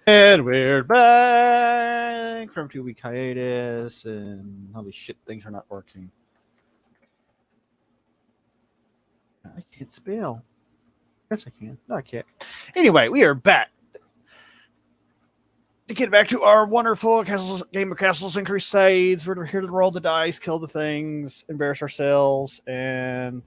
And we're back from 2-week hiatus, and holy shit, things are not working. I can't spell. Yes, I can. No, I can't. Anyway, we are back to get back to our wonderful game of Castles and Crusades. We're here to roll the dice, kill the things, embarrass ourselves, and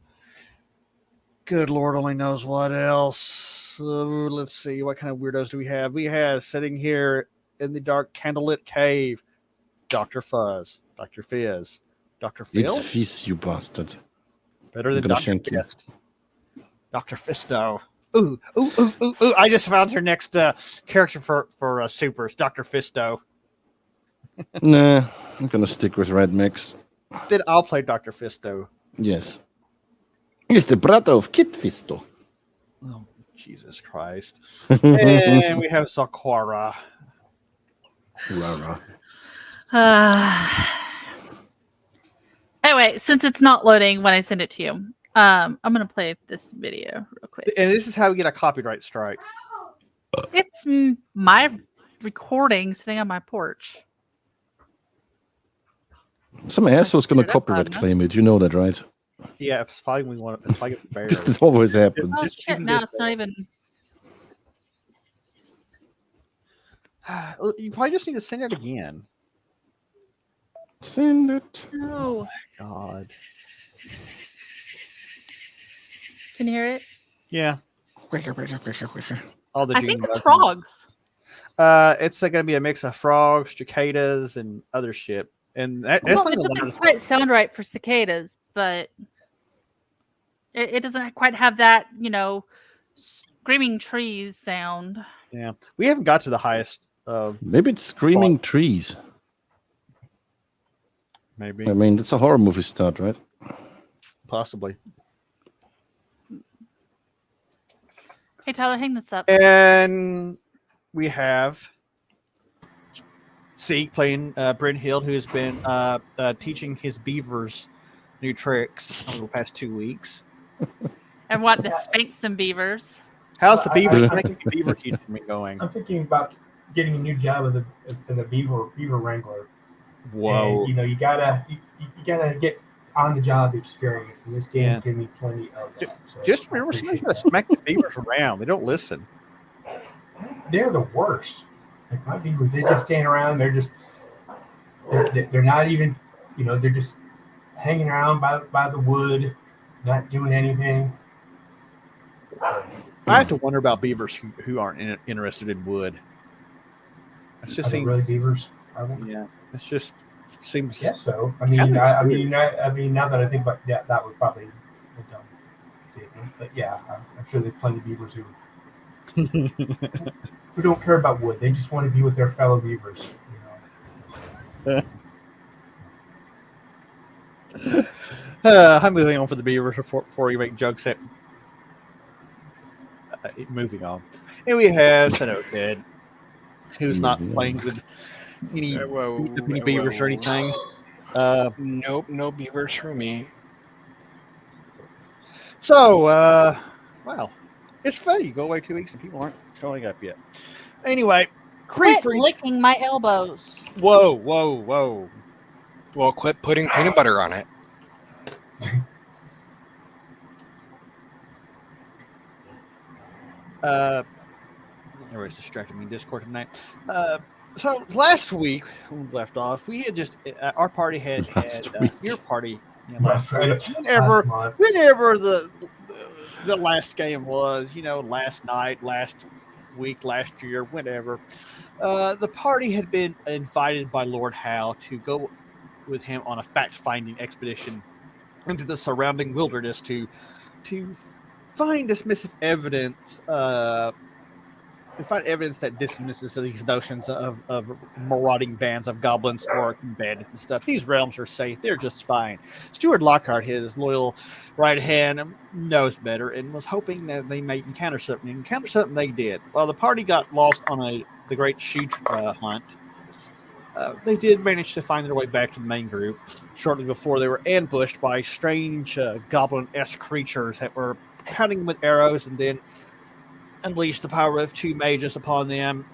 good Lord only knows what else. So let's see, what kind of weirdos do we have? We have sitting here in the dark candlelit cave, Dr. Fuzz, Dr. Fizz, Dr. Phil. It's Fizz, you bastard. Better than Dr. Fist. Dr. Fisto. Ooh. I just found your next character for Supers, Dr. Fisto. Nah, I'm going to stick with Red Mix. Then I'll play Dr. Fisto. Yes. He's the brother of Kit Fisto. Oh, Jesus Christ. And we have Sakura. Rara. Anyway, since it's not loading when I send it to you, I'm going to play this video real quick. And this is how we get a copyright strike. It's my recording sitting on my porch. Some asshole's going to copyright claim it. You know that, right? Yeah, it's probably we want to. It's probably it always happens. Oh shit! Now it's not even. You probably just need to send it again. Send it. No. Oh my God. Can you hear it? Yeah. All the I think it's frogs. It's going to be a mix of frogs, cicadas, and other shit. And that's well, it doesn't quite sound right for cicadas, but it doesn't quite have that, screaming trees sound. Yeah, we haven't got to the highest. Maybe it's screaming trees. Maybe. I mean, that's a horror movie start, right? Possibly. Hey, Tyler, hang this up. And we have Zeke playing Bryn Hill, who's been teaching his beavers new tricks over the past 2 weeks. And want to spank some beavers. How's the beaver teaching going? I'm thinking about getting a new job as a beaver wrangler. Whoa! And, you gotta get on the job experience, and this game gives me plenty of that. So just remember, somebody's got to smack the beavers around. They don't listen. They're the worst. Like my beavers, they just stand around. They're not even, they're just hanging around by the wood, not doing anything. I have to wonder about beavers who aren't interested in wood. It just seems really beavers. Are they? Yeah, it's just seems. Yes, so I mean, now that I think about that was probably a dumb statement. But yeah, I'm sure there's plenty of beavers who don't care about wood. They just want to be with their fellow beavers. I'm moving on for the beavers before you make jokes. Moving on, and we have Senokid, who's not playing with any beavers or anything. Nope, no beavers for me. So, wow, it's funny. You go away 2 weeks and people aren't showing up yet. Anyway, quit licking my elbows. Whoa. Well, quit putting peanut butter on it. Everybody's distracting me in Discord tonight. So last week when we left off, we had just our party had your party. Whenever the last game was, last night, last week, last year, whenever, the party had been invited by Lord Howe to go with him on a fact-finding expedition into the surrounding wilderness to find dismissive evidence and find evidence that dismisses these notions of marauding bands of goblins, orc, and bandits and stuff. These realms are safe. They're just fine. Stuart Lockhart, his loyal right hand, knows better and was hoping that they might encounter something. Encounter something they did. While the party got lost on the great sheep hunt, they did manage to find their way back to the main group shortly before they were ambushed by strange goblin-esque creatures that were pounding them with arrows and then unleashed the power of 2 mages upon them.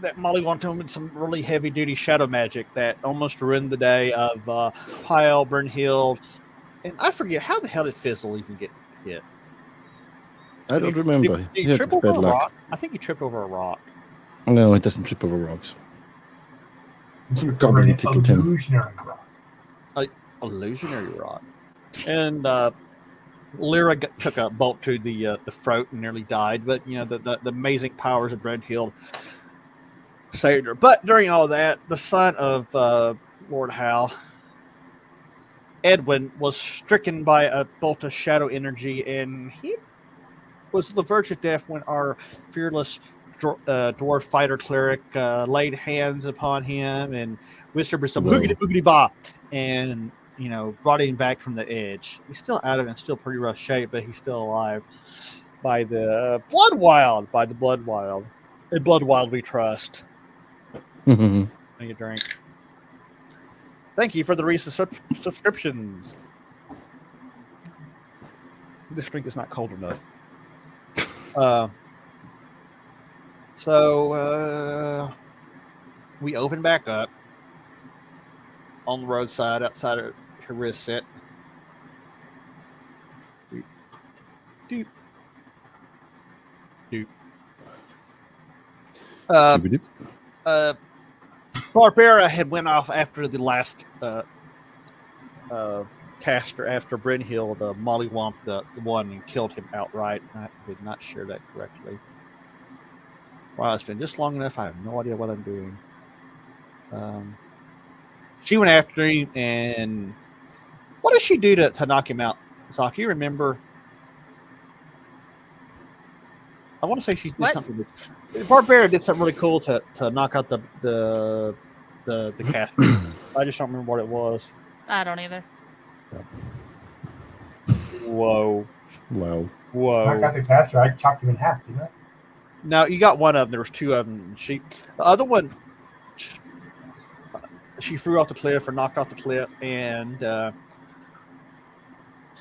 That Molly wanted them with some really heavy-duty shadow magic that almost ruined the day of Pyle, Brynhild, and I forget, how the hell did Fizzle even get hit? I don't remember. Did He he had trip over bad a luck. rock? I think he tripped over a rock. No, it doesn't trip over rocks. Some Over goblin an tickled him. illusionary rock. Illusionary rock. And Lyra took a bolt to the throat and nearly died, but the amazing powers of Brynhild saved her. But during all that, the son of Lord Hal, Edwin, was stricken by a bolt of shadow energy, and he was the verge of death when our fearless dwarf fighter cleric laid hands upon him and whispered some Whoa. hoogity boogity ba, and brought him back from the edge. He's still out of it, and still pretty rough shape, but he's still alive. By the blood wild, in blood wild we trust. Need a drink. Thank you for the recent subscriptions. This drink is not cold enough. So we open back up on the roadside outside of Harisit. Doop. Doop. Barbara had went off after the last caster after Brynhild mollywomped the one and killed him outright. I did not share that correctly. Wow, it's been just long enough. I have no idea what I'm doing. She went after him, and what did she do to knock him out? So, do you remember? I want to say she did something. Barbara did something really cool to knock out the caster. I just don't remember what it was. I don't either. Whoa. Wow. I got the caster. I chopped him in half, didn't I? No, you got one of them. There was 2 of them. The other one, she threw off the cliff or knocked off the cliff, and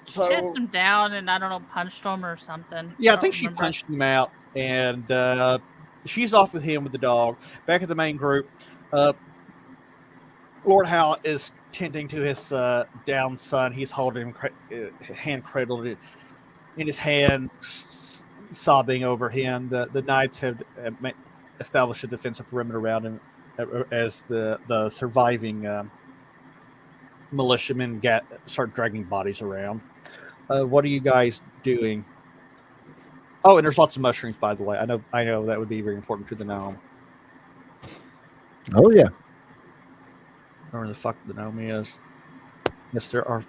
so chased him down, and I don't know, punched him or something. Yeah, I think she punched him out, and she's off with him with the dog. Back at the main group, Lord Hal is tending to his down son. He's holding him hand cradled in his hand, sobbing over him. The knights have established a defensive perimeter around him as the surviving militiamen start dragging bodies around. What are you guys doing? Oh, and there's lots of mushrooms, by the way. I know that would be very important to the gnome. Oh yeah. Where the fuck the gnome is? Yes, they are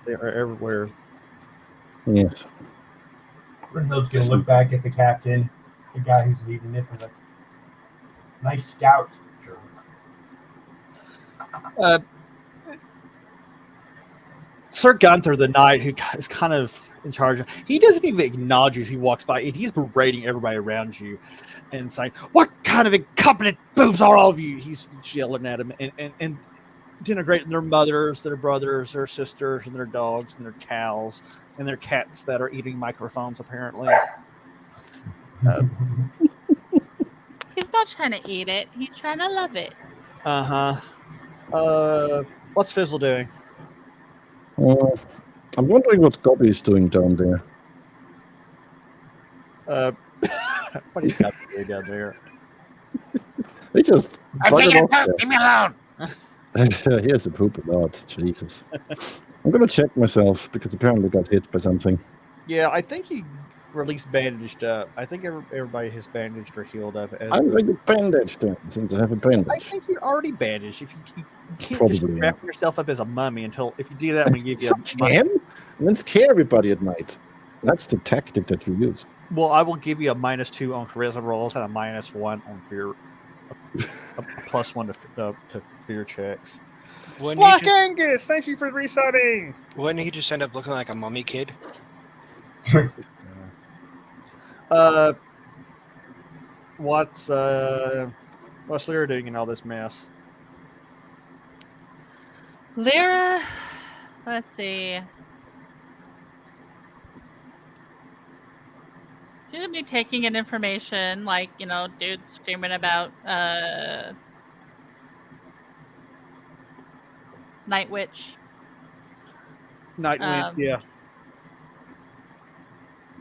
everywhere. Yes. Brynhild's gonna look back at the captain, the guy who's leading it, and like, nice scout. Sir Gunther, the knight who is kind of in charge, he doesn't even acknowledge you as he walks by, and he's berating everybody around you and saying, "What kind of incompetent boobs are all of you?" He's yelling at him and denigrating their mothers, their brothers, their sisters, and their dogs, and their cows, and their cats that are eating microphones, apparently. He's not trying to eat it. He's trying to love it. What's Fizzle doing? I'm wondering what Gobby is doing down there. What he's got to do down there? He just I'm taking a poop. Leave me alone. he has a poop a lot. Jesus. I'm gonna check myself because apparently I got hit by something. Yeah, I think he released bandaged up. I think everybody has bandaged or healed up. I'm going to bandage then, since I have a bandage. I think you're already bandaged. If you can't Probably, just wrap yourself up as a mummy until if you do that, I'm going to give you I can. And then scare everybody at night. That's the tactic that you use. Well, I will give you a -2 on charisma rolls and a -1 on fear, a +1 to fear checks. Black Angus, thank you for resetting. Wouldn't he just end up looking like a mummy kid? What's Lyra doing in all this mess? Lyra, let's see. She's gonna be taking in information, like, you know, dudes screaming about Night Witch. Nightwind, yeah.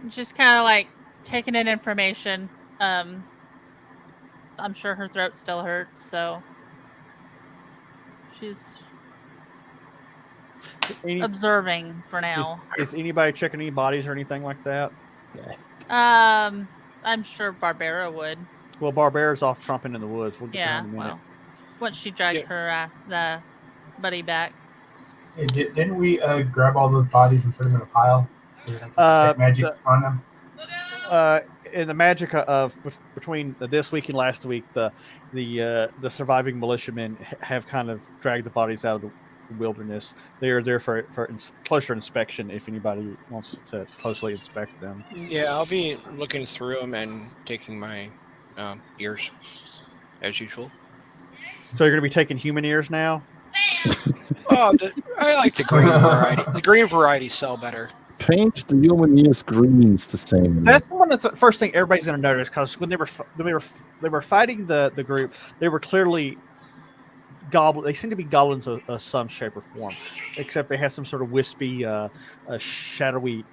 Just kind of like taking in information. I'm sure her throat still hurts, so she's observing for now. Is anybody checking any bodies or anything like that? I'm sure Barbara would. Well, Barbara's off tromping in the woods. We'll get to her Yeah, in a minute. well, once she drags her the buddy back. Hey, didn't we grab all those bodies and put them in a pile? Magic on them. In the magic of between this week and last week, the surviving militiamen have kind of dragged the bodies out of the wilderness. They are there for closer inspection if anybody wants to closely inspect them. Yeah, I'll be looking through them and taking my ears as usual. So you're going to be taking human ears now? Oh, I like the green variety. The green varieties sell better. Paint the human ears greens the same. That's one of the first thing everybody's going to notice, because when they were fighting the group, they were clearly goblin. They seem to be goblins of some shape or form, except they had some sort of wispy, shadowy,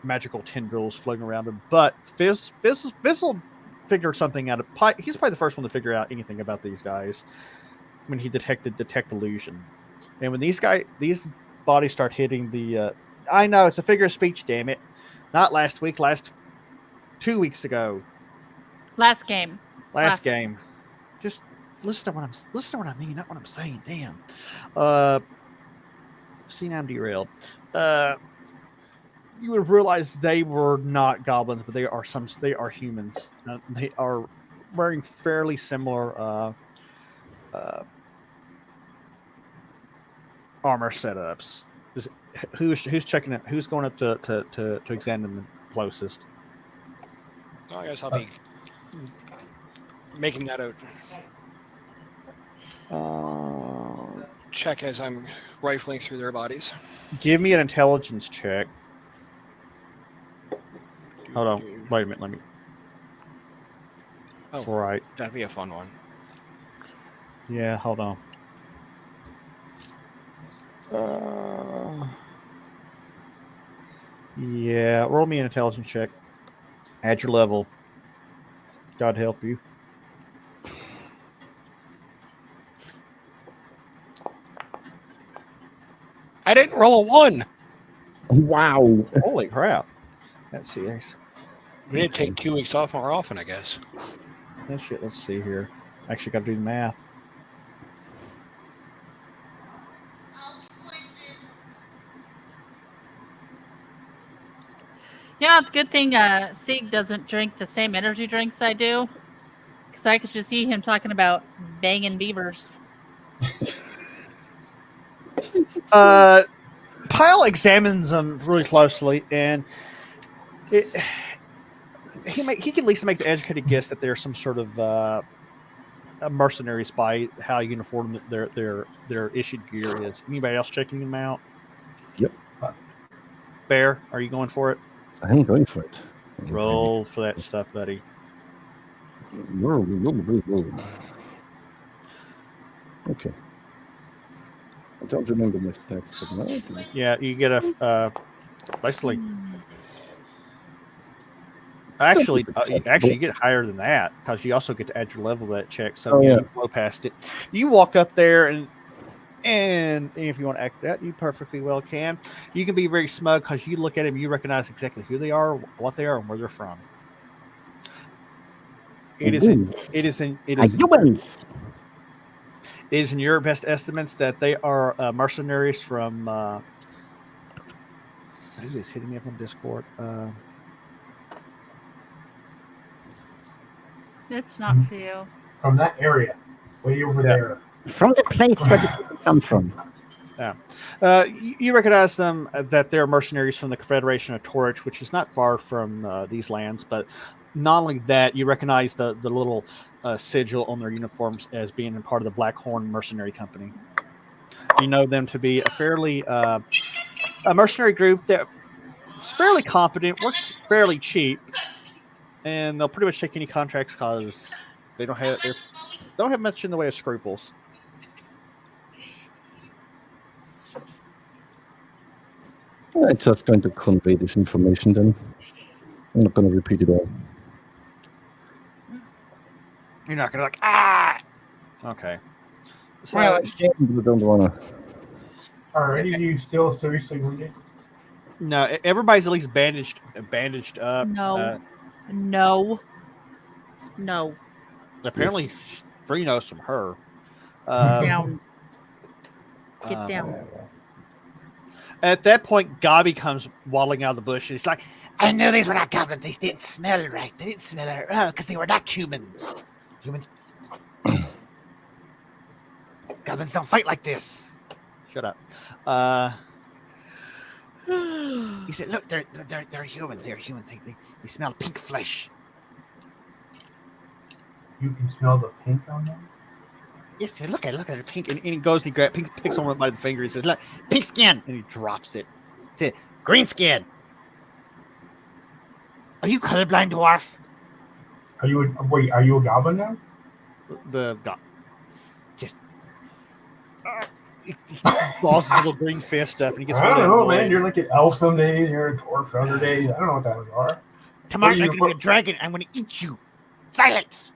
magical tendrils floating around them. But Fizzle figured something out. He's probably the first one to figure out anything about these guys when he detect illusion. And when these bodies start hitting the, I know it's a figure of speech, damn it, not last week, 2 weeks ago. Last game. Just listen to what I mean, not what I'm saying. Damn. See, now I'm derailed. You would have realized they were not goblins, but they are humans. They are wearing fairly similar armor setups. Who's checking it? Who's going up to examine them closest? I guess I'll be making that a check as I'm rifling through their bodies. Give me an intelligence check. Hold on. Wait a minute. Let me. Oh, right. That'd be a fun one. Yeah, hold on. Yeah, roll me an intelligence check. Add your level. God help you. I didn't roll a 1. Wow. Holy crap. Let's see. We need to take 2 weeks off more often, I guess. That shit. Let's see here. Actually, got to do the math. You know, it's a good thing Sieg doesn't drink the same energy drinks I do, because I could just see him talking about banging beavers. Pyle examines them really closely, and he can at least make the educated guess that they're some sort of a mercenaries by how uniform their issued gear is. Anybody else checking them out? Yep. Bear, are you going for it? I ain't going for it. Roll for that stuff, buddy. Okay. I don't remember my stats, but no. Yeah, you get a basically. Actually, you get higher than that, because you also get to add your level to that check. So you blow past it. You walk up there, and if you want to act that, you perfectly well can. You can be very smug, because you look at them, you recognize exactly who they are, what they are, and where they're from. It is in your best estimates that they are mercenaries from Who is hitting me up on Discord? It's not for you. From that area, way over Yeah. there. From the place where the people come from. You recognize them that they're mercenaries from the Confederation of Torch, which is not far from these lands. But not only that, you recognize the little sigil on their uniforms as being a part of the Blackhorn Mercenary Company. You know them to be a fairly a mercenary group that's fairly competent, works fairly cheap, and they'll pretty much take any contracts because they don't have much in the way of scruples. I'm just going to convey this information then. I'm not going to repeat it all. You're not gonna like Okay. So Well, it's shame, but I don't want to. Are any of you still seriously wounded? no, everybody's at least bandaged up. No. No. No. Apparently, Free knows from her. Down. Get um, down. At that point, Gabi comes waddling out of the bush, and he's like, I knew these were not goblins. They didn't smell right. They didn't smell right because they were not humans. Humans. Goblins don't fight like this. "Shut up." He said, "Look, they're humans. They're humans. They smell pink flesh." You can smell the pink on them. Yes, sir, look at it. Pink, and he goes, he picks someone by the finger. He says, "Look, Pink skin. and he drops it. Said, green skin. Are you colorblind, dwarf? Are you a goblin now? The guy Just he balls his little green fist up, and he gets. I don't really know, annoyed. man. You're like an elf some days. You're a dwarf other days. I don't know what the hell you are. tomorrow What are I'm you- gonna be a dragon. I'm gonna eat you. Silence.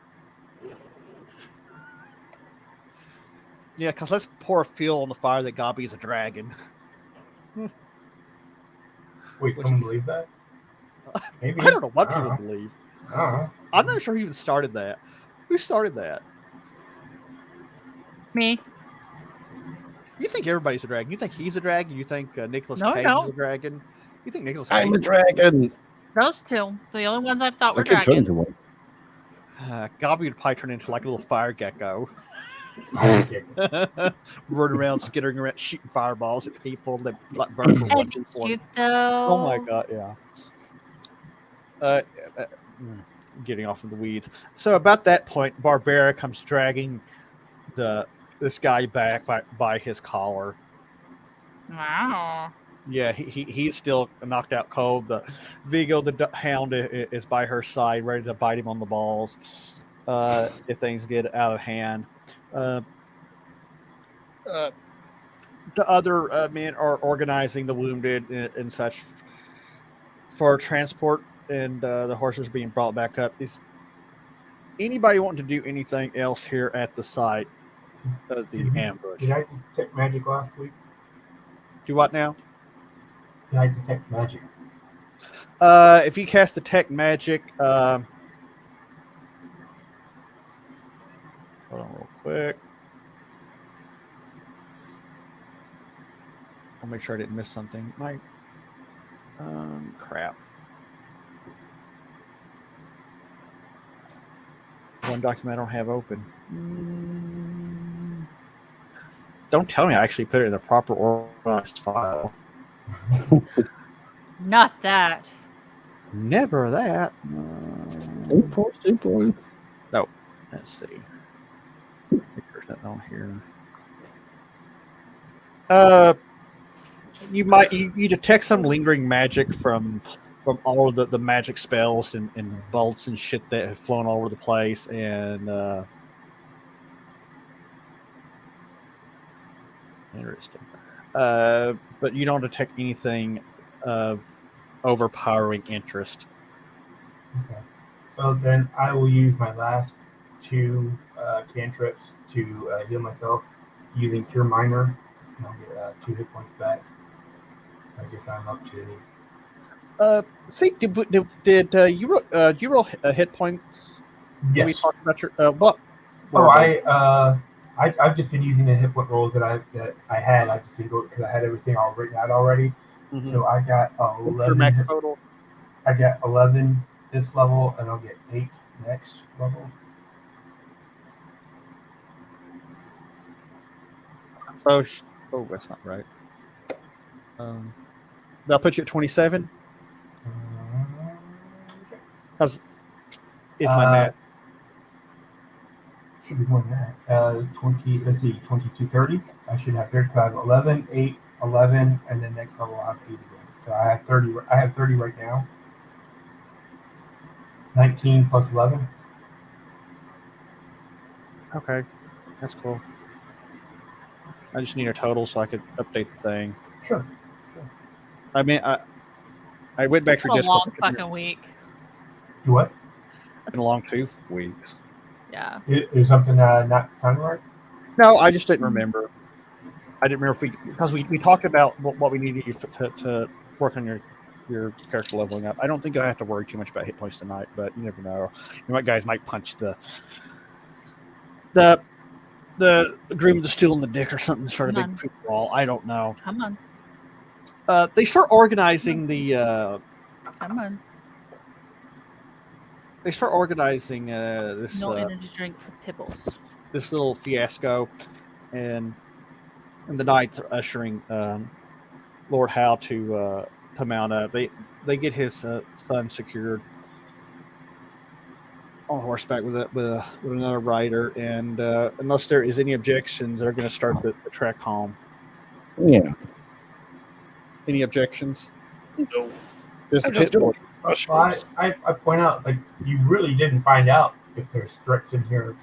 Yeah, because let's pour fuel on the fire that Gabi's a dragon. Wait, someone believes that? Maybe. I don't know what I people know. believe. I don't know. I'm not sure who even started that. Who started that? Me. You think everybody's a dragon? You think he's a dragon? You think Nicolas No, Cage no. is a dragon? You think Nicolas Cage? I'm a dragon. Those two. The only ones I've thought I were could turn dragons. into one. Gabi would probably turn into like a little fire gecko, Okay. running around, skittering around, shooting fireballs at people that like burn for one That'd be people. cute though. Oh my god, yeah. Getting off in the weeds. So about that point, Barbara comes dragging this guy back by his collar. Wow. Yeah, he's still knocked out cold. The Vigo the hound is by her side, ready to bite him on the balls if things get out of hand. The other men are organizing the wounded and such for transport, and the horses being brought back up. Is anybody wanting to do anything else here at the site of the ambush? Did I detect magic last week? Do what now? Did I detect magic? If you cast detect magic, hold on real quick. I'll make sure I didn't miss something. Crap. One document I don't have open. Don't tell me I actually put it in a proper organized file. Not that. Never that. Super. No. Let's see. There's nothing on here. You detect some lingering magic from all of the magic spells and bolts and shit that have flown all over the place, and interesting. But you don't detect anything of overpowering interest. Okay. Well, then I will use my last two cantrips to heal myself using Cure Minor, and I'll get 2 hit points back. I guess I'm up to. See, did you roll hit points? When we Yes. talked about your what? Oh, I've just been using the hit point rolls that I had. I've just been going because I had everything all written out already. So I got What's your max 11. total? I got 11 this level, and I'll get 8 next level. Oh, that's not right. That'll put you at 27. Because if my math, Should be more than that. 20. Let's see, 22, 30. I should have 30. So I have 11, 8, 11, and then next level I'll have 8 again. So I have 30. I have 30 right now. 19 plus 11. okay, that's cool. I just need a total so I could update the thing. Sure. I mean, I went back It's to been a Discord. long fucking week. You what? It's been a long 2 weeks. Yeah. Is something not sounding right? No, I just didn't remember. I didn't remember because we talked about what we needed you to work on your character leveling up. I don't think I have to worry too much about hit points tonight, but you never know. You know, guys might punch the groom with the stool in the dick or something, start a Come big on. poop wall. I don't know. Come on. They start organizing the. Come on. They start organizing this. No energy drink for Pibbles. This little fiasco, and the knights are ushering Lord Howe to mount up. They get his son secured on horseback with another rider, and unless there is any objections, they're going to start the track home. Yeah. Any objections? No. Just Well, I point out, it's like, you really didn't find out if there's threats in here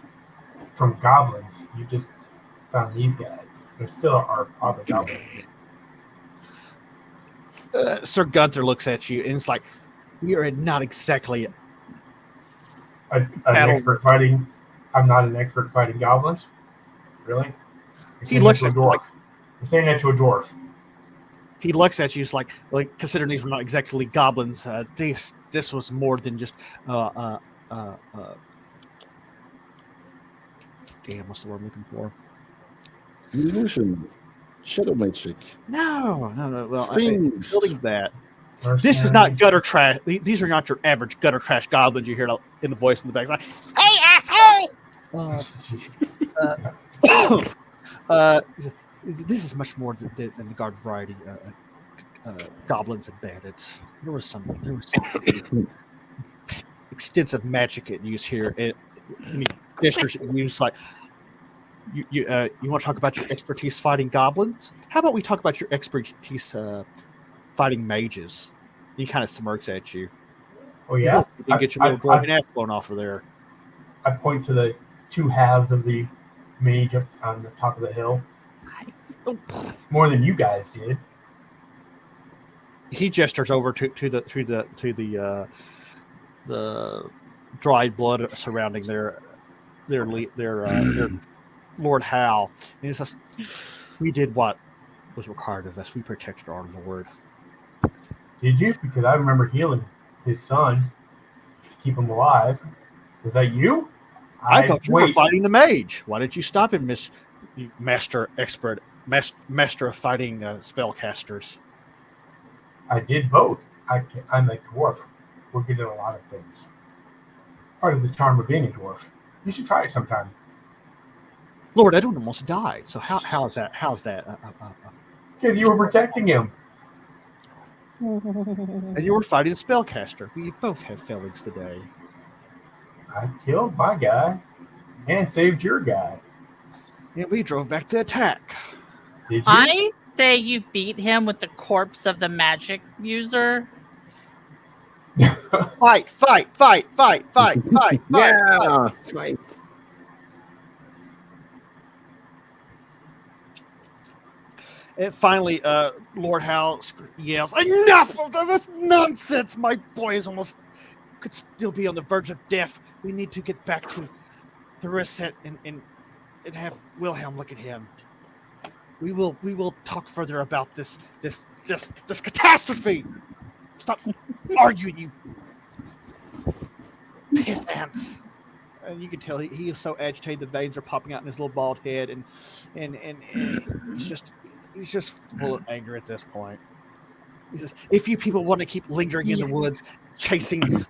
from goblins. You just found these guys. There still are other goblins. Sir Gunther looks at you and it's like, we are not exactly An expert fighting. I'm not an expert fighting goblins. Really? He looks at at a dwarf. You're saying that to a dwarf. He looks at you. It's like considering these were not exactly goblins. This was more than just damn, what's the word I'm looking for? Illusion. Shadow magic. No. Well, Things. building that. This is not gutter trash. These are not your average gutter trash goblins you hear in the voice in the back. It's like, hey, asshole! This is much more than the garden variety goblins and bandits. There was some extensive magic at use here. Any gestures at use like you want to talk about your expertise fighting goblins? How about we talk about your expertise fighting mages? He kind of smirks at you. Oh yeah, you get your little dwarven ass blown off of there. I point to the two halves of the mage up on the top of the hill. More than you guys did. He gestures over to the dried blood surrounding their Lord Howe. And he says, "We did what was required of us. We protected our Lord." Did you? Because I remember healing his son to keep him alive. Was that you? I thought you were fighting the mage. Why didn't you stop him, master of fighting spellcasters? I did both. I'm a dwarf. We're good at a lot of things. Part of the charm of being a dwarf. You should try it sometime. Lord Edwin almost died. So how's that? Because you were protecting him. And you were fighting a spellcaster. We both have failings today. I killed my guy and saved your guy. And we drove back to attack. Did you? I say you beat him with the corpse of the magic user. Fight! Yeah, fight. And finally, Lord Howe yells, "Enough of this nonsense! My boy is could still be on the verge of death. We need to get back to Risset and have Wilhelm look at him. We will talk further about this catastrophe. Stop arguing, you piss ants." And you can tell he is so agitated. The veins are popping out in his little bald head, and he's just full of anger at this point. He says, if you people want to keep lingering in the woods, chasing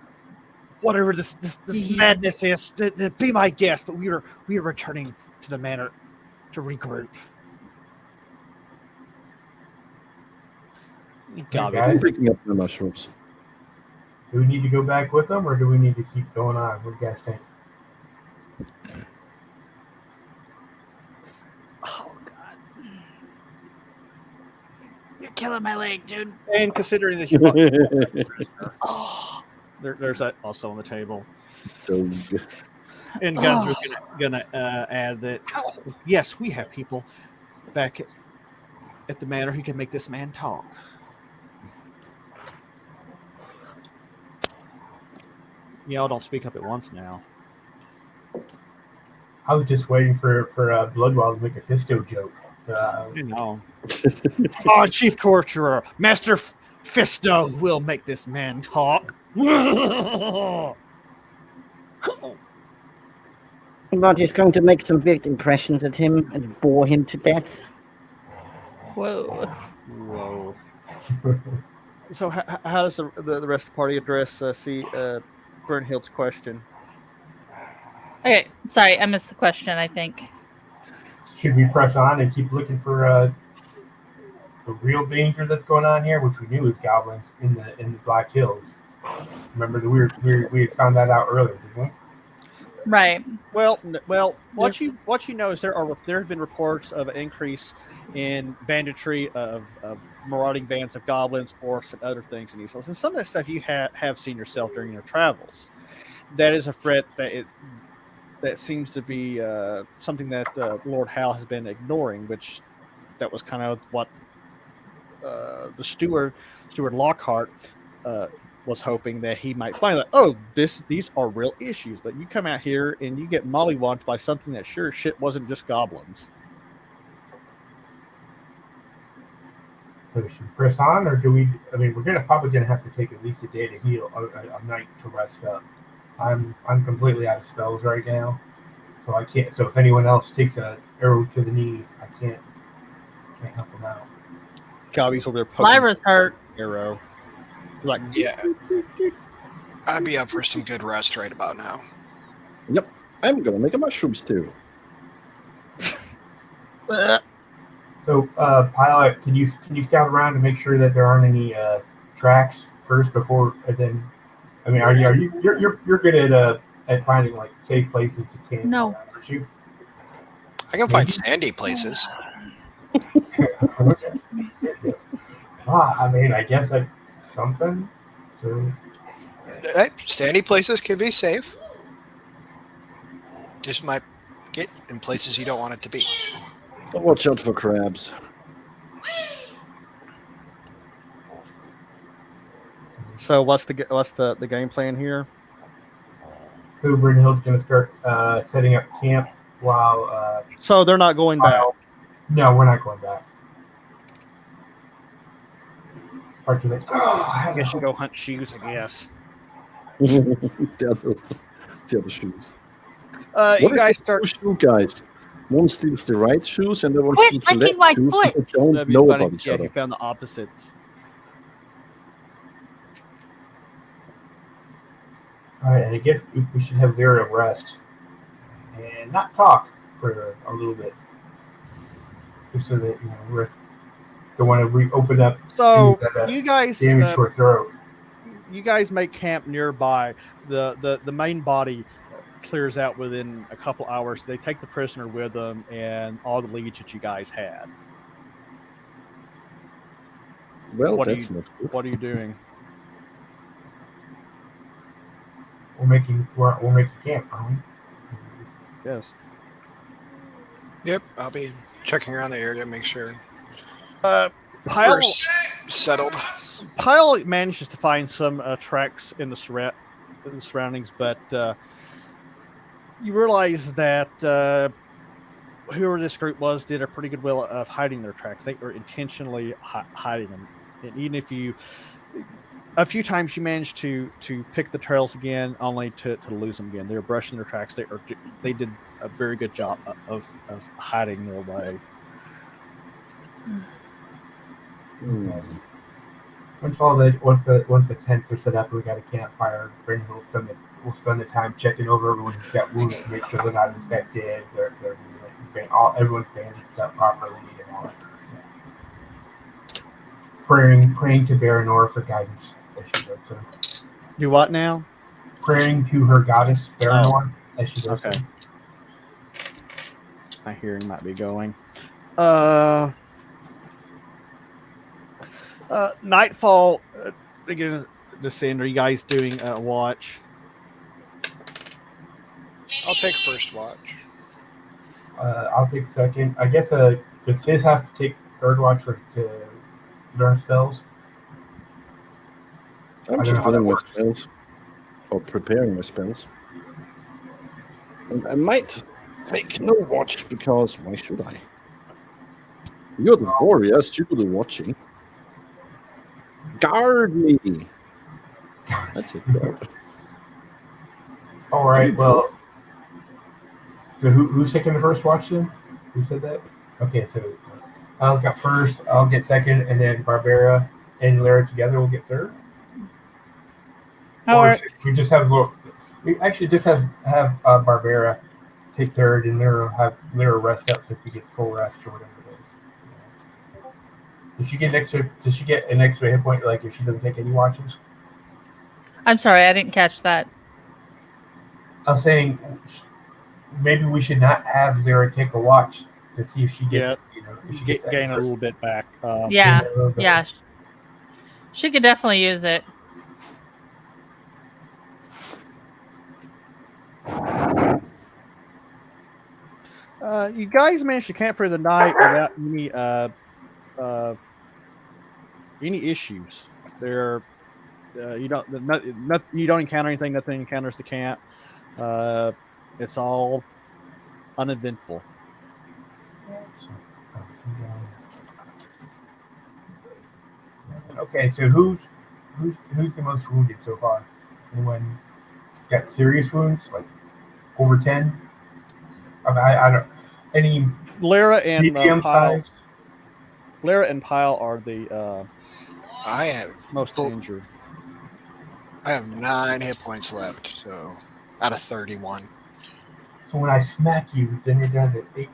whatever this madness is, then be my guest. But we are returning to the manor to regroup. God, guys. I'm picking up the mushrooms. Do we need to go back with them, or do we need to keep going on? What do you guys think? Oh God. You're killing my leg, dude. and considering that you brought Oh. there's that also on the table. Dog. And Guns gonna add that yes, we have people back at the manor who can make this man talk. Y'all don't speak up at once now. I was just waiting for Bloodwall to make a Fisto joke. You know. Oh, Chief Torturer, Master Fisto will make this man talk. Not just going to make some vivid impressions at him and bore him to death. Whoa. Whoa. So how does the rest of the party address Brynhild's question? Okay, sorry, I missed the question, I think. Should we press on and keep looking for the real danger that's going on here, which we knew was goblins in the Black Hills? Remember that we had found that out earlier, didn't we? Right. Well, what you know is there have been reports of an increase in banditry of marauding bands of goblins, orcs, and other things in these hills. And some of that stuff you have seen yourself during your travels. That is a threat that seems to be something that Lord Hal has been ignoring, which that was kind of what the Steward Lockhart was hoping that he might find, like, oh, these are real issues. But you come out here and you get mollywopped by something that sure shit wasn't just goblins. So should we press on, or do we? I mean, we're probably gonna have to take at least a day to heal, a night to rest up. I'm completely out of spells right now, so I can't. So if anyone else takes an arrow to the knee, I can't help them out. Gobby's over there poking Lyra's hurt. arrow. Like, Yeah. I'd be up for some good rest right about now. Yep, I'm gonna make a mushroom stew. So, Pilot, can you scout around to make sure that there aren't any tracks first before, and then? I mean, you're good at finding like safe places to camp? No. Aren't you? I can find sandy places. Okay. I mean, I guess like something. So Hey, sandy places can be safe. Just might get in places you don't want it to be. Watch out for crabs. so what's the game plan here? Brynhild's going to start setting up camp while. So they're not going back. No, we're not going back. I guess you go hunt shoes, I guess. the other shoes. You guys start. Shoe guys. One steals the right shoes, and the one Quit steals the licking left my shoes. foot. They don't That'd be know funny. about each Yeah, other. you found the opposites. All right, and I guess we should have Lyra rest and not talk for a little bit, just so that we don't want to reopen up. So that, you guys, damage to her throat. you guys make camp nearby. The main body clears out within a couple hours. They take the prisoner with them and all the leads that you guys had. Well, What are that's not good. What are you doing? We're making camp, aren't we? Yes. Yep, I'll be checking around the area to make sure Pyle we're settled. manages to find some tracks in the surroundings, but you realize that whoever this group was did a pretty good will of hiding their tracks. They were intentionally hiding them, and even if a few times you managed to pick the trails again, only to lose them again. They were brushing their tracks. They did a very good job of hiding their way. Once the tents are set up, we got a campfire. Brandon will spend the time checking over everyone who's got wounds to make sure they're not infected. Everyone's bandaged up properly and all that kind of stuff. Praying to Baranor for guidance as she does so. Do what now? Praying to her goddess Baranor as she does Okay. so. My hearing might be going. Nightfall begins to descend. Are you guys doing a watch? I'll take first watch. I'll take second. I guess does Fizz have to take third watch to learn spells? I'm I don't just know how that doing my works. spells. Or preparing my spells. And I might take no watch because why should I? You're the warriors, you do the watching. Guard me! That's it. Guard. All right. Well, so who's taking the first watch then? Who said that? Okay, so I'll got first. I'll get second, and then Barbara and Lara together will get third. That Or works. we just have we actually just have Barbara take third, and Lara rest up so she gets full rest or whatever it is. Does she get an extra hit point like if she doesn't take any watches? I'm sorry, I didn't catch that. I'm saying maybe we should not have Lara take a watch to see if she gets if she gets Gain a extra. little bit back. Yeah, Gain a little bit. yeah. She could definitely use it. You guys managed to camp for the night without any issues. There, you don't encounter anything. Nothing encounters the camp. It's all uneventful. Okay, so who's the most wounded so far? Anyone got serious wounds, like over 10? I don't. Any Lara and medium Pyle. size? Lara and Pyle are the I have most injured. 9 hit points left, so out of 31. So when I smack you, then you're down to 8.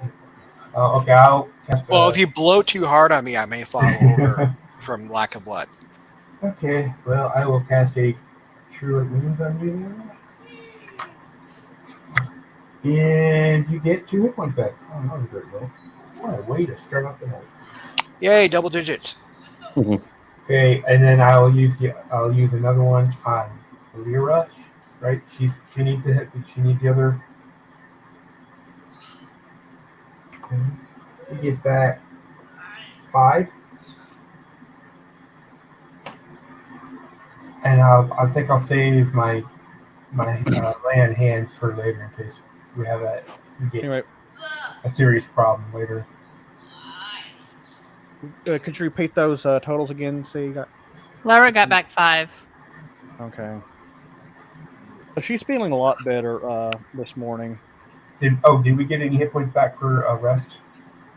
Okay, I'll cast. Well, if you blow too hard on me, I may fall over from lack of blood. Okay, well, I will cast a True Wounds on you. And you get 2 hit points back. Oh, that was a great roll. What a way to start off the night. Yay, double digits. Okay, and then I'll use another one on Lyra, right? She needs to hit. She needs the other. Okay. He gets back 5, and I think I'll save my land hands for later in case we have we get a serious problem later. Could you repeat those totals again? See, Lara got back 5. okay. So she's feeling a lot better this morning. Did we get any hit points back for rest?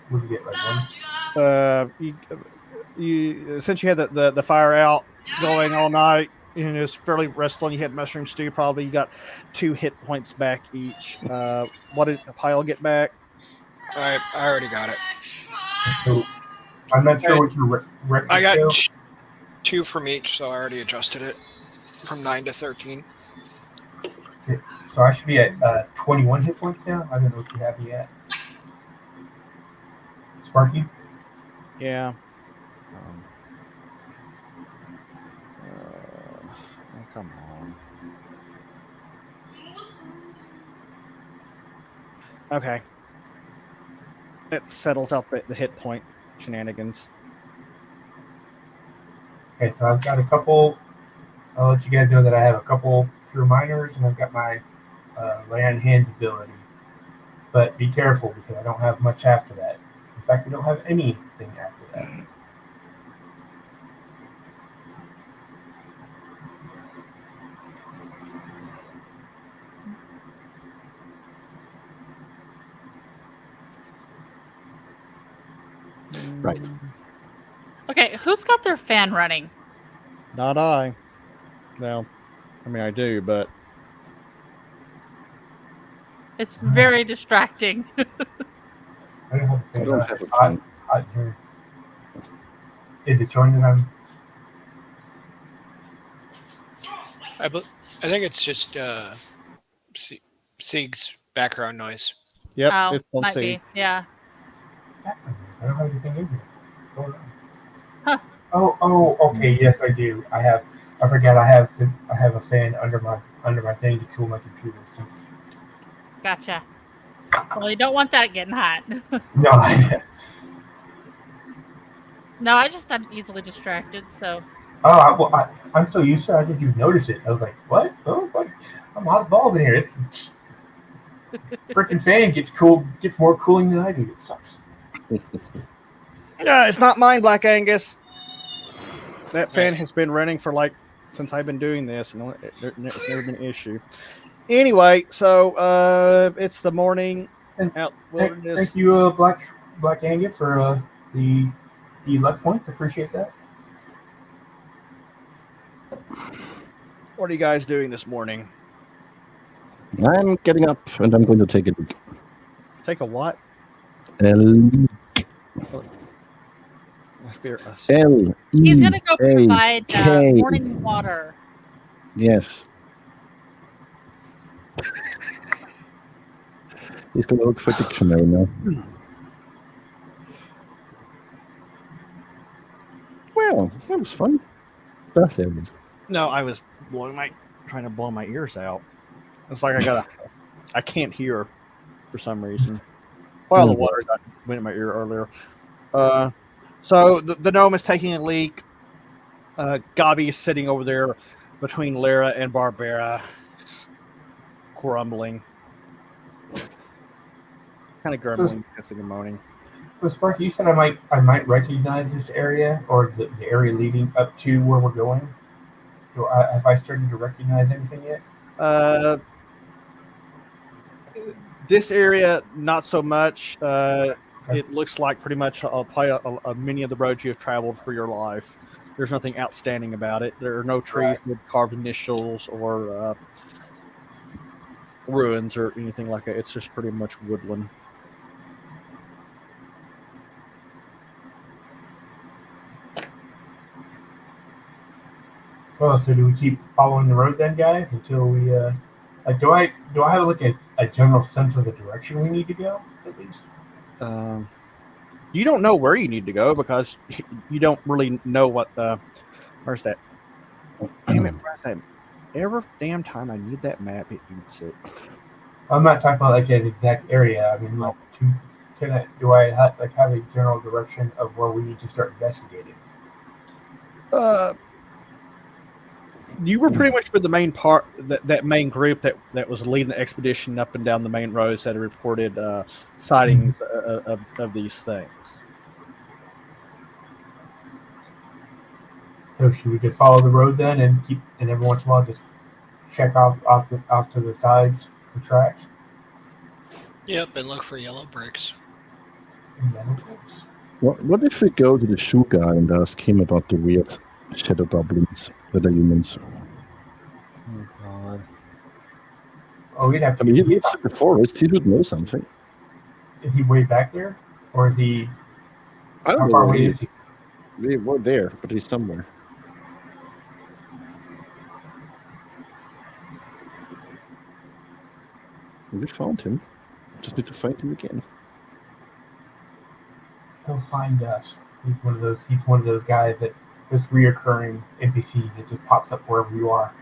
What did we get, like 1? You since you had the fire out going all night, and it was fairly restful, and you had mushroom stew. Probably you got 2 hit points back each. What did Pyle get back? I already got it. So I'm not sure what your record. I got 2 from each, so I already adjusted it from 9 to 13. Okay. So I should be at 21 hit points now. I don't know what you have me at. Sparky? Yeah. Come on. Okay. It settles out the hit point shenanigans. Okay, so I've got a couple. I'll let you guys know that I have a couple Cure Minors, and I've got my land hands ability. But be careful because I don't have much after that. In fact, I don't have anything after that. Right. Okay, who's got their fan running? Not I. No, I mean I do, but It's very distracting. I don't have I a don't fan. have a It's hot, fan. hot in here. Is it showing that I'm? I think it's just Sieg's background noise. yep, Oh, it's on might C. be. Yeah. I don't have anything in here. Hold on. Huh. Oh, okay. Yes, I do. I forgot. I have a fan under my thing to cool my computer. Since Gotcha. Well, you don't want that getting hot. no, No, I'm easily distracted, so I'm so used to it. I didn't even notice it. I was like, what? Oh, what? I'm hot balls in here. It's freaking fan gets more cooling than I do. It sucks. Yeah, it's not mine, Black Angus. That fan Right. has been running for since I've been doing this, and it's never been an issue. Anyway, so it's the morning And out thank wilderness. you, Black Angus, for the luck points. I appreciate that. What are you guys doing this morning? I'm getting up and I'm going to take a look. Take a what? L I fear us. L he's E gonna go A provide K. morning water. Yes. He's going to look for dictionary now. Well, that was fun. Birthday was. No, I was trying to blow my ears out. It's like I can't hear for some reason. Well, the water went in my ear earlier. So the gnome is taking a leak. Gabi is sitting over there between Lyra and Barbara, grumbling, kind of grumbling, hissing and moaning. So Sparky, you said I might recognize this area or the area leading up to where we're going. Have I started to recognize anything yet? This area, not so much. It looks like pretty much many of the roads you have traveled for your life. There's nothing outstanding about it. There are no trees with carved initials or ruins or anything like that. It's just pretty much woodland. Well, so do we keep following the road then, guys, until we do I have like a general sense of the direction we need to go at least? You don't know where you need to go because you don't really know what where's that? Damn it, where's that? Every damn time I need that map, it eats it. I'm not talking about like an exact area. I mean, like, do I have a general direction of where we need to start investigating? You were pretty much with the main part, that main group that was leading the expedition up and down the main roads that had reported sightings of these things. So should we just follow the road then and every once in a while just check off to the sides for tracks? Yep, and look for yellow bricks. What if we go to the shoe guy and ask him about the weird shadow goblins that are humans? Oh God! Oh, we'd have to. I mean, he lives in the forest. He would know something. Is he way back there, or is he? I don't How know far where away he is he? We were there, but he's somewhere. We found him. Just need to find him again. He'll find us. He's one of those guys that those reoccurring NPCs that just pops up wherever you are.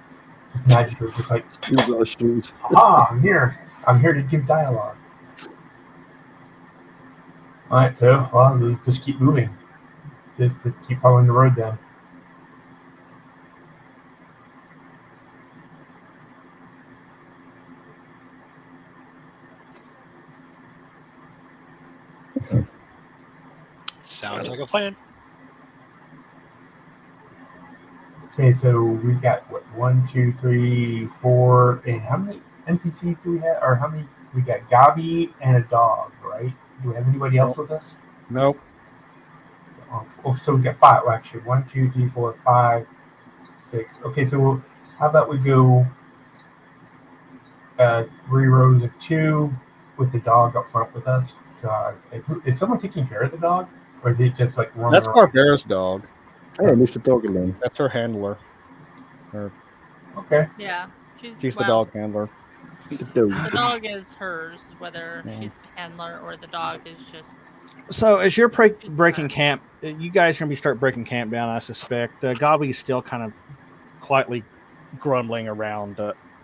Just magically, just like, Steals our shoes. ah, I'm here. I'm here to give dialogue. All right, so we'll just keep moving. Just keep following the road then. Sounds like a plan. Okay, so we've got what 1, 2, 3, 4, and how many NPCs do we have? Or how many? We got Gabi and a dog, right? Do we have anybody else with us? Nope. Oh, so we got 5. Well, actually, 1, 2, 3, 4, 5. 6. Okay, so how about we go 3 rows of 2 with the dog up front with us? So is someone taking care of the dog, or is it just like roaming That's around? Barbara's dog. Hey, leave the dog alone. That's her handler. Okay. Yeah, She's the well, dog handler. The dog. the dog is hers, whether Yeah. she's the handler or the dog is just. So as you're She's breaking her. camp, you guys are gonna start breaking camp down. I suspect Gobby is still kind of quietly grumbling around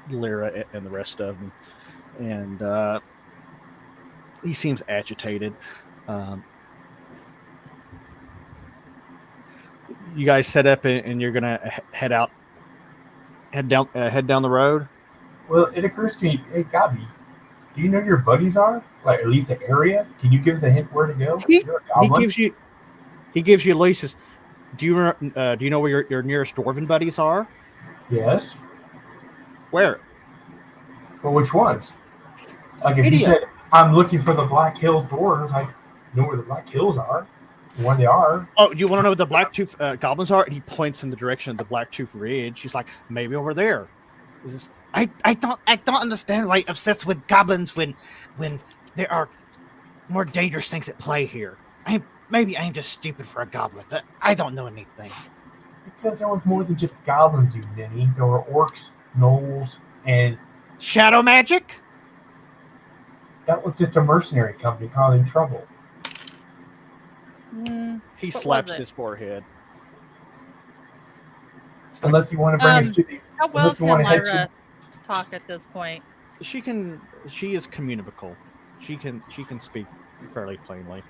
Lyra and the rest of them, and he seems agitated. Um, you guys set up and you're gonna head down the road. Well, it occurs to me, hey, Gabi, do you know where your buddies are? Like, at least the area? Can you give us a hint where to go? He, You're a he goblin? gives you Lisa's. Do you know where your nearest dwarven buddies are? Yes. Where? Well, which ones? Like, if you Idiot. said, I'm looking for the Black Hill dwarves, I know where the Black Hills are, where they are. Oh, you want to know what the Blacktooth goblins are? And he points in the direction of the Blacktooth Ridge. He's like, maybe over there. This is, I don't understand why you're obsessed with goblins when there are more dangerous things at play here. Maybe I'm just stupid for a goblin. But I don't know anything. Because there was more than just goblins, you ninny. There were orcs, gnolls, and Shadow magic? that was just a mercenary company causing trouble. he What slaps was it? his forehead. Unless you want to bring us to the... How well Unless you can want to head Lyra talk at this point? She is communicable. She can speak fairly plainly.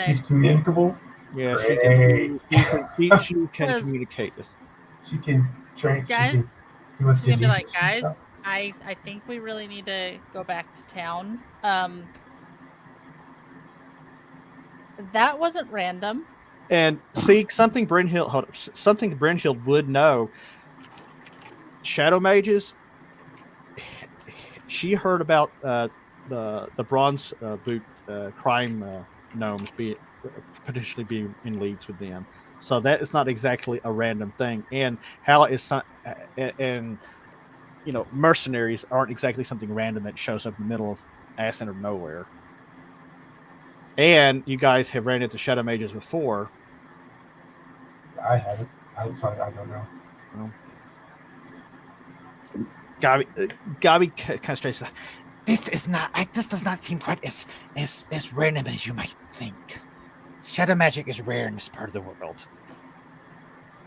She's communicable. Yeah, Great. she can Yes. communicate this. She can train. Guys, she can give us She's gonna be like, diseases and guys, stuff. I think we really need to go back to town. That wasn't random. And see something Brynhild would know. Shadow mages. She heard about the bronze boot crime gnomes potentially being in leagues with them. So that is not exactly a random thing. And how is and mercenaries aren't exactly something random that shows up in the middle of ass end of nowhere. And you guys have ran into shadow mages before. I haven't. I'm sorry, I don't know. Gabi kind of stretches. This does not seem quite as random as you might think. Shadow magic is rare in this part of the world.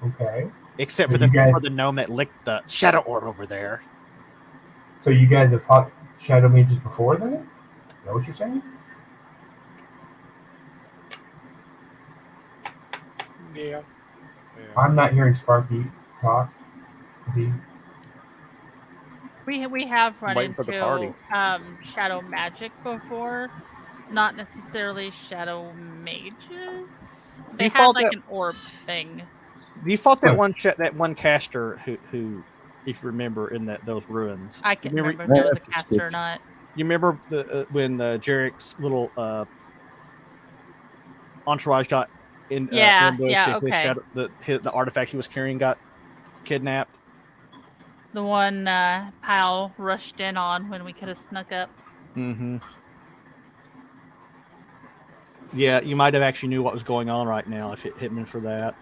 Okay. Except So for you guys- for the gnome that licked the shadow orb over there. So you guys have fought shadow mages before then? Is that what you're saying? Yeah. I'm not hearing Sparky talk. Is he? We have run Waiting for the party. into shadow magic before, not necessarily shadow mages. They You had fought like that- an orb thing. You fought that What? one caster who, if you remember, in those ruins. I can't Remember- remember if there was a Yeah, caster or not. You remember when Jarek's little entourage got Yeah, ambushed? yeah, and his okay. the artifact he was carrying got kidnapped. The one Pal rushed in on when we could have snuck up. Mm-hmm. Yeah, you might have actually knew what was going on right now if it hit me for that.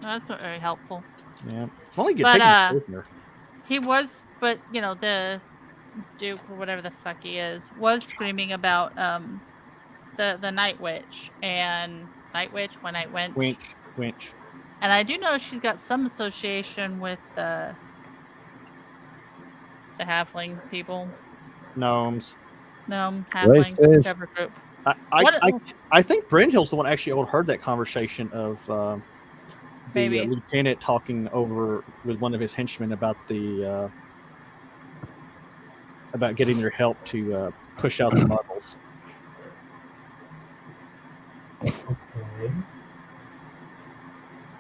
That's not very helpful. Yeah, only get But, taken a prisoner. He was, but the Duke or whatever the fuck he is was screaming about the Night Witch and Night Witch, One Night Wench. Winch. And I do know she's got some association with the halfling people. Gnomes. No, halfling, Racist. whichever group. I think Brynhild's the one actually overheard that conversation of the Maybe. lieutenant talking over with one of his henchmen about the about getting their help to push out the muggles. Okay.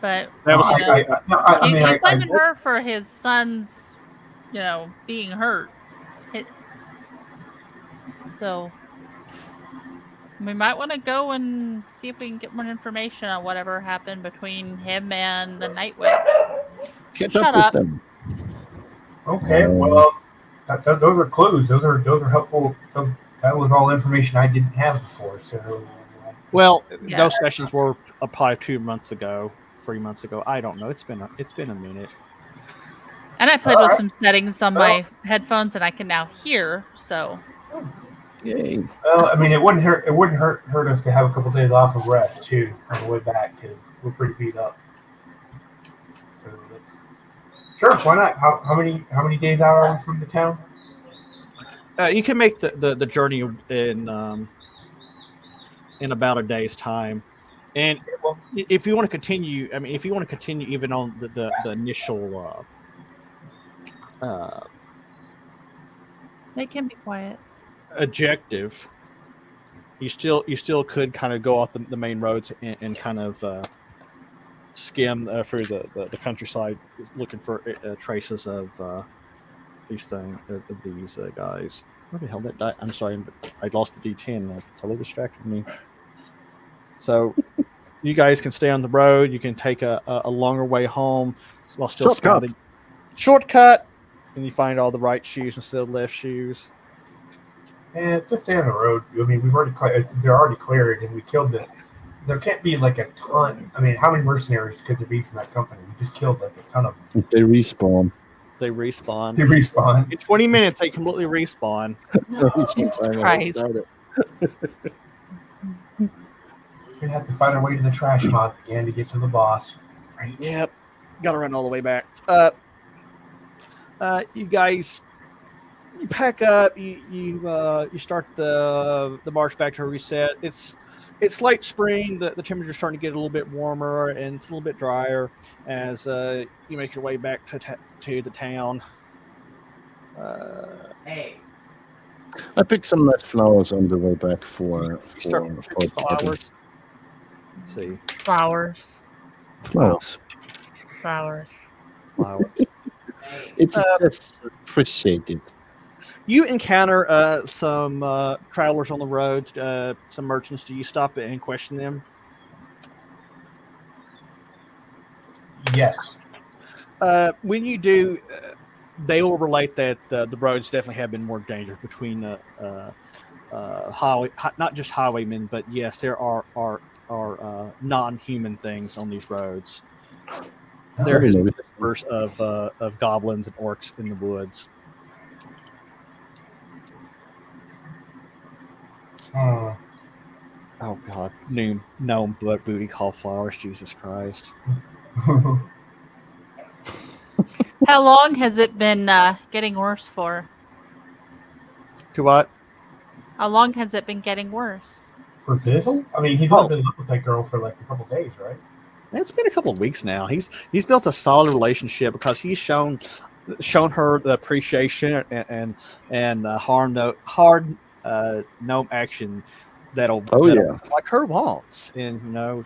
But That was he's blaming her for his son's, being hurt. So We might want to go and see if we can get more information on whatever happened between him and the Night Witch. Catch Shut up with up. them. Okay, well, those are clues. Those are helpful. That was all information I didn't have before. So, Well, Yeah. those sessions were probably 2 months ago, 3 months ago. I don't know. It's been a minute. And I played with Alright. some settings on my headphones, and I can now hear. So Yay. well, I mean, it wouldn't hurt us to have a couple days off of rest too on the way back because we're pretty beat up. So sure, why not? How many days out are we from the town? You can make the journey in about a day's time, and Well, if you want to continue, I mean, if you want to continue even on the initial they can be quiet. objective, you still could kind of go off the main roads and kind of skim through the countryside looking for traces of these guys. Where the hell that die? I'm sorry, but I lost the D10. That totally distracted me. So you guys can stay on the road. You can take a longer way home while still Shortcut. scouting. Shortcut, and you find all the right shoes instead of left shoes. and just stay on the road. I mean, they're already cleared, and we killed the. There can't be like a ton. I mean, how many mercenaries could there be from that company? We just killed like a ton of them. They respawn. They respawn. They respawn. In 20 minutes, they completely respawn. Jesus Christ. We're gonna have to find our way to the trash mod again to get to the boss. Right. Yep. Got to run all the way back. You guys, you pack up. You start the march back to reset. It's late spring. The temperature's starting to get a little bit warmer, and it's a little bit drier as you make your way back to the town. I picked some nice flowers on the way back for Start for picking flowers. Let's see. Flowers. flowers. Flowers. Flowers. It's just appreciated. You encounter some travelers on the road, some merchants. Do you stop and question them? Yes. When you do, they will relate that the roads definitely have been more dangerous between highway, not just highwaymen, but yes, there are non-human things on these roads. There is whispers of goblins and orcs in the woods. Hmm. Oh God, gnome butt booty call flowers. Jesus Christ! How long has it been getting worse for? To what? How long has it been getting worse? For Fizzle? I mean, he's only been in love with that girl for like a couple days, right? It's been a couple of weeks now. He's built a solid relationship because he's shown her the appreciation and hard gnome action that'll like her wants, and you know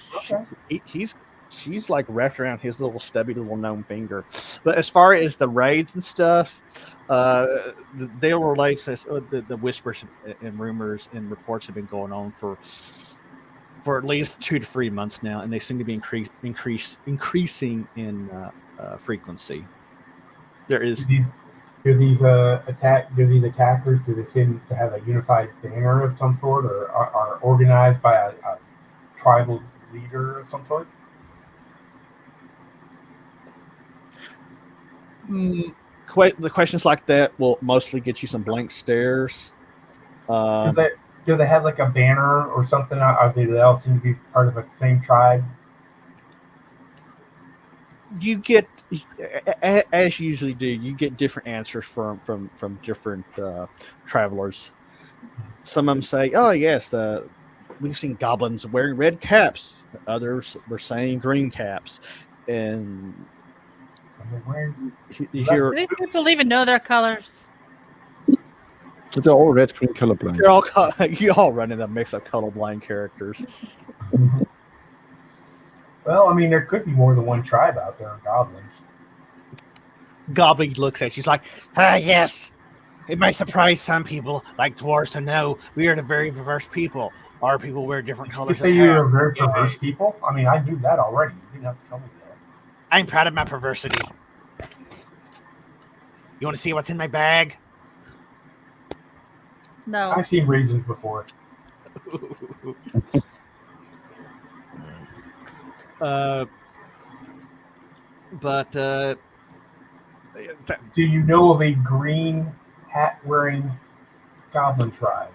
she's like wrapped around his little stubby little gnome finger. But as far as the raids and stuff, they'll relate the whispers and rumors and reports have been going on for at least 2 to 3 months now, and they seem to be increasing in frequency. There is Do these attackers, do they seem to have a unified banner of some sort, or are organized by a tribal leader of some sort? The questions like that will mostly get you some blank stares. Do they have like a banner or something? Or do they all seem to be part of the same tribe? You get, as you usually do, you get different answers from different travelers. Some of them say, "Oh yes, we've seen goblins wearing red caps." Others were saying green caps, and you hear Do these people even know their colors? They're all red, green, colorblind. you all run in a mix of colorblind characters. Well, I mean, there could be more than one tribe out there of goblins. Goblin looks at you. He's like, Yes. It might surprise some people, like dwarves, to know we are the very first people Our people wear different You colors. say of you're hair. a very perverse people? I mean, I knew that already. You didn't have to tell me that. I'm proud of my perversity. You want to see what's in my bag? No. I've seen raisins before. But Do you know of a green hat wearing goblin tribe?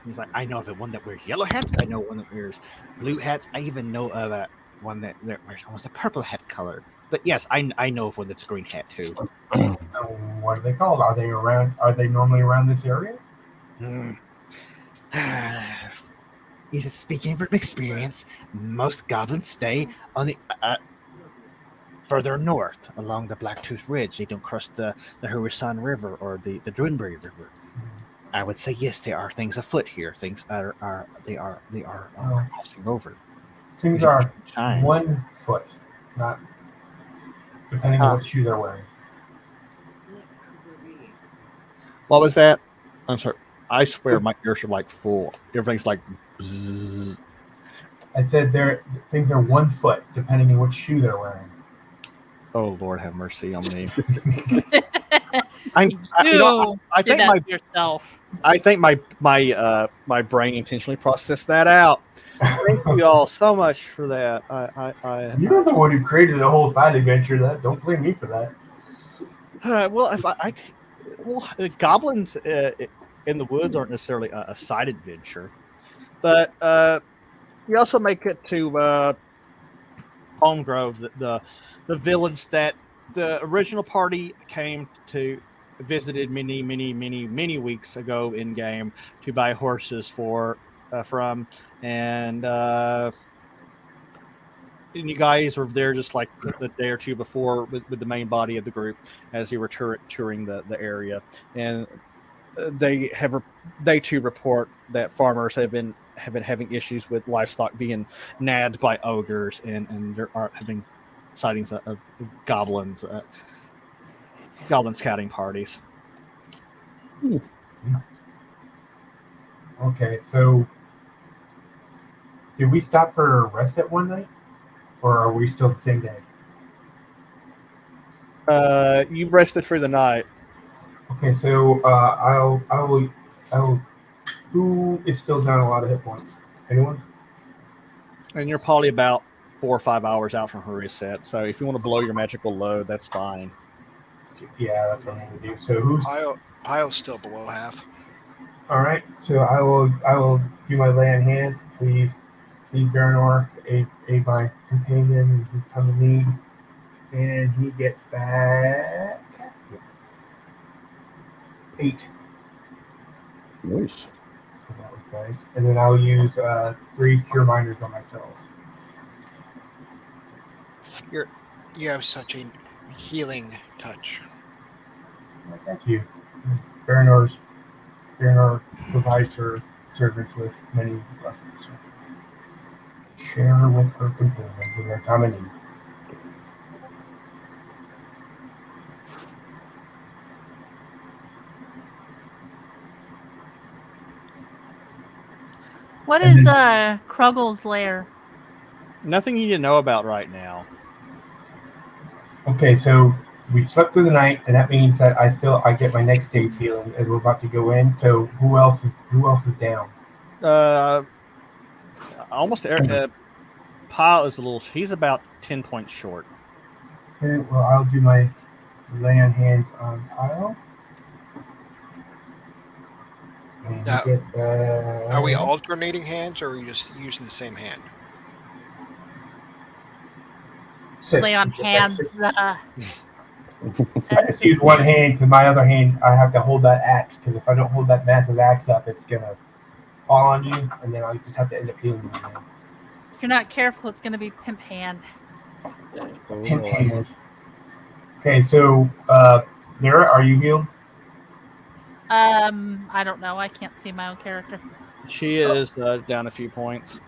He's like, I know of one that wears yellow hats. I know one that wears blue hats. I even know of that one that wears almost a purple hat color. But yes, I know of one that's a green hat too. What are they called? Are they around? Are they normally around this area? He's speaking from experience. Most goblins stay on the further north along the Blacktooth Ridge. They don't cross the Hurasan River or the Dwinbury River. I would say yes, there are things afoot here. Things are crossing over. Things are Times. 1 foot, not depending on what shoe they're wearing. what was that? I'm sorry. I swear my ears are like full. Everything's like. Bzzz. I said things are 1 foot depending on what shoe they're wearing. Oh Lord, have mercy on me. I think that my to yourself. I think my brain intentionally processed that out. Thank you all so much for that. You're the one who created the whole side adventure. Don't blame me for that. Well, if goblins in the woods aren't necessarily a side adventure, but you also make it to Palm Grove, the village that the original party came to visited many weeks ago in game to buy horses from, and you guys were there just like the day or two before with the main body of the group as they were touring the area, and they too report that farmers have been having issues with livestock being nabbed by ogres, and there are having sightings of goblins, goblin scouting parties. Okay, so did we stop for a rest at one night, or are we still the same day? You rested for the night. Okay, so I will. Who is still down a lot of hit points? Anyone? And you're probably about 4 or 5 hours out from her reset. So if you want to blow your magical load, that's fine. Yeah, that's what I'm going to do. So who's Pile's still below half. all right? So I will do my lay on hands. Please, Baranor, aid my companion. He's time of need, and he gets back 8. Nice. So that was nice. And then I'll use 3 cure minders on myself. You have such a healing touch. Thank you. Baranor provides her servants with many blessings. Share her with her companions in their time of need. What And is then- Kruggle's lair? Nothing you need to know about right now. Okay, so we slept through the night, and that means that I get my next day's healing as we're about to go in. So who else is down? Almost Pile is he's about 10 points short. Okay, well I'll do my lay on hands on Kyle. And Now, you get, Are we alternating hands, or are we just using the same hand? 6. Lay on You get hands. that 6. I just use one hand because my other hand I have to hold that axe, because if I don't hold that massive axe up, it's gonna fall on you, and then I just have to end up healing you again. If you're not careful, it's going to be pimp hand. Pimp hand. Okay, so Vera, are you healed? I don't know. I can't see my own character. She is down a few points.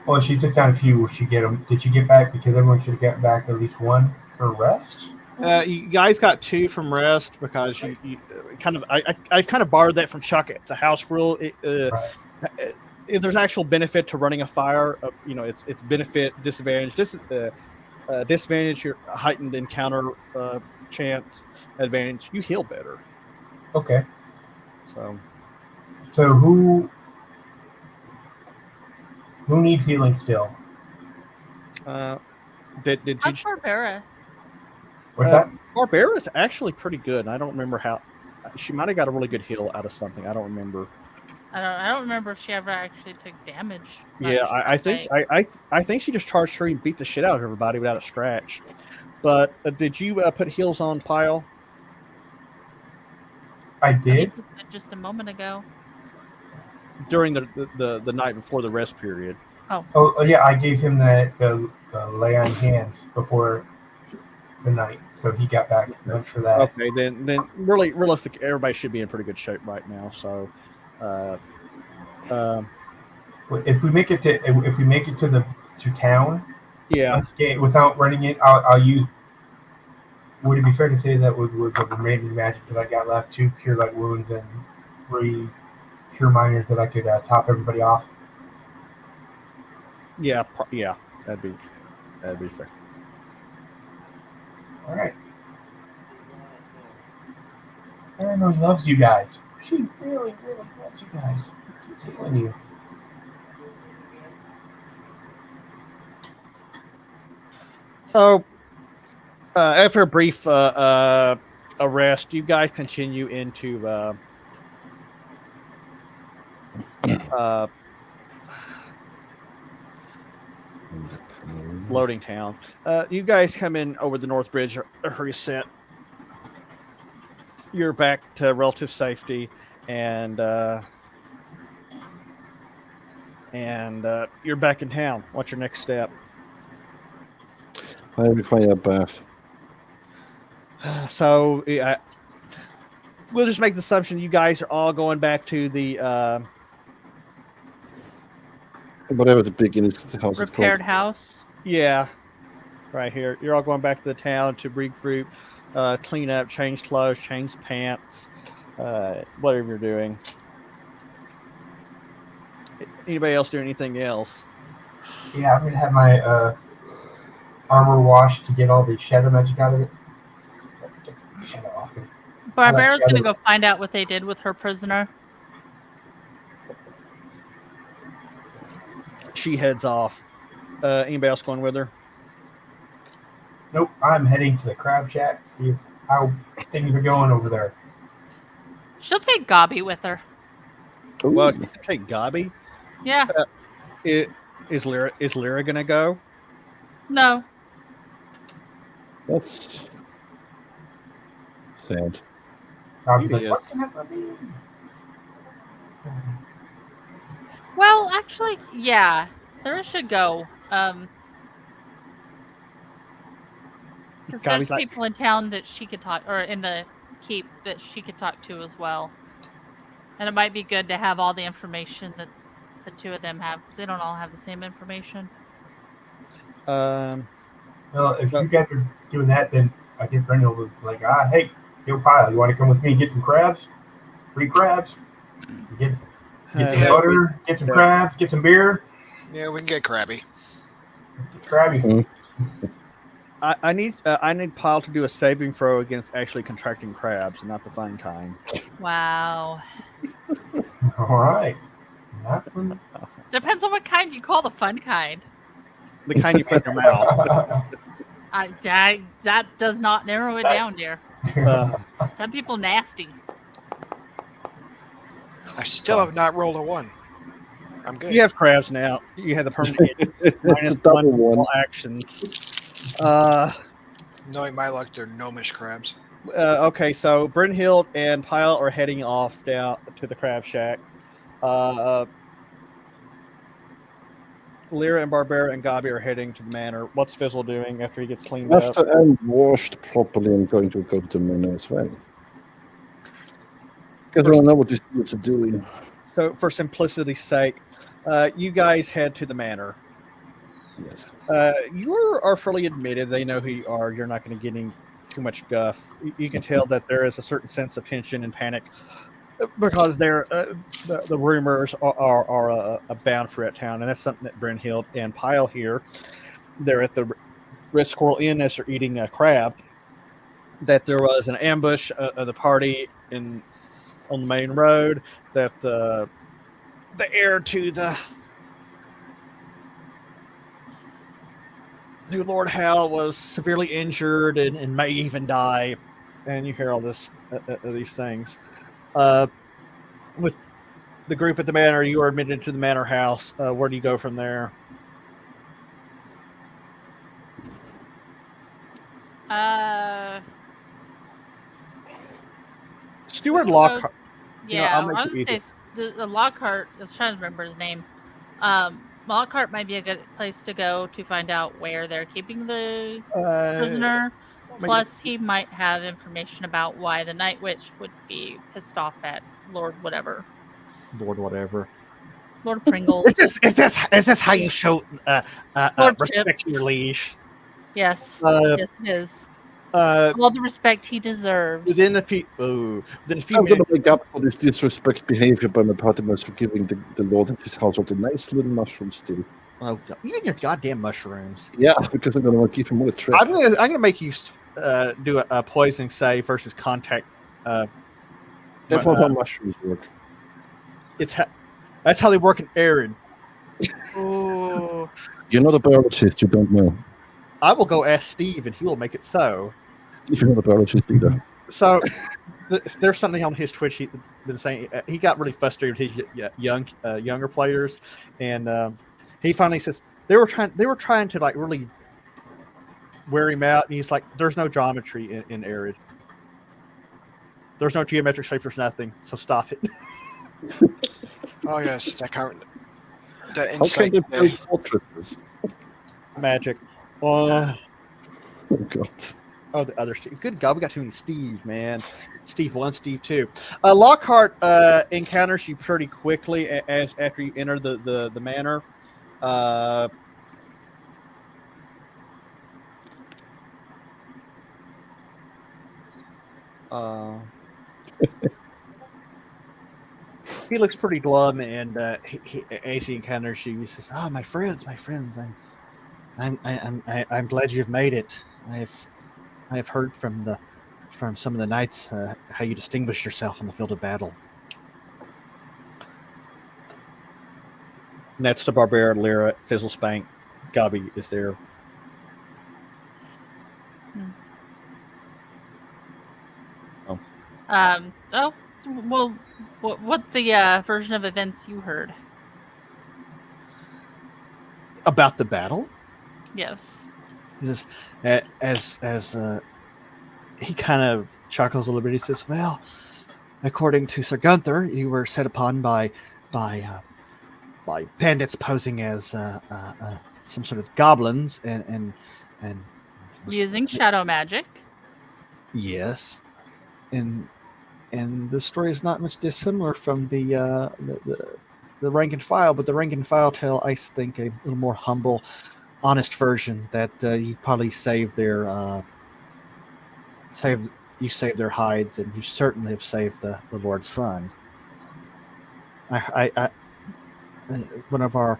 Well, she's just down a few. Will she get them? Did she get back? Because everyone should get back at least 1 for rest. You guys got 2 from rest because you kind of I've kind of borrowed that from Chuck. It's a house rule. Right. If there's actual benefit to running a fire, it's benefit, disadvantage. Disadvantage, your heightened encounter chance. Advantage, you heal better. Okay. So who needs healing still? did you? How's Barbara? What's that? Barbara's actually pretty good. And I don't remember how. She might have got a really good heal out of something. I don't remember. I don't remember if she ever actually took damage. Yeah, much, I think I think she just charged through and beat the shit out of everybody without a scratch. But did you put heals on Pile I I did. think you said just a moment ago. during the night before the rest period? Oh yeah, I gave him the lay on hands before the night, so he got back much for that. Okay, then really realistic, everybody should be in pretty good shape right now. So, If we make it to town, yeah, without running it, I'll use. Would it be fair to say that was the remaining magic that I got left? 2 cure light wounds and 3 cure minors that I could top everybody off. yeah, that'd be fair. All right. Erin loves you guys. She really, really loves you guys. Keeps healing you. So, after a brief arrest, you guys continue into Loading Town. You guys come in over the North Bridge, reset. You're back to relative safety, and you're back in town. What's your next step? I require a bath. So we'll just make the assumption you guys are all going back to the Whatever the big house is called. Repaired house. yeah, right here. You're all going back to the town to regroup, clean up, change clothes, change pants, whatever you're doing. Anybody else doing anything else? Yeah, I'm gonna have my armor washed to get all the shadow magic out of it. Get the shadow off it. Barbara's gonna shadow. go find out what they did with her prisoner. She heads off. Anybody else going with her? Nope, I'm heading to the crab shack to see how things are going over there. She'll take Gobby with her. Ooh, Well, you can take Gobby. Yeah. Is Lyra gonna go? No. that's sad. I'll be He like, is. what's gonna happen? Well, actually, yeah. Lyra should go. Because there's Gobby's like, people in town that she could talk, or in the keep that she could talk to as well. And it might be good to have all the information that the 2 of them have, because they don't all have the same information. Well, if But- you guys are doing that, then I think Brenda will be like, hey, yo, Pyle, you want to come with me and get some crabs? Free crabs. Get some Yeah. butter, get some Yeah. crabs, get some beer. Yeah, we can get crabby. Get crabby. Mm. I need Pyle to do a saving throw against actually contracting crabs, not the fun kind. Wow. All right. Nothing. Depends on what kind you call the fun kind. The kind you put in your mouth. That does not narrow it down, dear. Some people nasty. I still have not rolled a 1. I'm good. You have crabs now. You have the permanent minus It's a double 1 one. actions. Knowing my luck, they're gnomish crabs. Okay, so Brynhild and Pyle are heading off down to the crab shack. Lyra and Barbara and Gabi are heading to the manor. What's Fizzle doing after he gets cleaned up? After I'm washed properly, I'm going to go to the manor as well. Because I don't know what these dudes are doing. So, for simplicity's sake, you guys head to the manor. Yes. You are fairly admitted. They know who you are. You're not going to get any too much guff. You can tell that there is a certain sense of tension and panic because the rumors are bound throughout town, and that's something that Brynhild and Pyle hear. They're at the Red Squirrel Inn as they're eating a crab. That there was an ambush of the party on the main road. That the heir to Lord Hal was severely injured and may even die. And you hear all these things. With the group at the manor, you are admitted to the manor house. Where do you go from there? Stuart Lockhart. Yeah, I'll make I it was easy. gonna say the Lockhart. I was trying to remember his name. Lockhart might be a good place to go to find out where they're keeping the prisoner. Plus, he might have information about why the Night Witch would be pissed off at Lord whatever. Lord whatever. Lord Pringles. Is this how you show Lord respect Chips. to your liege? Yes. Uh, Yes, it is. uh, All the respect he deserves. within a few I'm minutes, gonna make up for this disrespect behavior by my party members for giving the Lord and his household a nice little mushroom stew. oh, you and your goddamn mushrooms. Yeah, because I'm gonna give him more trick. I'm gonna make you do a poisoning save versus contact. That's not how mushrooms work. That's how they work in Arid. Ooh. You're not a biologist, you don't know. I will go ask Steve, and he will make it so. If you're not a biologist either. So there's something on his Twitch he's been saying. He got really frustrated with his younger players, and he finally says they were trying to like really wear him out, and he's like, "There's no geometry in Arid. There's no geometric shapes. There's nothing. So stop it." Oh yes, that How can insight. they build fortresses? Magic. Oh god. Oh, the other Steve. Good God, we got too many Steves, man. Steve 1, Steve 2. Lockhart encounters you pretty quickly as after you enter the manor. He looks pretty glum, and as he encounters you, he says, "Ah, my friends, I'm glad you've made it. I have heard from some of the knights how you distinguished yourself on the field of battle." Next to Barbara, Lyra, Fizzlespank, Gabi is there. Oh, well, what's the version of events you heard? About the battle? Yes. He says, as he kind of chuckles a little bit. He says, "Well, according to Sir Gunther, you were set upon by bandits posing as some sort of goblins and Using shadow magic. Yes, and the story is not much dissimilar from the rank and file, but the rank and file tell, I think, a little more humble, honest version that you probably saved their hides, and you certainly have saved the Lord's son." One of our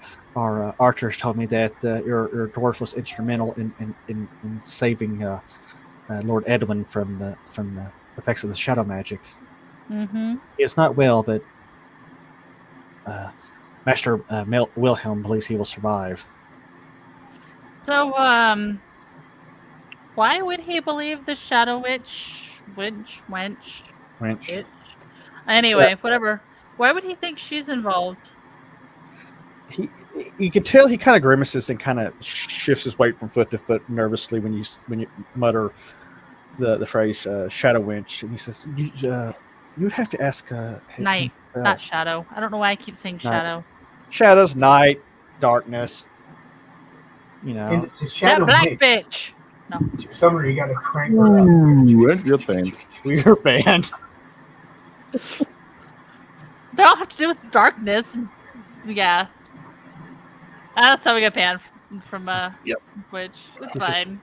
archers told me that your dwarf was instrumental in saving Lord Edwin from the effects of the shadow magic. Mm-hmm. It's not well, but Master Wilhelm believes he will survive. So, why would he believe the shadow wench? Anyway, whatever. Why would he think she's involved? You can tell he kind of grimaces and kind of shifts his weight from foot to foot nervously when you mutter the phrase "shadow wench," and he says, "You'd have to ask Night, not shadow. I don't know why I keep saying shadow. Shadows, night, darkness. You know, And it's a shadow That black witch. bitch. No. Summer, you gotta crank her up. Ooh, and your band. we're banned." They all have to do with darkness. Yeah. That's how we got banned from Yep. Twitch. It's This is- fine.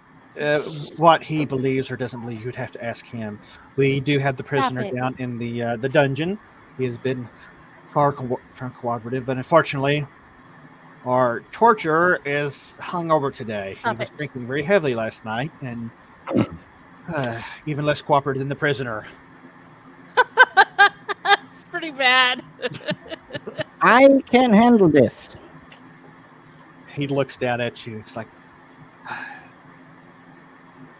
what he believes or doesn't believe, you'd have to ask him. We do have the prisoner it. down in the dungeon. He has been far from cooperative, but unfortunately, our torturer is hungover today. He Stop was it. drinking very heavily last night, and even less cooperative than the prisoner. That's pretty bad. I can handle this. He looks down at you. It's like,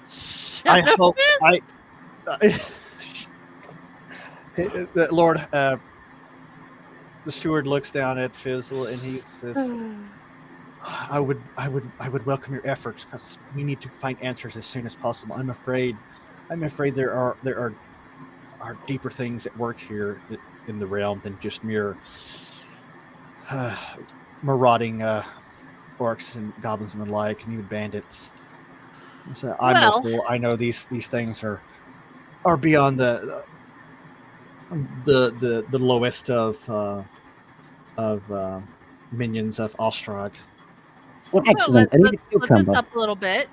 Shut I up. hope I. Lord, the steward looks down at Fizzle and he says, I would welcome your efforts because we need to find answers as soon as possible. I'm afraid there are deeper things at work here in the realm than just mere marauding orcs and goblins and the like, and even bandits. So I'm no Well- fool. I know these things are beyond the lowest of minions of Ostrog. Well, Well, excellent. I need a let's split this cucumber. up a little bit.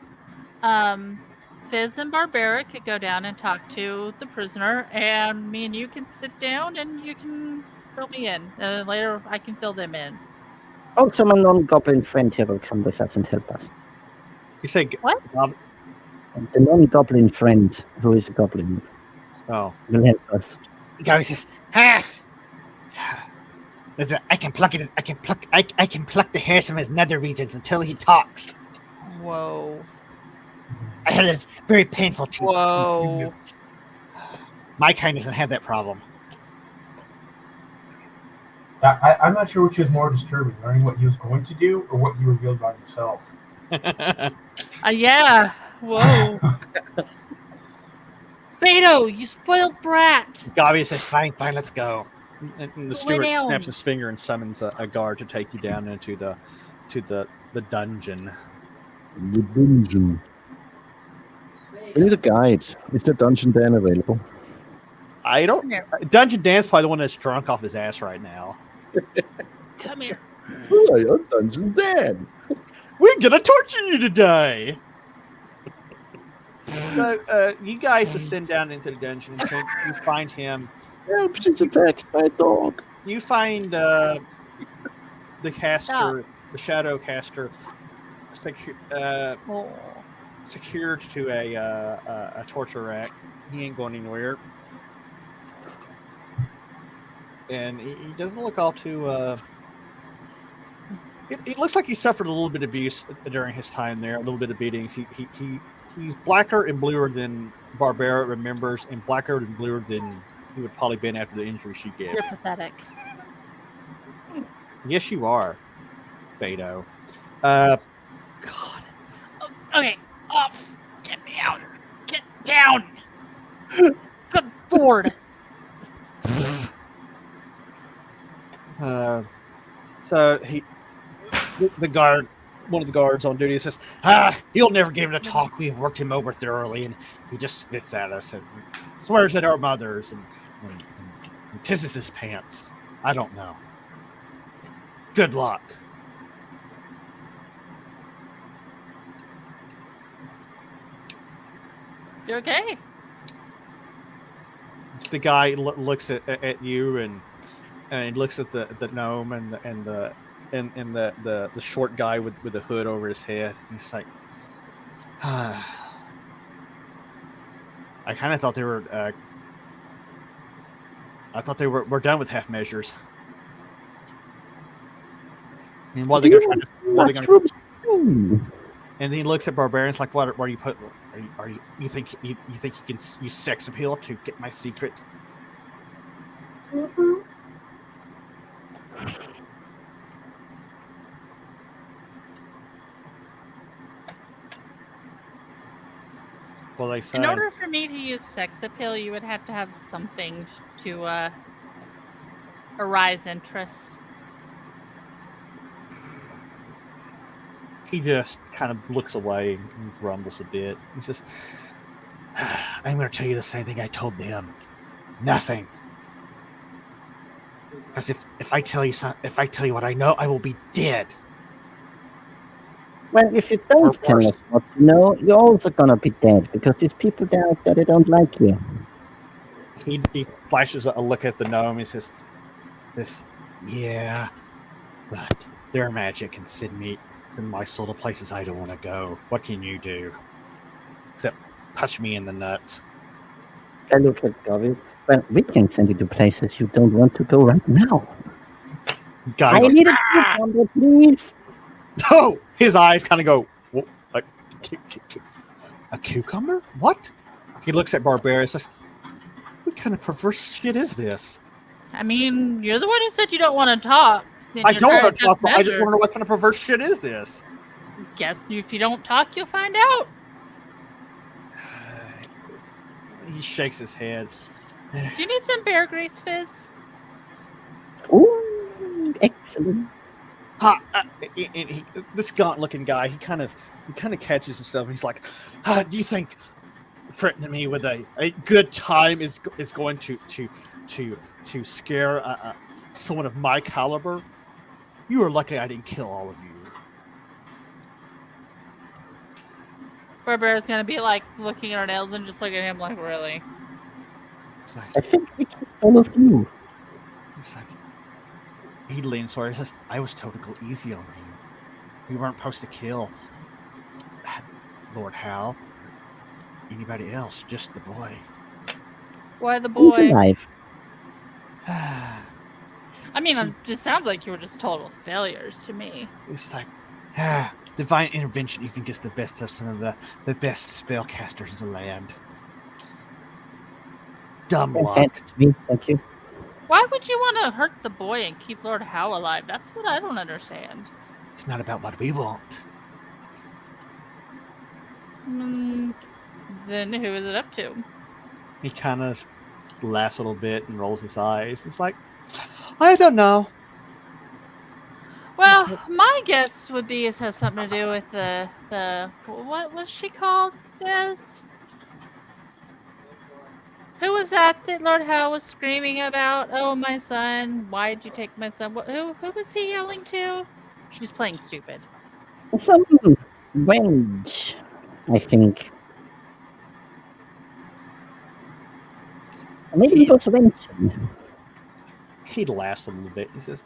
Fizz and Barbara could go down and talk to the prisoner, and me and you can sit down and you can fill me in. Later, I can fill them in. Also, my non-goblin friend here will come with us and help us. You say What? The non-goblin friend, who is a goblin, Oh, will help us. Gabi says, "Ha! I can pluck it. I can pluck the hairs from his nether regions until he talks. Whoa. I heard it's very painful to Whoa. humans. My kind doesn't have that problem." I'm not sure which is more disturbing, learning what he was going to do or what you revealed about himself. Yeah. Whoa. Beto, you spoiled brat. Gabi says, "Fine, let's go." and the Lay steward down. snaps his finger and summons a guard to take you down into the dungeon. The dungeon. We need a guide. Is the dungeon den available? I don't. Come here. Dungeon Dan's probably the one that's drunk off his ass right now. Come here. Hi, I'm Dungeon Den. We're gonna torture you today. So, you guys descend down into the dungeon and you find him. Help, she's attacked by a dog. You find the caster, the shadow caster, Oh. secured to a torture rack. He ain't going anywhere, and he doesn't look all too. It looks like he suffered a little bit of abuse during his time there, a little bit of beatings. He's blacker and bluer than Barbara remembers, and blacker and bluer than he would probably been after the injury she gave. You're pathetic. Yes, you are, Beto. God. Okay. Off. Get me out. Get down. Good Lord. So the guard, one of the guards on duty, says, he'll never give him a talk. We've worked him over thoroughly, and he just spits at us and swears at our mothers and pisses his pants. I don't know. Good luck. You okay? The guy looks at you and he looks at the gnome and the short guy with the hood over his head. He's like, I kind of thought they were. I thought they were done with half measures. And what are they going to try to? What are they going to? And then he looks at barbarians like, "What are you put? Are you? You think you can use sex appeal to get my secret?" Well, they say. In order for me to use sex appeal, you would have to have something to arise interest. He just kind of looks away and grumbles a bit. He says, "I'm going to tell you the same thing I told them. Nothing. Because if I tell you what I know, I will be dead." Well, if you don't Or tell worse. us what you know, you're also gonna be dead because these people down there, they don't like you. He flashes a look at the gnome. He says, "Yeah, but their magic can send my soul to places I don't want to go. What can you do? Except punch me in the nuts." I look at Govy. Well, we can send you to places you don't want to go right now. God I goes, need a cucumber, please. oh, his eyes kind of go, like, a cucumber? What? He looks at Barbarian. Says, "What kind of perverse shit is this?" I mean, you're the one who said you don't want to talk. I don't want to talk, but I just want to know what kind of perverse shit is this. Guess if you don't talk, you'll find out. He shakes his head. Do you need some bear grease fizz? Ooh, excellent. This gaunt-looking guy, he kind of catches himself, and he's like, "Do you think threatening me with a good time is going to scare someone of my caliber? You are lucky I didn't kill all of you." Barbara's gonna be like looking at her nails and just looking at him like, really? It's I like, think we killed all of you. it's like he leans forward. He says, "I was told to go easy on you. We weren't supposed to kill Lord Hal. Anybody else? Just the boy." Why the Who's boy? alive? I mean, it just sounds like you were just total failures to me. It's like, divine intervention even gets the best of some of the best spellcasters of the land. Dumb luck. That's me, thank you. Why would you want to hurt the boy and keep Lord Hal alive? That's what I don't understand. It's not about what we want. Then who is it up to? He kind of laughs a little bit and rolls his eyes. It's like, I don't know. Well, my guess would be it has something to do with the what was she called? Des? Who was that Lord Hal was screaming about? Oh, my son! Why'd you take my son? Who was he yelling to? She's playing stupid. Some wench, I think. Maybe it was wench. He laughs a little bit. He says,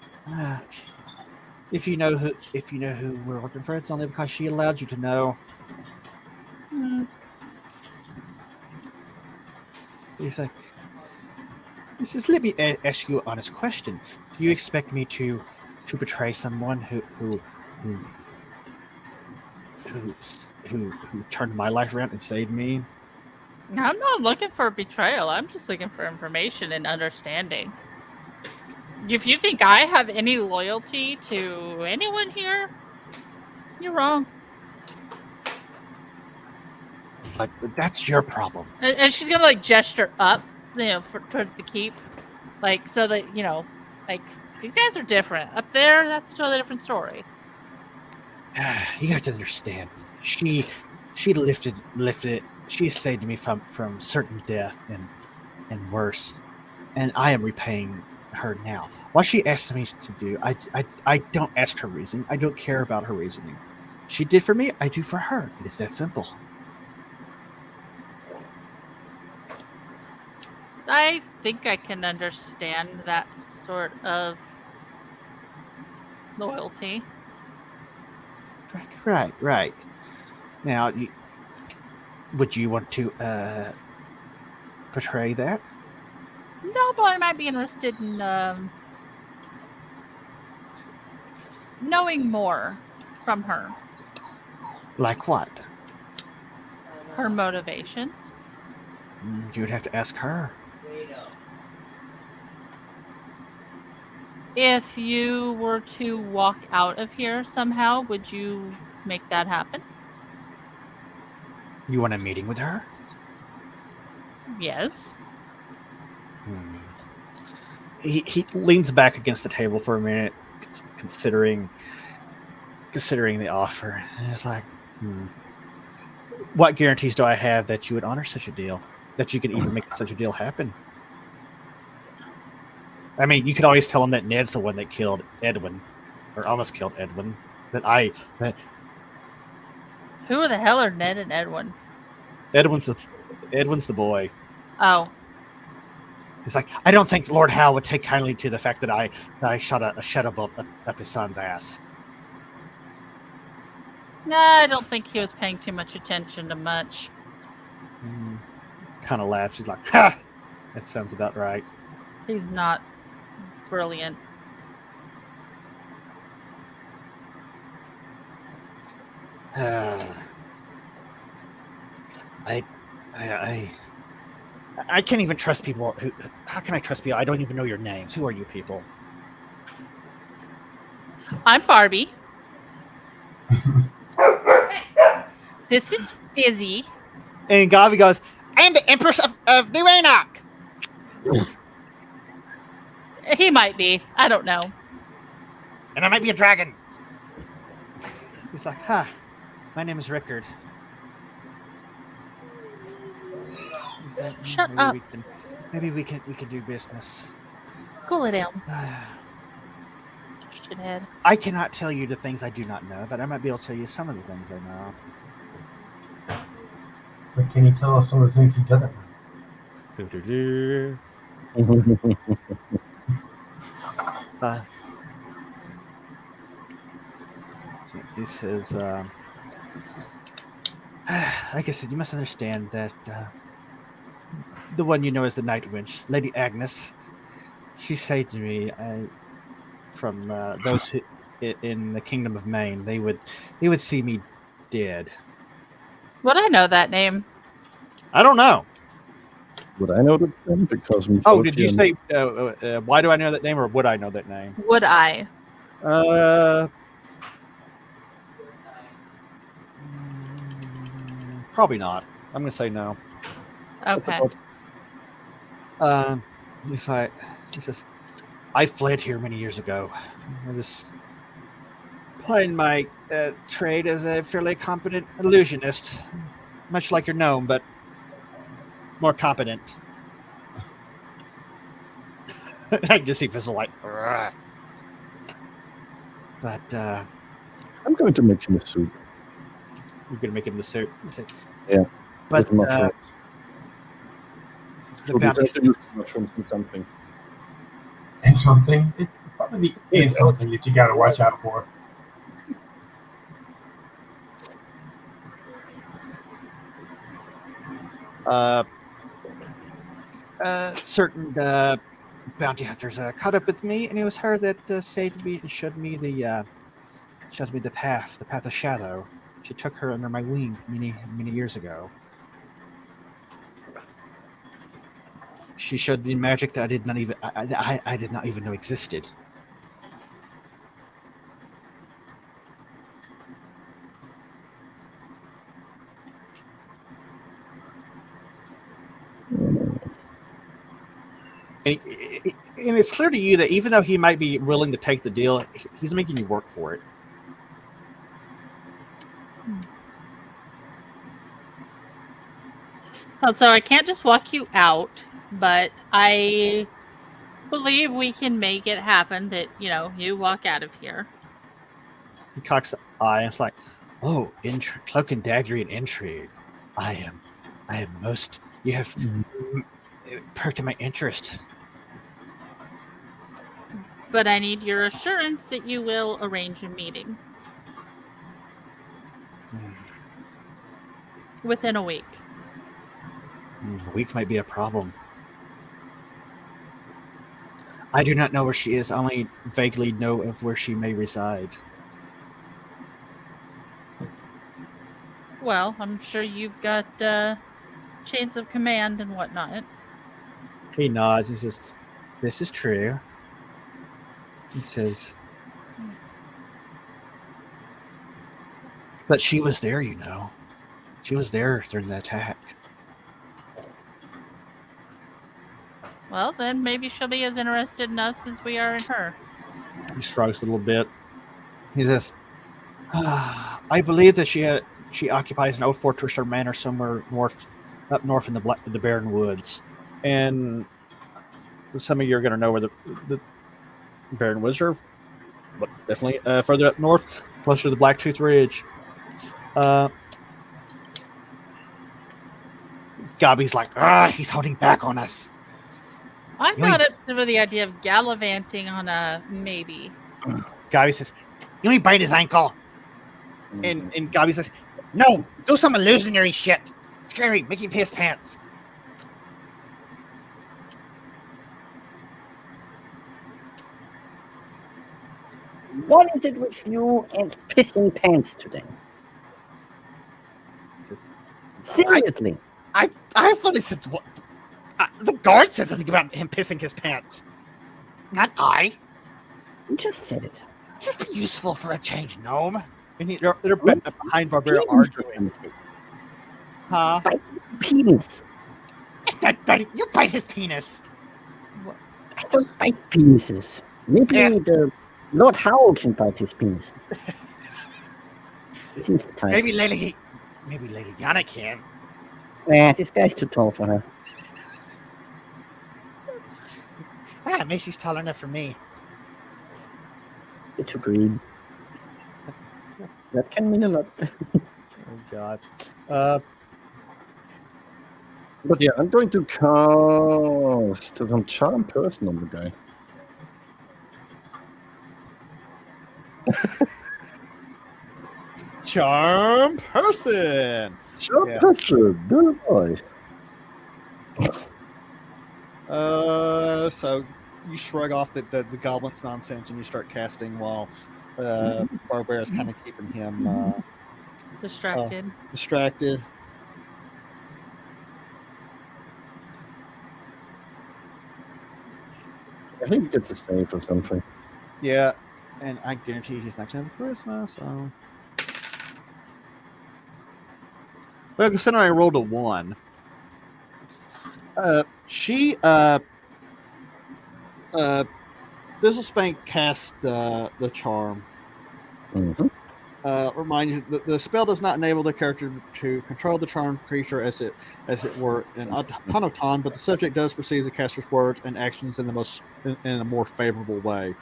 if you know who we're working for, it's only because she allowed you to know." He's like, he says, "Let me ask you an honest question. Do you expect me to betray someone who turned my life around and saved me?" I'm not looking for betrayal. I'm just looking for information and understanding. If you think I have any loyalty to anyone here, you're wrong. Like, that's your problem. And she's gonna like gesture up, towards the keep, like so that like these guys are different. Up there, that's a totally different story. You have to understand. She lifted it. She saved me from certain death and worse, and I am repaying her now. What she asked me to do, I don't ask her reason. I don't care about her reasoning. She did for me, I do for her. It is that simple. I think I can understand that sort of loyalty. Right. Now, would you want to portray that? No, but I might be interested in knowing more from her. Like what? Her motivations. You would have to ask her. If you were to walk out of here somehow, would you make that happen? You want a meeting with her? Yes. He leans back against the table for a minute, considering the offer. And it's like, what guarantees do I have that you would honor such a deal? That you could even make such a deal happen? I mean, you could always tell him that Ned's the one that killed Edwin, or almost killed Edwin. Who the hell are Ned and Edwin? Edwin's the boy. Oh, He's like, I don't think Lord Hal would take kindly to the fact that I shot a shadow bolt up his son's ass. nah, I don't think he was paying too much attention to much. Kind of laughs. He's like, ha! That sounds about right. He's not brilliant. I can't even trust people. How can I trust people? I don't even know your names. Who are you people? I'm Barbie. This is Fizzy. And Gavi goes, I'm the Empress of New Enoch. He might be. I don't know. And I might be a dragon. He's like, my name is Rickard. He's like, Shut up. Maybe we can do business. Cool it down. Shithead. I cannot tell you the things I do not know, but I might be able to tell you some of the things I know. But can you tell us some of the things he doesn't know? He says, like I said, you must understand that the one you know as the Night Wench, Lady Agnes, she said to me, from those who, in the Kingdom of Maine, they would see me dead. Would I know that name? I don't know. Would I know the name? Because Did you say why do I know that name, or would I know that name? Would I? Probably not. I'm going to say no. Okay. He says, I fled here many years ago. I was playing my trade as a fairly competent illusionist, much like your gnome, but more competent. I can just see Fizzle like, "Rah." But I'm going to make him a soup. you're going to make him the suit. Yeah. But With mushrooms. the So we have bounty, to use mushrooms and something. And something. It's probably the and something that you got to watch out for. certain bounty hunters caught up with me, and it was her that saved me and showed me the path of shadow. She took her under my wing many years ago. She showed me magic that I did not even know existed. And it's clear to you that even though he might be willing to take the deal, he's making you work for it. Well, so I can't just walk you out, but I believe we can make it happen that, you walk out of here. He cocks the eye and it's like, oh, cloak and daggery and intrigue. I am most. You have perked my interest. But I need your assurance that you will arrange a meeting within a week. A week might be a problem. I do not know where she is. I only vaguely know of where she may reside. Well, I'm sure you've got chains of command and whatnot. He nods. He says, this is true. He says, but she was there, She was there during the attack. Well, then maybe she'll be as interested in us as we are in her. He shrugs a little bit. He says, I believe that she occupies an old fortress or manor somewhere up north in the barren woods. And some of you are going to know where the barren woods are, but definitely further up north, closer to the Blacktooth Ridge. Gobby's like, he's holding back on us. I'm not up for the idea of gallivanting on a maybe. Gobby says, you ain't bite his ankle. And Gobby says, no, do some illusionary shit. Scary, make him piss pants. What is it with you and pissing pants today? Says, Seriously. I thought he said what? The guard said something about him pissing his pants. Not I. You just said it. Just be useful for a change, gnome. And they're behind Barbera arguing. Huh? Bite penis. You bite his penis. I don't bite penises. Maybe the Lord Howell can bite his penis. It seems tight. Maybe Lady Yana can. This guy's too tall for her. Maybe she's tall enough for me. It's agreed. That can mean a lot. Oh God. But yeah, I'm going to cast some charm person on the guy. Charm person. Charm person, good boy. So you shrug off the goblin's nonsense and you start casting while Barbera's kind of keeping him Distracted. distracted. I think he gets a save or something. Yeah, and I guarantee he's not going to have Christmas. So, well, considering I rolled a 1, Thistlespank cast the charm. Mm-hmm. Remind you that the spell does not enable the character to control the charmed creature as it were an automaton, but the subject does perceive the caster's words and actions in a more favorable way.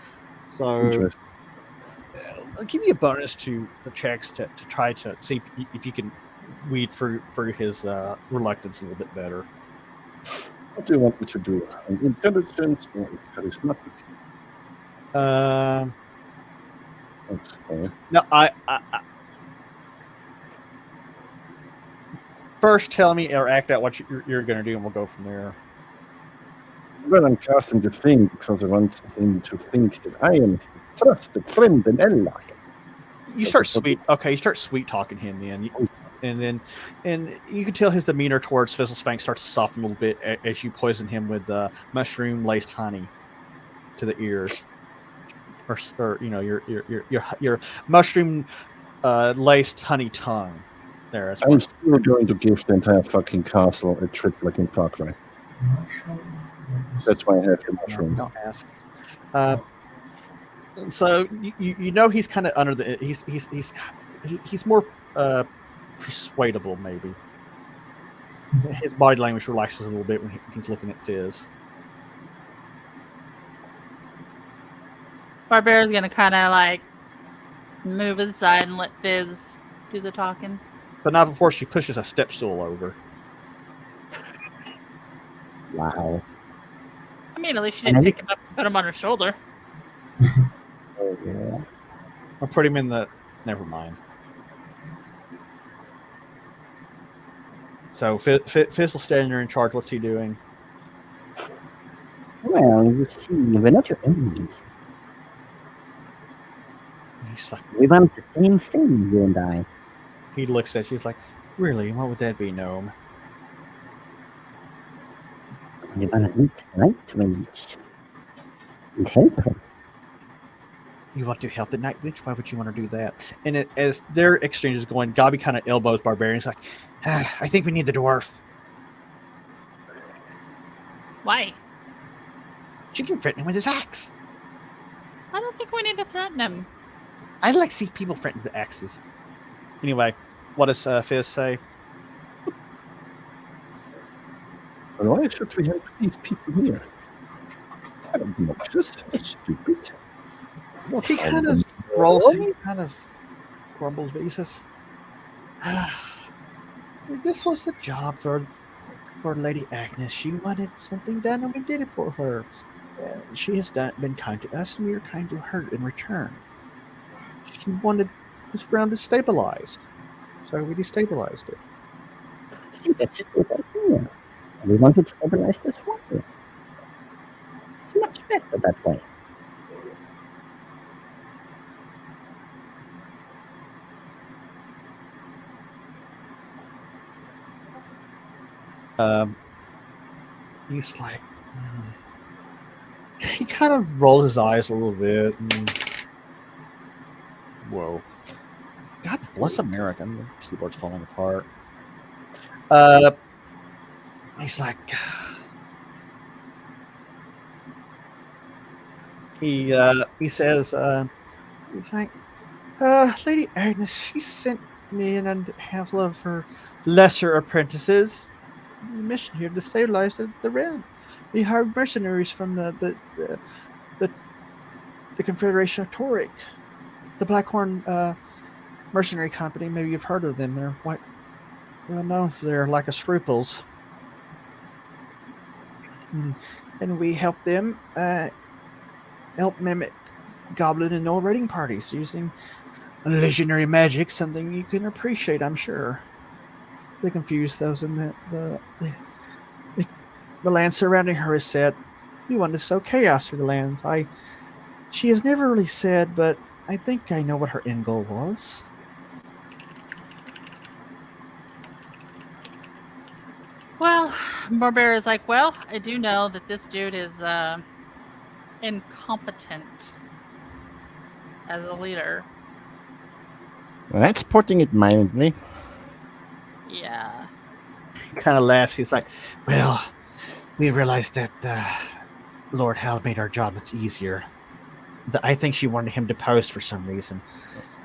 So I'll give you a bonus to the checks to try to see if you can weed through his reluctance a little bit better. What do you want me to do? Intelligence or charismatic? No, I first tell me or act out what you're going to do, and we'll go from there. Well, I'm casting the thing because I want him to think that I am his trusted friend and ally. You start sweet talking him then, and you can tell his demeanor towards Fizzlespank starts to soften a little bit as you poison him with mushroom laced honey to the ears, or you know your mushroom laced honey tongue. There, I'm still going to give the entire fucking castle a trip like in Far Cry. That's why I have the mushroom. Don't ask. So you know he's kind of under the he's more persuadable maybe. His body language relaxes a little bit when he's looking at Fizz. Barbera's gonna kind of like move aside and let Fizz do the talking. But not before she pushes a step stool over. Wow. I mean, at least she didn't pick him up and put him on her shoulder. Oh, yeah. I'll put him in the... Never mind. So Fizzle's standing there in charge. What's he doing? Well, you see, we're not your enemies. He's like, We want the same thing, you and I. he looks at you. He's like, really? What would that be, gnome? We want to meet Night Witch and help her. You want to help the Night Witch? Why would you want to do that? And as their exchange is going, Gobby kind of elbows Barbarian. He's like, I think we need the dwarf. Why? She can threaten him with his axe. I don't think we need to threaten him. I like to see people threaten with axes. anyway, what does Fizz say? And why should we help these people here? They're obnoxious. They're stupid. He kind of rolls. He kind of grumbles, but he says, "This was the job for for Lady Agnes. She wanted something done, and we did it for her. She has been kind to us, and we are kind to her in return. She wanted this realm to stabilize, so we destabilized it. See, that's a good idea. We want it stabilized as well. It's much better that way. He's like, he kind of rolls his eyes a little bit. Whoa. God bless America. And the keyboard's falling apart. He's like, he says, he's like, Lady Agnes, she sent me and a handful of her lesser apprentices. The mission here to stabilize the realm. We hired mercenaries from the Confederation of Toric, the Blackhorn mercenary company. Maybe you've heard of them. They're quite well known for their lack of scruples. And we help them help mimic goblin and gnoll raiding parties using illusionary magic, something you can appreciate, I'm sure. They confuse those in the land surrounding her is said. We want to sow chaos through the lands. She has never really said, but I think I know what her end goal was. Well, Barbera is like, well, I do know that this dude is incompetent as a leader. That's putting it mildly. Yeah. He kind of laughs. He's like, well, we realized that Lord Hal made our job much easier. I think she wanted him deposed for some reason.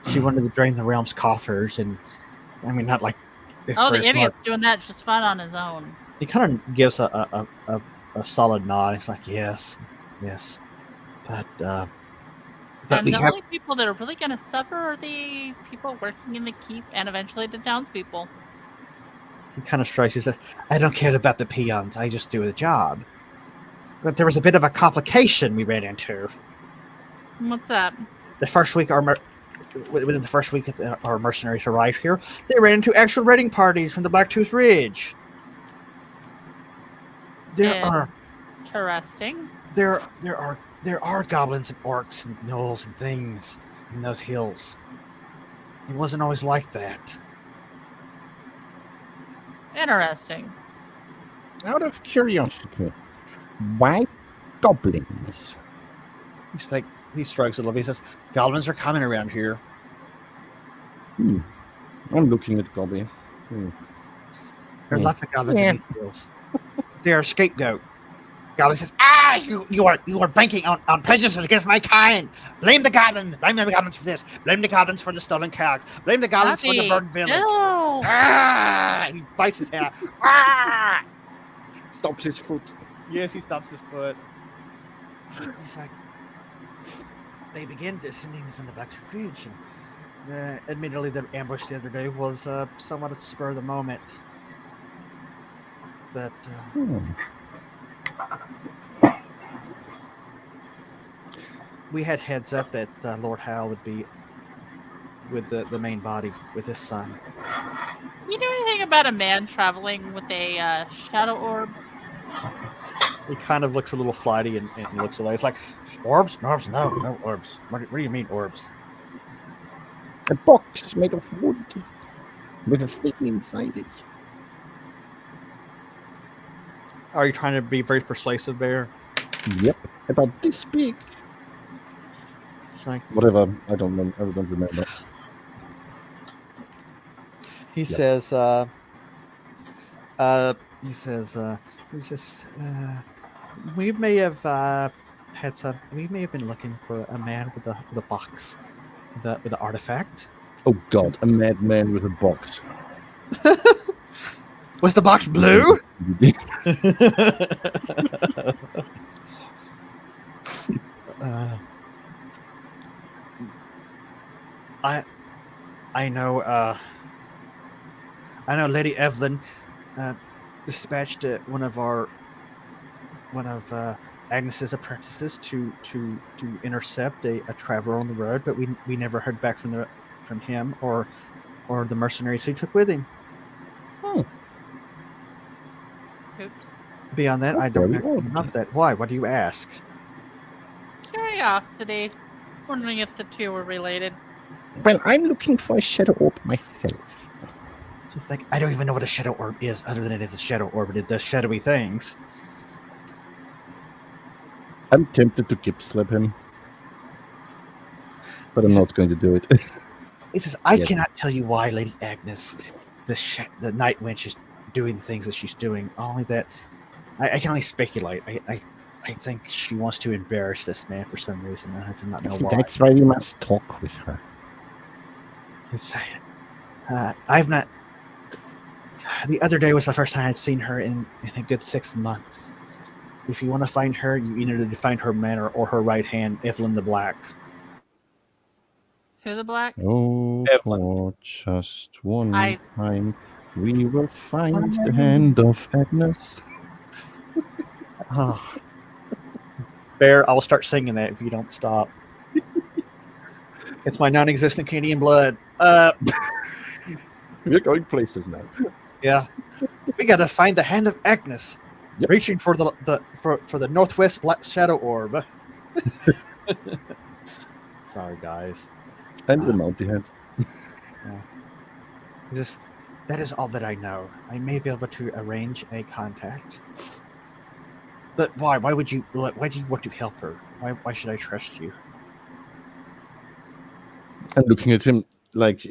She wanted to drain the realm's coffers, and I mean, not like this. Oh, the idiot's doing that just fine on his own. He kind of gives a solid nod. He's like, yes, but and we the have. only people that are really going to suffer are the people working in the keep and eventually the townspeople. He kind of strikes. He says, I don't care about the peons. I just do the job. But there was a bit of a complication we ran into. What's that? The first week, within the first week our mercenaries arrived here, they ran into actual raiding parties from the Blacktooth Ridge. There are goblins and orcs and gnolls and things in those hills. It wasn't always like that. Interesting. Out of curiosity, why goblins? He's like, he strikes a little. He says, goblins are common around here. I'm looking at goblin. There's lots of goblins in these hills. They're a scapegoat. Goblin says, you are banking on prejudices against my kind. Blame the goblins. Blame the goblins for this. Blame the goblins for the stolen cog. Blame the goblins for the burned village. No. He bites his hand. Stops his foot. Yes, he stops his foot. He's like, they begin descending from the Blacktooth Ridge, and admittedly, the ambush the other day was somewhat at the spur of the moment. But we had heads up that Lord Hal would be with the main body with his son. You know anything about a man traveling with a shadow orb? He kind of looks a little flighty and looks away. It's like, orbs? No orbs. What do you mean orbs? A box made of wood with a thing inside it. Are you trying to be very persuasive, Bear? Yep, about this big. It's like, whatever. I don't remember. He says, we may have been looking for a man with a box, with the artifact. Oh God, a madman with a box. Was the box blue? I know Lady Evelyn. dispatched one of Agnes's apprentices to intercept a traveler on the road, but we never heard back from him or the mercenaries he took with him. Oops. Beyond that, That's I don't very know anything odd. about that. Why? What do you ask? Curiosity. Wondering if the two were related. Well, I'm looking for a shadow orb myself. She's like, I don't even know what a shadow orb is, other than it is a shadow orb, but it does shadowy things. I'm tempted to gift slap him, but I'm not going to do it. It says, I Yes. cannot tell you why Lady Agnes, the Night Wench, is doing the things that she's doing. Only that I can only speculate. I think she wants to embarrass this man for some reason. I do not know why. That's why we must talk with her. I've not. The other day was the first time I'd seen her in a good 6 months. If you want to find her, you either need to find her manor or her right hand, Evelyn the Black. Who the black? Oh, Evelyn. for just one I- time, we will find the hand of Agnes. Oh. Bear, I will start singing that if you don't stop. It's my non-existent Canadian blood. We're going places now. Yeah. We gotta find the hand of Agnes. Yep. Reaching for the northwest black shadow orb. Sorry, guys. And the Mounty Head. That is all that I know. I may be able to arrange a contact. But why? Why do you want to help her? Why should I trust you? I'm looking at him like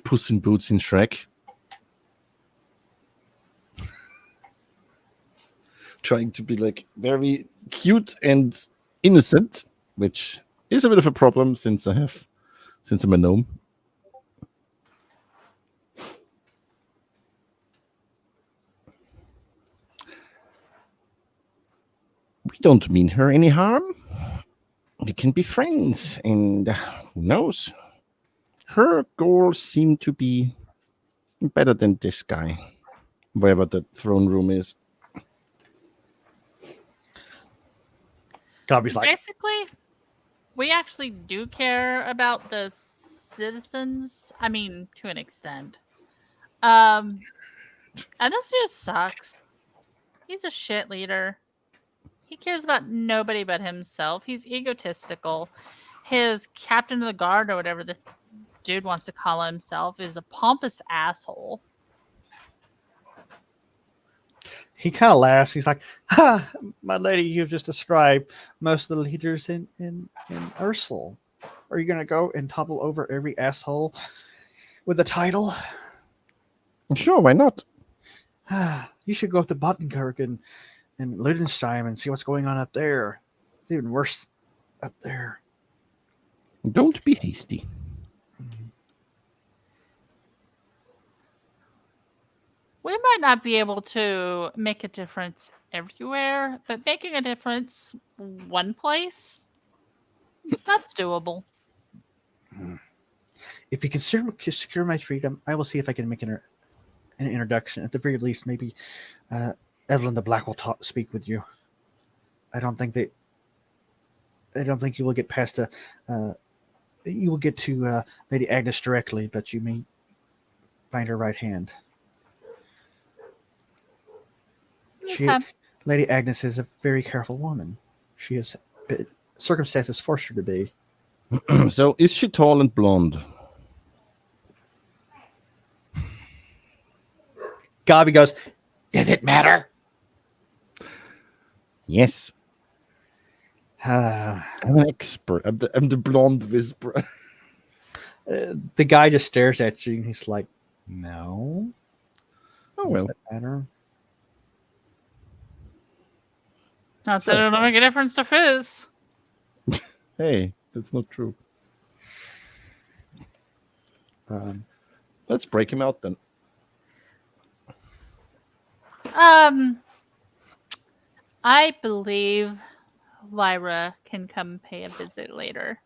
Puss in Boots in Shrek. Trying to be like very cute and innocent, which is a bit of a problem since I'm a gnome. We don't mean her any harm. We can be friends, and who knows? Her goals seem to be better than this guy, wherever the throne room is. Gobby's like, Basically, we actually do care about the citizens. I mean, to an extent. And this just sucks. He's a shit leader. He cares about nobody but himself. He's egotistical. His captain of the guard, or whatever the dude wants to call himself, is a pompous asshole. he kind of laughs. He's like, "Ha, my lady, you've just described most of the leaders in Ursel. Are you gonna go and topple over every asshole with a title? Sure, why not? You should go up to Bottenkirk and Ludenstein and see what's going on up there. It's even worse up there." Don't be hasty. We might not be able to make a difference everywhere, but making a difference one place, that's doable. If you can secure my freedom, I will see if I can make an introduction. At the very least, maybe Evelyn the Black will speak with you. I don't think you will get past you will get to Lady Agnes directly, but you may find her right hand. Okay. Lady Agnes is a very careful woman. She has circumstances forced her to be. So, is she tall and blonde? Gobby goes, "Does it matter?" Yes. I'm an expert. I'm the blonde whisperer. The guy just stares at you and he's like, "No." Oh, Does well. that matter? Not that it'll make a difference to Fizz. Hey, that's not true. Let's break him out then. I believe Lyra can come pay a visit later.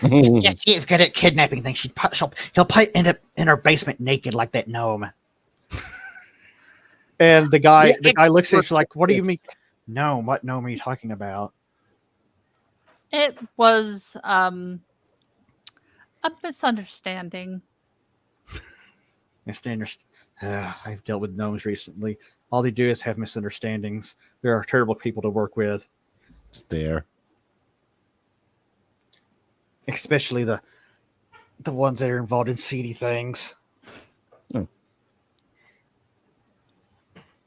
Yes, he is good at kidnapping things. He'll probably end up in her basement naked like that gnome. And the guy looks at you Experts like, "What do you at mean? this. No, what gnome are you talking about?" It was a misunderstanding. I've dealt with gnomes recently. All they do is have misunderstandings. They're terrible people to work with, Stare. especially the ones that are involved in seedy things.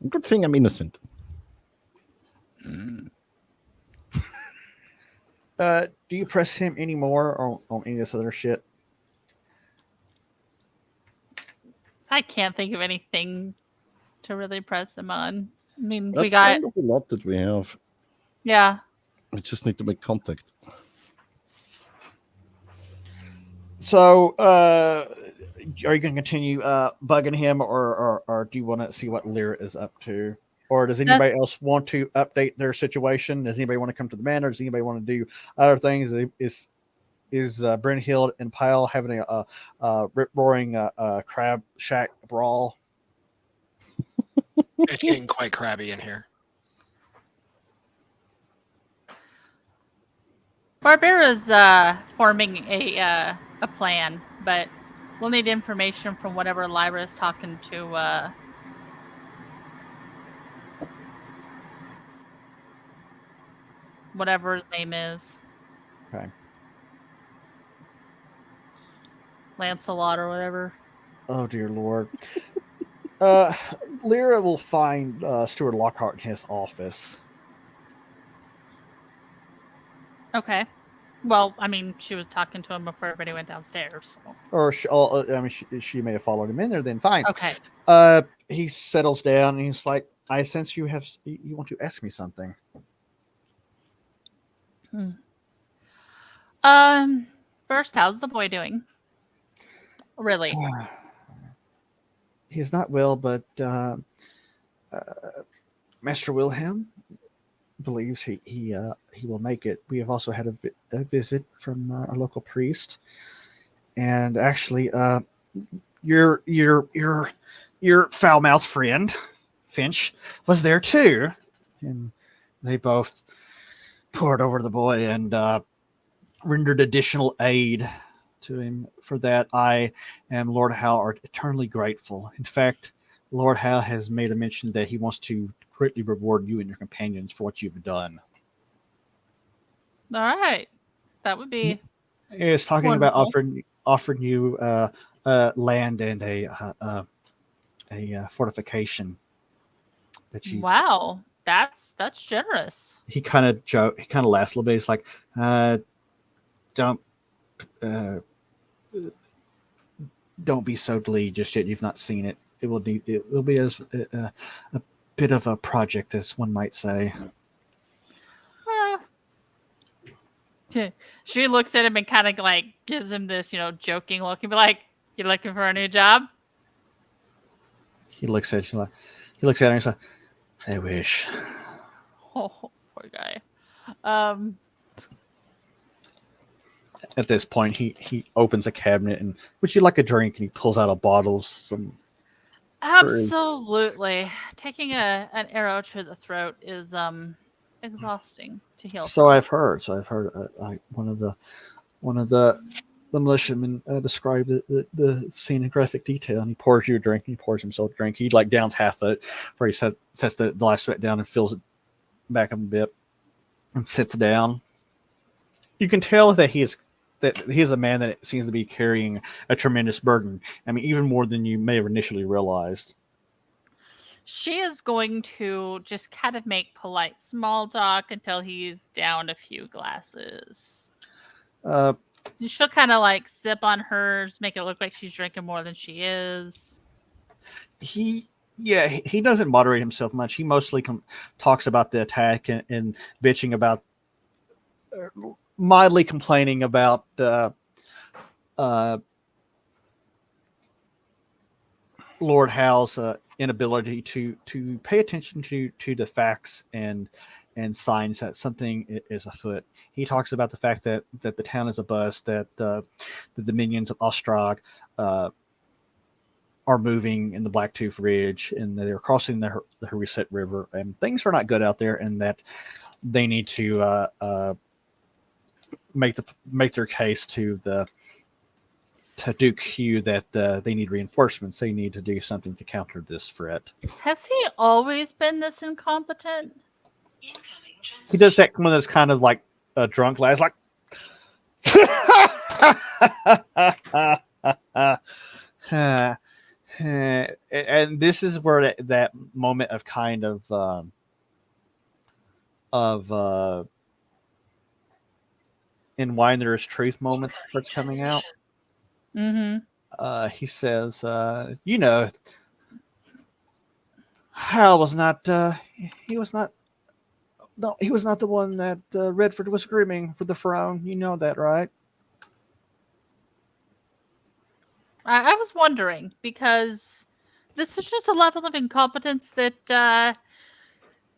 Good thing I'm innocent. Do you press him anymore on any of this other shit? I can't think of anything to really press him on. I mean, we That's got kind of a lot that we have. yeah. We just need to make contact. So, are you going to continue bugging him, or do you want to see what Lyra is up to? Or does anybody else want to update their situation? Does anybody want to come to the manor? Does anybody want to do other things? Is Brynhild and Pyle having a rip-roaring crab shack brawl? It's getting quite crabby in here. Barbara's forming a plan, but we'll need information from whatever Lyra's talking to whatever his name is. Okay. Lancelot or whatever. Oh dear Lord. Lyra will find Stuart Lockhart in his office. Okay. Well, I mean, she was talking to him before everybody went downstairs. So. Or she may have followed him in there. Then fine. Okay. He settles down and he's like, "I sense you want to ask me something." First, how's the boy doing? Really? He's not well, but Master Wilhelm believes he will make it. We have also had a visit from our local priest, and actually, your foul-mouthed friend Finch was there too, and they both poured over the boy and rendered additional aid to him. For that, I and Lord Howe are eternally grateful. In fact, Lord Howe has made a mention that he wants to greatly reward you and your companions for what you've done. All right. That would be. It's talking wonderful. about offering you land and a fortification. That you. Wow, that's generous. He kind of laughs a little bit. He's like, don't be so glee just yet. You've not seen it. It will be a bit of a project, as one might say. She looks at him and kind of like gives him this, joking look and be like, "You looking for a new job?" He looks at her and he's like, "I wish." Oh, poor guy. At this point, he opens a cabinet and, "Would you like a drink?" And he pulls out a bottle of some. Absolutely. Taking an arrow to the throat is exhausting to heal. So I've heard. Like one of the militiamen described the scene in graphic detail, and he pours you a drink. And he pours himself a drink. He like downs half of it, where he sets the last sweat down and fills it back up a bit, and sits down. You can tell that he is a man that seems to be carrying a tremendous burden. I mean, even more than you may have initially realized. She is going to just kind of make polite small talk until he's down a few glasses. She'll kind of like sip on hers, make it look like she's drinking more than she is. He doesn't moderate himself much. He mostly talks about the attack and bitching about, mildly complaining about Lord Howe's inability to pay attention to the facts and and signs that something is afoot. He talks about the fact that the town is a bust, that the minions of Ostrog are moving in the Blacktooth Ridge, and they're crossing the Reset River, and things are not good out there, and that they need to make their case to Duke Hugh that they need reinforcements. They need to do something to counter this threat. Has he always been this incompetent? He does that one that's kind of like a drunk laugh, like. And this is where that moment of kind of in Wine There Is Truth moments starts coming out. He says, Hal was not. He was not. No, he was not the one that Redford was grooming for the throne. You know that, right? I was wondering, because this is just a level of incompetence that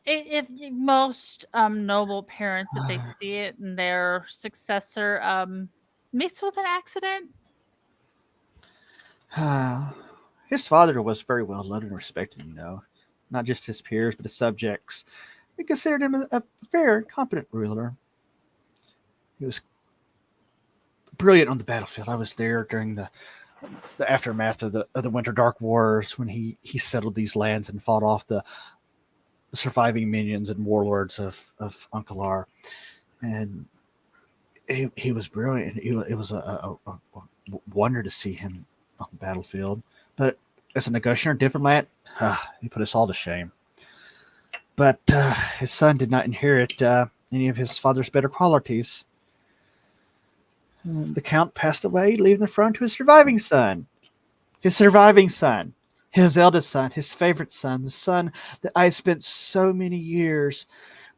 if most noble parents, if they see it in their successor, meets with an accident. His father was very well loved and respected, not just his peers, but his subjects. They considered him a very competent ruler. He was brilliant on the battlefield. I was there during the aftermath of the Winter Dark Wars when he settled these lands and fought off the surviving minions and warlords of Uncalar. And he was brilliant. It was a wonder to see him on the battlefield. But as a negotiator and diplomat, he put us all to shame. But his son did not inherit any of his father's better qualities. The Count passed away, leaving the throne to his surviving son. His eldest son, his favorite son, the son that I spent so many years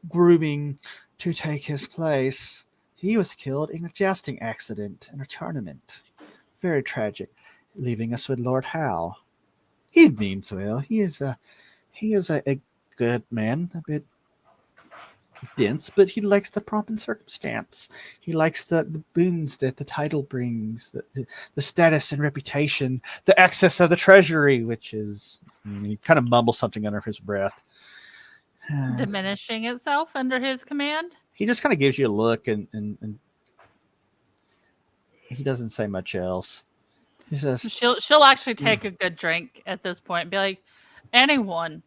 grooming to take his place. He was killed in a jousting accident in a tournament. Very tragic, leaving us with Lord Hal. He means well. He is a good man, a bit dense, but he likes the pomp and circumstance. He likes the boons that the title brings, the status and reputation, the access of the treasury, which is, he kind of mumbles something under his breath. Diminishing itself under his command? He just kind of gives you a look, and he doesn't say much else. He says, she'll actually take a good drink at this point and be like, anyone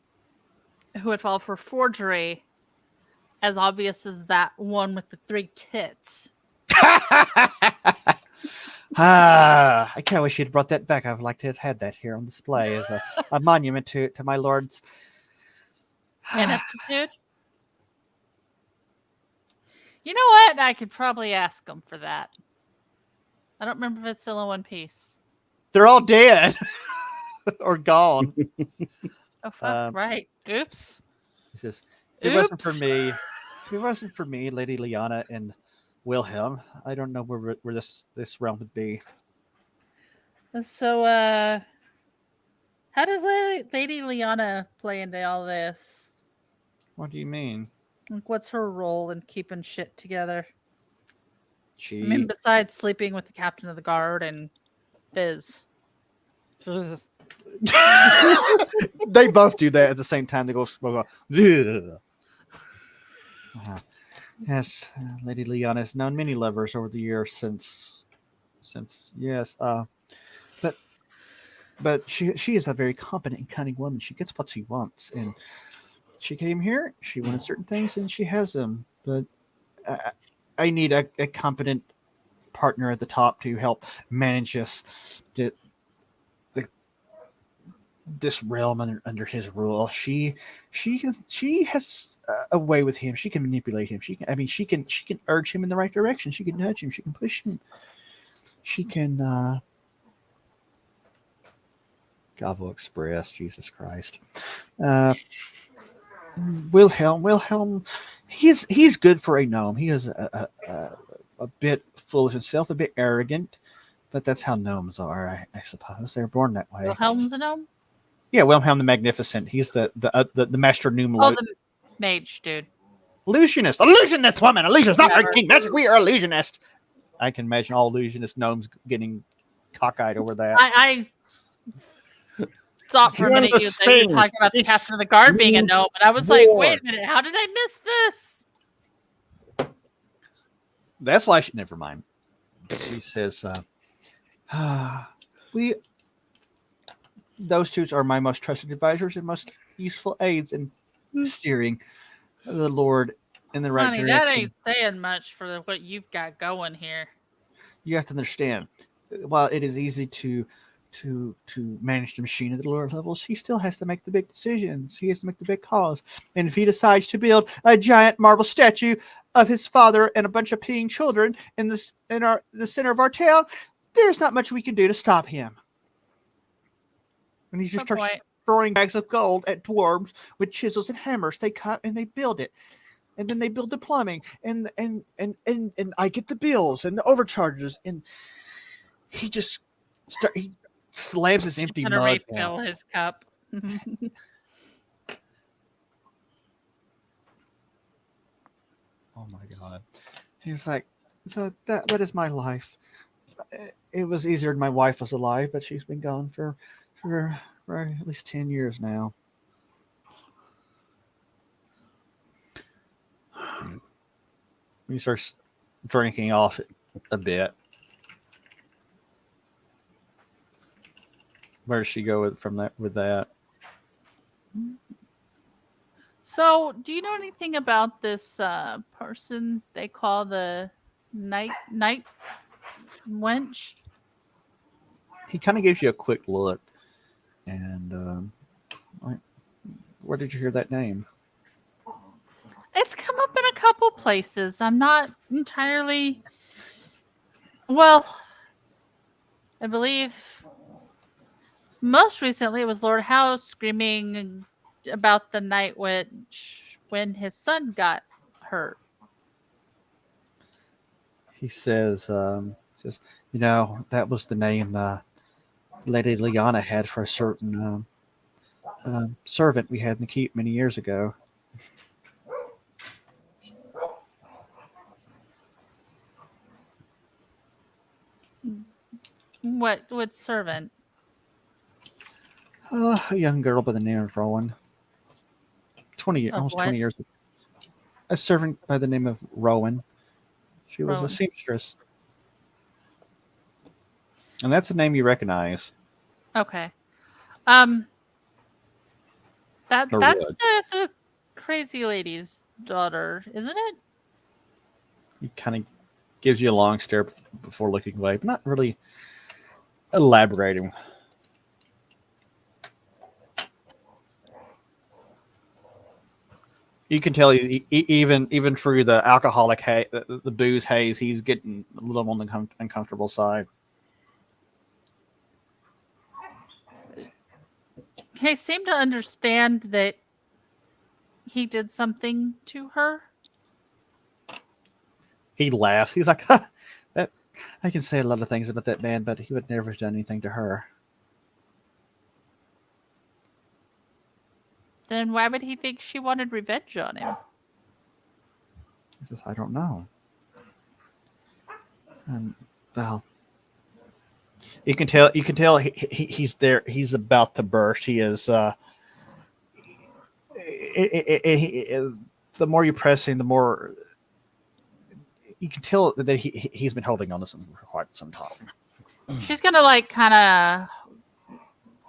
who would fall for forgery as obvious as that one with the 3 tits. I can't wish you'd brought that back. I'd like to have had that here on display as a monument to my lord's ineptitude. You know what? I could probably ask him for that. I don't remember if it's still in one piece. They're all dead or gone. Oh, fuck, right. Oops. He says, if it wasn't for me, Lady Lyanna and Wilhelm, I don't know where this realm would be. So, how does Lady Lyanna play into all this? What do you mean? Like, what's her role in keeping shit together? I mean, besides sleeping with the captain of the guard and Fizz. They both do that at the same time. They go, yes, Lady Lyanna has known many lovers over the years since yes, but she is a very competent and cunning woman. She gets what she wants, and she came here. She wanted certain things, and she has them. But I need a competent partner at the top to help manage this realm under his rule. She has a way with him. She can manipulate him. She can urge him in the right direction. She can nudge him. She can push him. She can Gobble Express. Jesus Christ. Wilhelm. He's good for a gnome. He is a bit full of himself, a bit arrogant, but that's how gnomes are, I suppose. They're born that way. Wilhelm's a gnome? Yeah, Wilhelm the Magnificent. He's the master gnome. Oh, the mage dude. Illusionist, woman, illusionist, not arcane magic. We are illusionist. I can imagine all illusionist gnomes getting cockeyed over that. I thought for a minute you were talking about the captain of the guard being a gnome, and I was like, wait a minute, how did I miss this? That's why never mind. She says, those two are my most trusted advisors and most useful aids in steering the Lord in the right direction. That ain't saying much for what you've got going here. You have to understand, while it is easy to manage the machine at the lower levels, he still has to make the big decisions. He has to make the big calls. And if he decides to build a giant marble statue of his father and a bunch of peeing children in the center of our town, there's not much we can do to stop him. And he just starts throwing bags of gold at dwarves with chisels and hammers. They cut and they build it. And then they build the plumbing. And I get the bills and the overcharges. And he just he slams his empty mug down. Refill his cup. Oh my God. He's like, so that is my life. It was easier when my wife was alive, but she's been gone for at least 10 years now. He starts drinking off it a bit. Where does she go with that? So, do you know anything about this person they call the night wench? He kind of gives you a quick look, and where did you hear that name? It's come up in a couple places. I'm not entirely. Well, I believe most recently it was Lord Howe screaming about the night witch when his son got hurt. He says, that was the name Lady Liana had for a certain servant we had in the keep many years ago. What servant? A young girl by the name of Rowan. 20 years. A servant by the name of Rowan. She was a seamstress. And that's a name you recognize. Okay. That's the crazy lady's daughter, isn't it? He kind of gives you a long stare before looking away, but not really elaborating. You can tell even through the alcoholic the booze haze, he's getting a little on the uncomfortable side. He seemed to understand that he did something to her. He laughs. He's like, "That I can say a lot of things about that man, but he would never have done anything to her." Then why would he think she wanted revenge on him? He says, "I don't know." And well, you can tell he's there. He's about to burst. He is. The more you press him, the more you can tell that he's been holding on to something for quite some time. She's gonna kind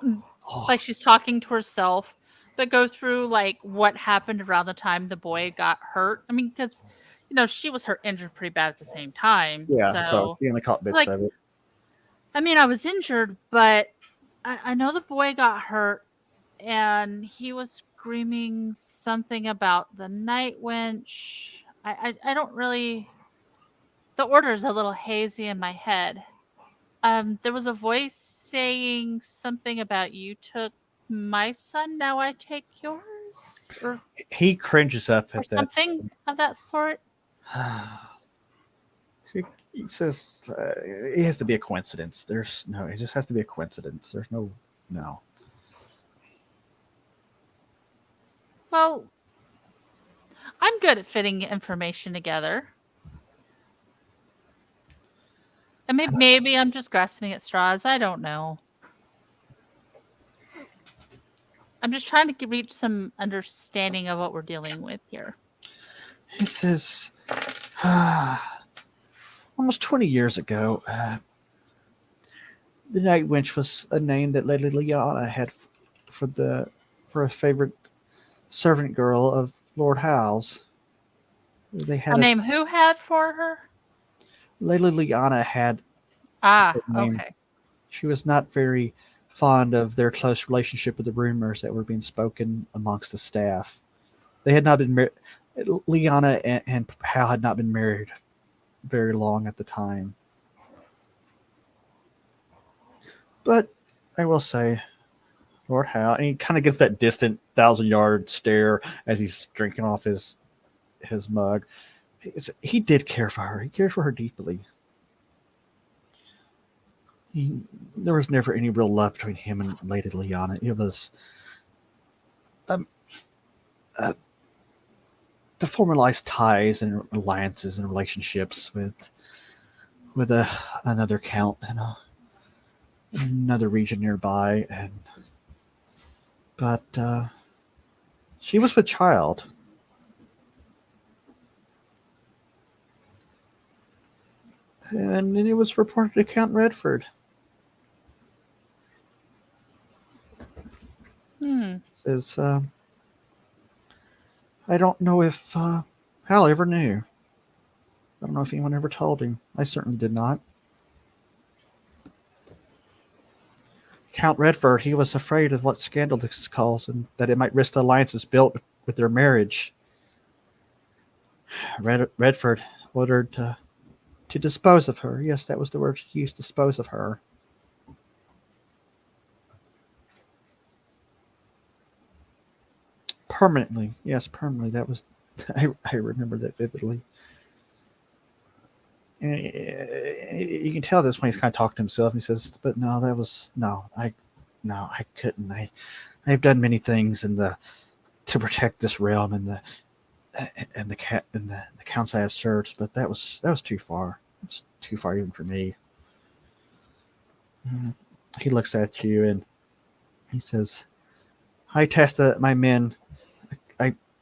of like she's talking to herself, but go through like what happened around the time the boy got hurt. I mean, because she was injured pretty bad at the same time. Yeah, so he only caught bits of it. I mean, I was injured, but I know the boy got hurt, and he was screaming something about the night wench. I don't really. The order is a little hazy in my head. There was a voice saying something about you took my son, now I take yours, or he cringes up at that. Something of that sort. He says it has to be a coincidence. It just has to be a coincidence. There's no. Well, I'm good at fitting information together. And maybe I'm just grasping at straws. I don't know. I'm just trying to reach some understanding of what we're dealing with here. It says, almost 20 years ago, the Night Wench was a name that Lady Liana had for a favorite servant girl of Lord Howell's. They had A name who had for her? Lady Liana had Ah, a name. okay. She was not very fond of their close relationship with the rumors that were being spoken amongst the staff. They had not been married. Liana and Hal had not been married very long at the time. But I will say, Lord Hal, and he kind of gets that distant 1,000-yard stare as he's drinking off his mug. He did care for her. He cared for her deeply. There was never any real love between him and Lady Liana. It was the formalized ties and alliances and relationships with another count and another region nearby, but she was with child. And then it was reported to Count Redford. Says, I don't know if Hal ever knew. I don't know if anyone ever told him. I certainly did not. Count Redford, he was afraid of what scandal this calls and that it might risk the alliances built with their marriage. Redford ordered to dispose of her. Yes, that was the word he used, dispose of her. Permanently. Yes, permanently. That was, I remember that vividly. And you can tell this when he's kind of talking to himself. He says, but no, I couldn't. I've done many things to protect this realm and the counts I have served, but that was too far. It was too far even for me. He looks at you and he says, I tasked my men.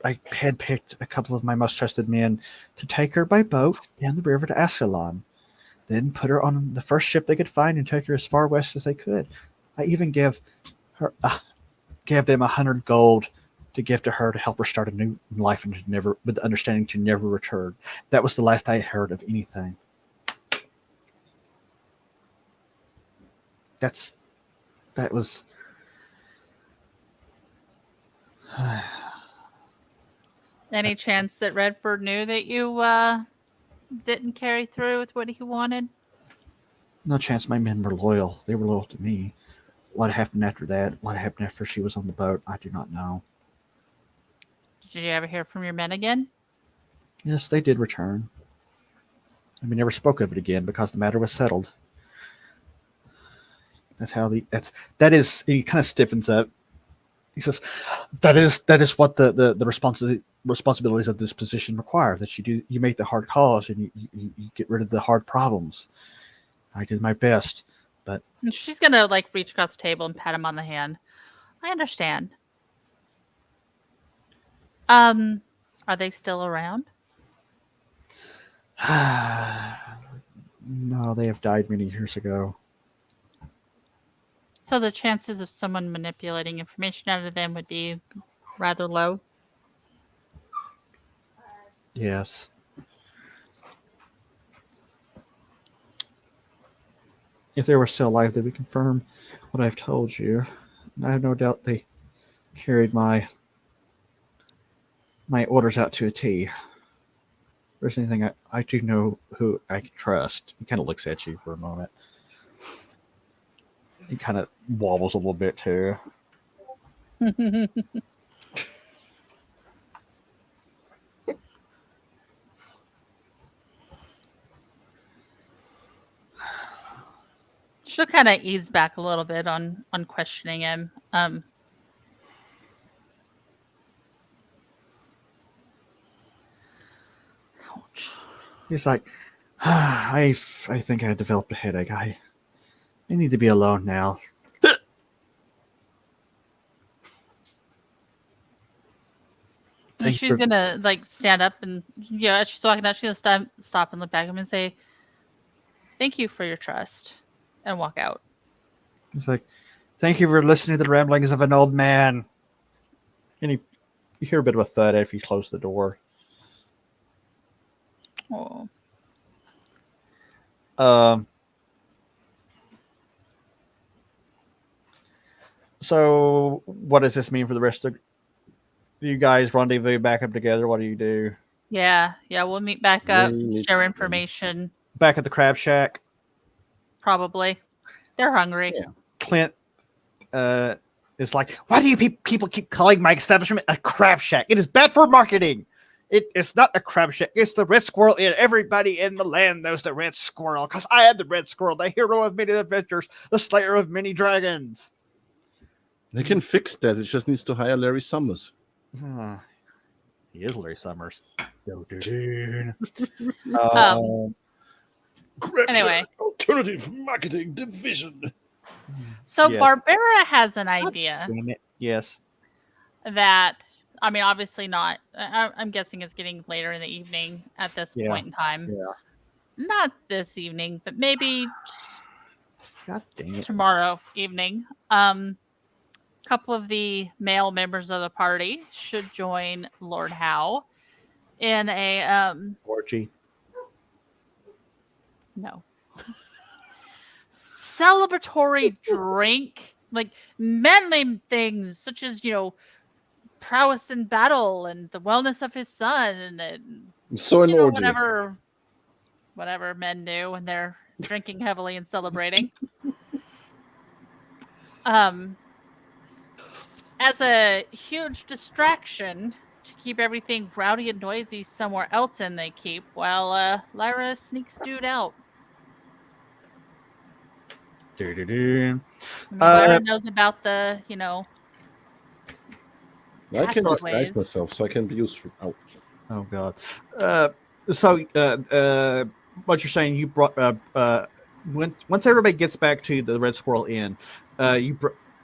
I had picked a couple of my most trusted men to take her by boat down the river to Ascalon, then put her on the first ship they could find and take her as far west as they could. I even gave them 100 gold to give to her to help her start a new life and with the understanding to never return. That was the last I heard of anything. That was. Any chance that Redford knew that you didn't carry through with what he wanted? No chance. My men were loyal. They were loyal to me. What happened after that? What happened after she was on the boat? I do not know. Did you ever hear from your men again? Yes, they did return. And we never spoke of it again because the matter was settled. That's how that is. He kind of stiffens up. He says, "That is what the responsibilities of this position require. That you make the hard calls and you get rid of the hard problems. I did my best, but." And she's gonna reach across the table and pat him on the hand. I understand. Are they still around? No, they have died many years ago. So the chances of someone manipulating information out of them would be rather low? Yes. If they were still alive, they would confirm what I've told you. I have no doubt they carried my orders out to a T. If there's anything I do know who I can trust. He kind of looks at you for a moment. He kind of wobbles a little bit too. She'll kind of ease back a little bit on questioning him. He's like, I think I developed a headache. I need to be alone now. And she's gonna like stand up and as she's walking out, she's gonna stop and look back at him and say, "Thank you for your trust," and walk out. He's like, thank you for listening to the ramblings of an old man. And you hear a bit of a thud if you close the door. Oh. So what does this mean for the rest of you guys? Rendezvous back up together? What do you do? Yeah, we'll meet back up, share information. Back at the crab shack? Probably. They're hungry. Yeah. Clint is like, why do you people keep calling my establishment a crab shack? It is bad for marketing. It's not a crab shack. It's the Red Squirrel Inn. Everybody in the land knows the Red Squirrel because I am the Red Squirrel, the hero of many adventures, the slayer of many dragons. They can fix that. It just needs to hire Larry Summers. He is Larry Summers. Anyway, alternative marketing division. So Barbara has an idea. Damn it. Yes. That, I mean, obviously not. I'm guessing it's getting later in the evening at this point in time. Yeah. Not this evening, but maybe God dang it. tomorrow evening. Couple of the male members of the party should join Lord Howe in a orgy. No. Celebratory drink, like manly things such as, prowess in battle and the wellness of his son and so an orgy. Whatever men do when they're drinking heavily and celebrating. As a huge distraction to keep everything rowdy and noisy somewhere else in they keep, while Lyra sneaks dude out. Lyra knows about the, I can disguise myself so I can be useful. Oh God. So what you're saying, you brought once everybody gets back to the Red Squirrel Inn,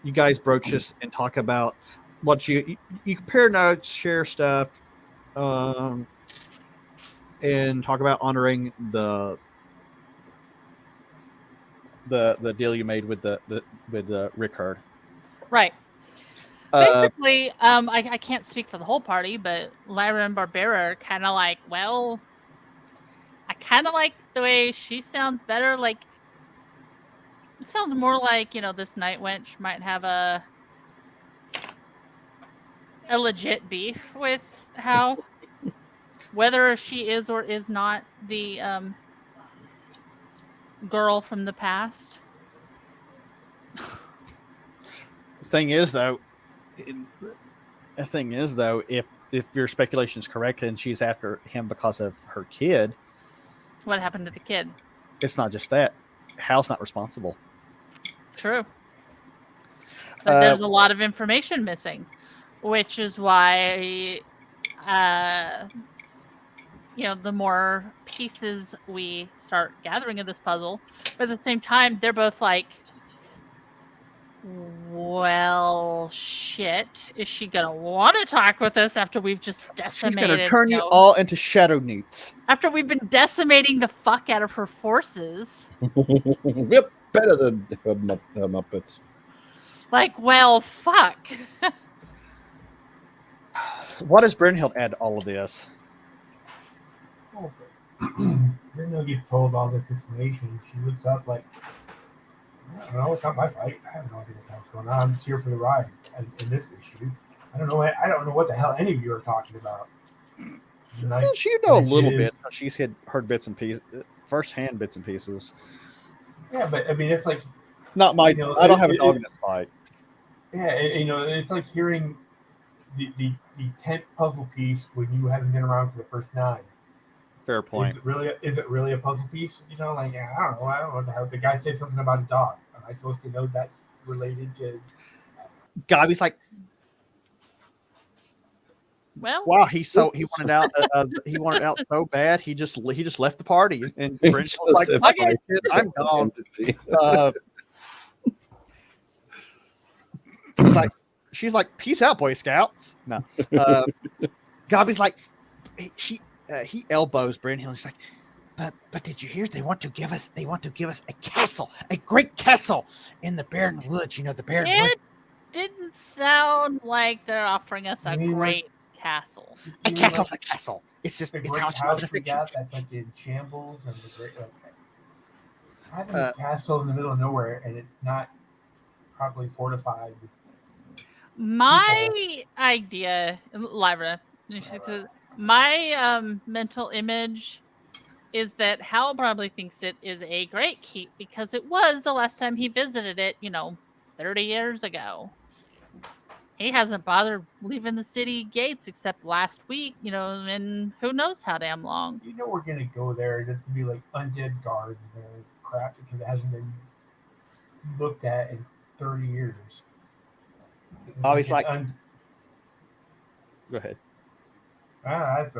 you guys broach this and talk about what you compare notes, share stuff, and talk about honoring the deal you made with the Rickard. Right. Basically, I can't speak for the whole party, but Lyra and Barbara are kind of like, well, I kind of like the way she sounds better. Like, it sounds more like, this night wench might have a legit beef with Howe. Whether she is or is not the girl from the past. The thing is, though, if your speculation is correct and she's after him because of her kid, what happened to the kid? It's not just that. Hal's not responsible. True. But there's a lot of information missing, which is why, the more pieces we start gathering in this puzzle, but at the same time, they're both like, well, shit. Is she going to want to talk with us after we've just decimated? She's going to turn you all into shadow newts. After we've been decimating the fuck out of her forces. We're better than her Muppets. Like, well, fuck. What does Brynhild add to all of this? Brynhild gets told all this information. She looks up like, I don't know, it's not my fight. I have no idea what the hell's going on. I'm just here for the ride in this issue. I don't know what the hell any of you are talking about. Well, she know a little bit. She's heard bits and pieces, first-hand bits and pieces. Yeah, but I mean, it's like not my. I don't have a dog in this fight. Yeah, it's like hearing the 10th puzzle piece when you haven't been around for the first 9. Fair point. Is it really a puzzle piece? I don't know what the hell. The guy said something about a dog. Am I supposed to know that's related to? Gabby's like, Well, Wow, he wanted out. He wanted out so bad. He just left the party, and He Brent just was like, left "Fuck the it, I'm gone." Entity. He's like, she's like, "Peace out, Boy Scouts." No, Gobby's like, he elbows Brent Hill. He's like, but did you hear? They want to give us a castle, a great castle in the Barren Woods. You know, the Barren Woods. it didn't sound like they're offering us a You mean great castle. A You mean castle's like a castle. It's just the it's great how much love house and we affection. got that's like in shambles and the great having Uh, a castle in the middle of nowhere and it's not properly fortified. My idea, Lyra, my mental image is that Hal probably thinks it is a great keep because it was the last time he visited it, 30 years ago. He hasn't bothered leaving the city gates except last week, and who knows how damn long. You know we're gonna go there and it's gonna be like undead guards and crap because it hasn't been looked at in 30 years. Oh, he's like, go ahead. That's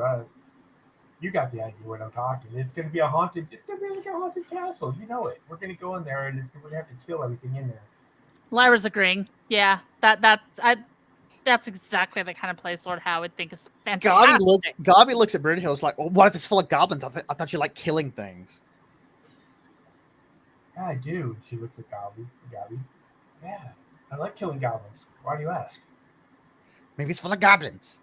you got the idea when I'm talking. It's gonna be a haunted. It's gonna be like a haunted castle. You know it. We're gonna go in there and we're gonna have to kill everything in there. Lyra's agreeing. Yeah, that's exactly the kind of place Lord Howe would think of fantastic. Gobby looks at Brent Hill. It's like, well, what if it's full of goblins? I thought you like killing things. Yeah, I do. She looks at Gobby. Yeah, I like killing goblins. Why do you ask? Maybe it's full of goblins.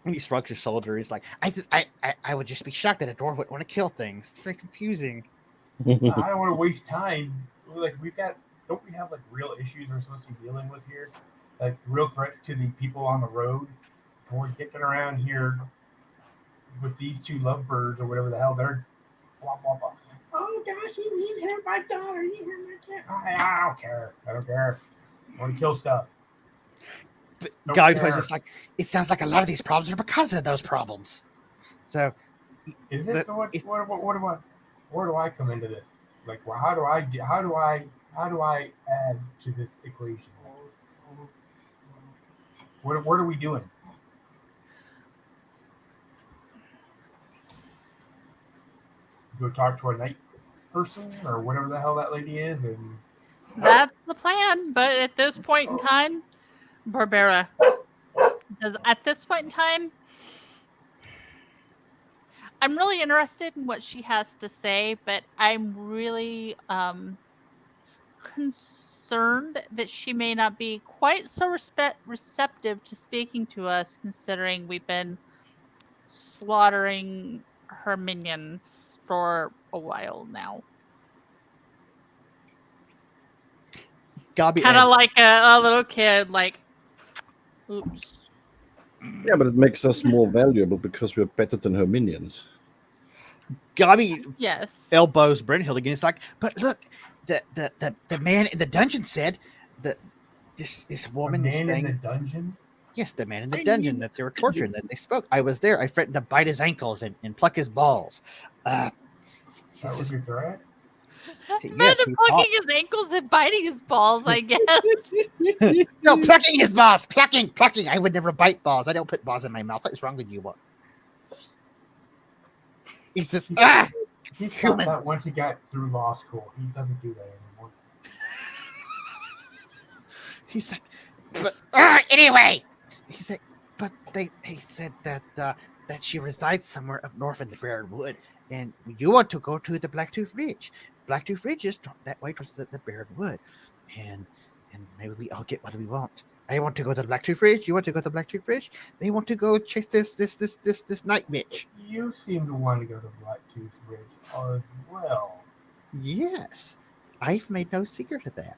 And he shrugs his shoulder. He's like, I would just be shocked that a dwarf would want to kill things. It's very confusing. I don't want to waste time. Like don't we have like real issues we're supposed to be dealing with here? Like real threats to the people on the road. And we're getting around here with these two lovebirds or whatever the hell they're blah blah blah. Oh gosh, you hurt my daughter, you hurt my cat. I don't care. I want to kill stuff. Gobby plays it's like, it sounds like a lot of these problems are because of those problems. So is it? Where do I come into this? Like, well, how do I add to this equation? What are we doing? Go talk to a night person or whatever the hell that lady is, and That's the plan. But at this point in time, Barbara, because at this point in time, I'm really interested in what she has to say, but I'm really concerned that she may not be quite so receptive to speaking to us, considering we've been slaughtering her minions for a while now. Gobby, kind of like a little kid, like, oops. Yeah, but it makes us more valuable because we're better than her minions. Gobby, yes, elbows Brenthild again. It's like, but look, the man in the dungeon said that this woman, this thing. In the dungeon. Yes, the man in the dungeon that they were torturing. That they spoke. I was there. I threatened to bite his ankles and pluck his balls. That was your threat. Yes, plucking his ankles and biting his balls, I guess. No, plucking his balls. Plucking. I would never bite balls. I don't put balls in my mouth. What is wrong with you? What? He's just he stopped that once he got through law school. He doesn't do that anymore. He's like, but anyway, he said, but they said that she resides somewhere up north in the Barren Wood, and you want to go to the Blacktooth Ridge. Blacktooth Ridge is that way towards the Barren Wood, and maybe we all get what we want. I want to go to the Blacktooth Ridge. You want to go to the Blacktooth Ridge? They want to go chase this night bitch. You seem to want to go to Blacktooth Ridge as well. Yes, I've made no secret of that.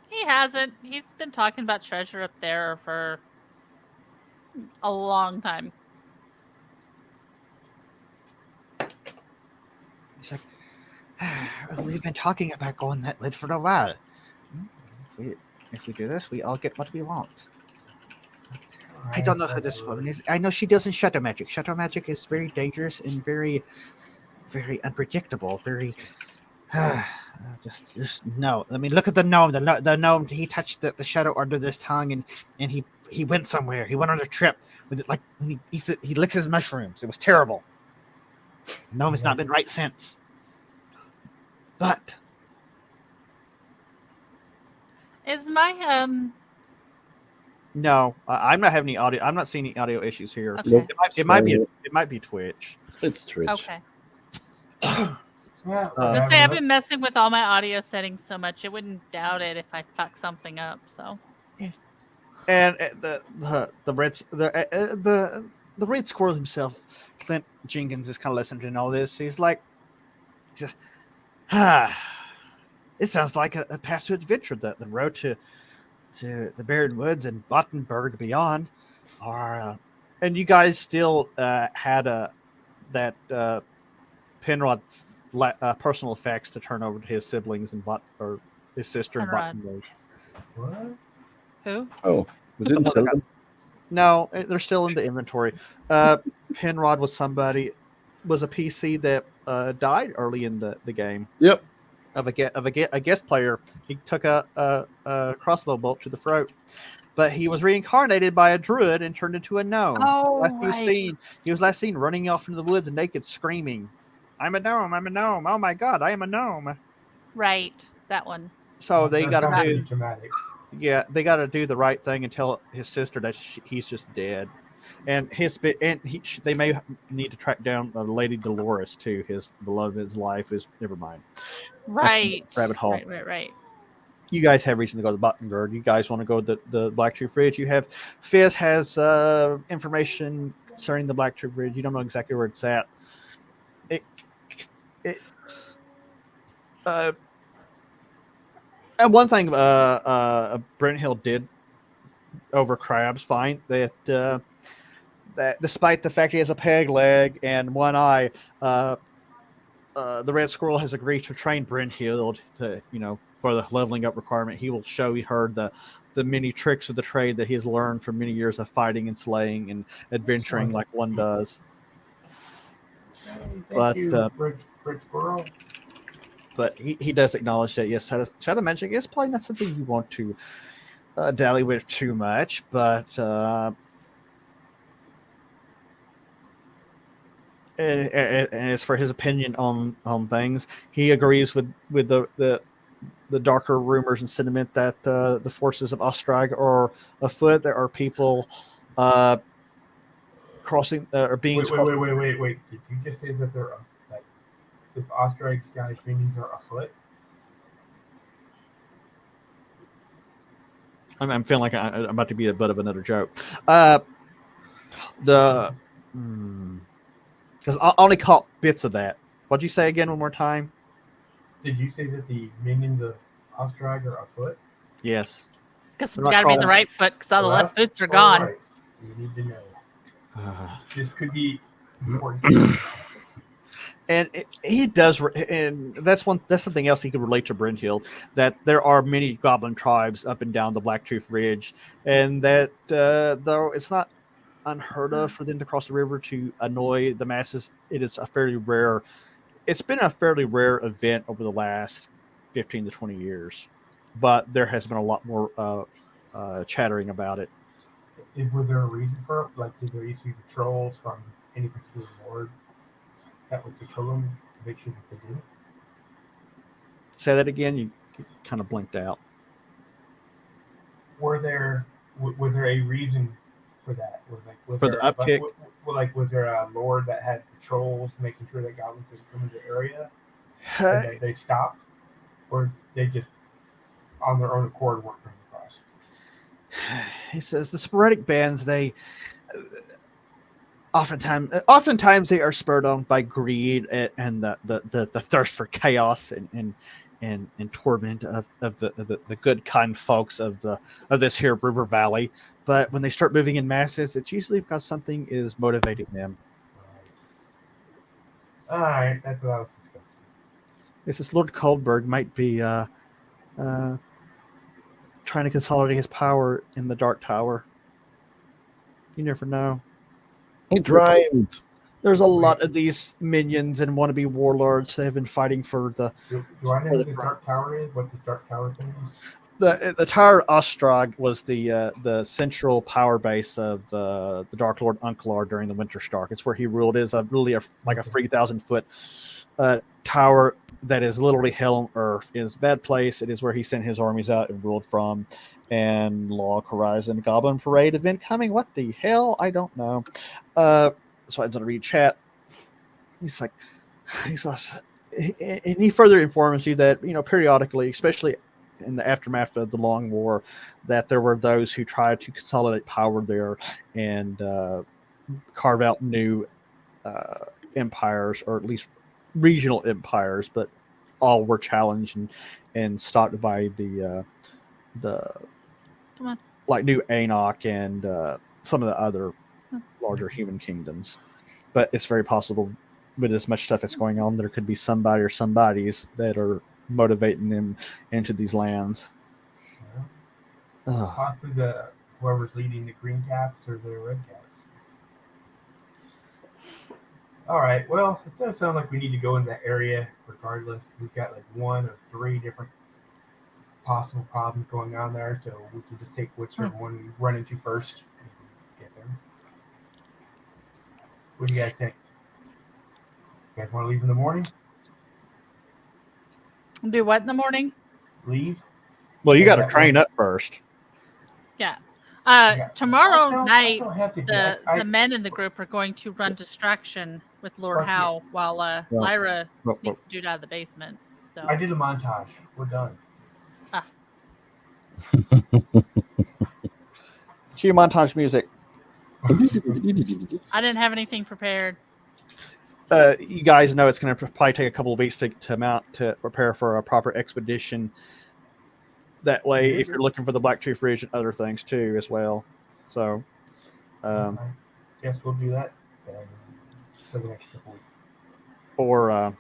He hasn't. He's been talking about treasure up there for a long time. He's like, we've been talking about going that way for a while. If we do this, we all get what we want. I don't know who this woman is. I know she does in shadow magic. Shadow magic is very dangerous and very, very unpredictable. Very, Just no. I mean, look at the gnome. The gnome. He touched the shadow under his tongue, and he went somewhere. He went on a trip with it. Like when he eats it, he licks his mushrooms. It was terrible. The gnome has not been right since. But Is my No, I'm not having any audio. I'm not seeing any audio issues here. Okay. Nope. It might be Twitch. It's Twitch. Okay. Yeah, I Uh, say I've been messing with all my audio settings so much, it wouldn't doubt it if I fuck something up. So And the red squirrel himself, Clint Jenkins, is kind of listening to all this. He's like, just, it sounds like a path to adventure. The road to the barren woods and Bottenberg beyond are, and you guys still had that Penrod's personal effects to turn over to his siblings and or his sister in Penrod. Bottenberg. What? who? Oh, we didn't one sell that them. No, they're still in the inventory. Penrod was a PC that died early in the game Yep. of a guest player. He took a crossbow bolt to the throat, but he was reincarnated by a druid and turned into a gnome. Oh, He was last seen running off into the woods and naked, screaming, "I'm a gnome! I'm a gnome! Oh my god, I am a gnome!" Right, that one. So they That got to sounds do pretty dramatic. Yeah, they got to do the right thing and tell his sister that he's just dead, and they may need to track down Lady Dolores too. The love of his life is never mind. Right. rabbit hole. Right. You guys have reason to go to Bottengard. You guys want to go to the Black Tree Ridge. You have Fizz has information concerning the Black Tree Ridge. You don't know exactly where it's at. And one thing Brent Hill did over Crab's fine that despite the fact he has a peg leg and one eye, the Red Squirrel has agreed to train Brent Hill to, for the leveling up requirement. He will show her the many tricks of the trade that he's learned from many years of fighting and slaying and adventuring like one does. Thank you, Red Squirrel. But he does acknowledge that, yes, Shadow Magic is probably not something you want to dally with too much, but and as for his opinion on things, he agrees with the darker rumors and sentiment that the forces of Ostrag are afoot. There are people crossing or being. Wait. Did you just say that they're like this Ostrag's guys' minions are afoot? I'm feeling like I'm about to be a bit of another joke. Because I only caught bits of that. What'd you say again one more time? Did you say that the minions of Ostrag are afoot? Yes. Because we got to be the right foot because all the left boots are gone. Right. You need to know. This could be important. And he does, and that's something else he could relate to Brent Hill, that there are many goblin tribes up and down the Blacktooth Ridge, and that though it's not unheard of for them to cross the river to annoy the masses, it's been a fairly rare event over the last 15 to 20 years, but there has been a lot more chattering about it. Was there a reason for it? Like, did there used to be patrols from any particular lord that was patrolling to make sure that they did it? Say that again. You kind of blinked out. Was there a reason for that? Was For there, the uptick? was there a lord that had patrols making sure that goblins didn't come into the area and that they stopped, or they just on their own accord weren't coming across? He says the sporadic bands, they oftentimes they are spurred on by greed and the thirst for chaos and torment of the good kind folks of this here river valley. But when they start moving in masses, it's usually because something is motivating them. All right, that's what I was suspecting. This is Lord Coldberg might be trying to consolidate his power in the Dark Tower. You never know. He rhymed. There's a lot of these minions and wannabe warlords that have been fighting for the. Do I know what the Dark Tower is? What this Dark Tower thing is? The Tower of Ostrog was the central power base of the Dark Lord Unkelar during the Winter Stark. It's where he ruled. Is like a 3,000-foot tower that is literally hell on earth. It is a bad place. It is where he sent his armies out and ruled from. And Log Horizon Goblin Parade event coming. What the hell? I don't know. So I'm going to read chat. He's like, and he further informs you that periodically, especially in the aftermath of the Long War, that there were those who tried to consolidate power there and carve out new empires, or at least regional empires, but all were challenged and stopped by the like New Anok and some of the other larger human kingdoms. But it's very possible, with as much stuff that's going on, there could be somebody or somebodies that are motivating them into these lands. Possibly whoever's leading the green caps or the red caps. All right. Well, it does sound like we need to go in that area regardless. We've got like 1 of 3 different possible problems going on there, so we can just take whichever one we run into first and get there. What do you guys think? You guys want to leave in the morning? Do what in the morning? Leave? Well, you got to train up first. Yeah. Tomorrow night, the men in the group are going to run distraction with Lord Howe while Lyra sneaks the dude out of the basement. So I did a montage. We're done. Cue montage music. I didn't have anything prepared. You guys know it's going to probably take a couple of weeks to prepare for a proper expedition. That way, if you're looking for the Blacktooth Ridge and other things too, as well. So, I guess we'll do that for the next couple weeks. Or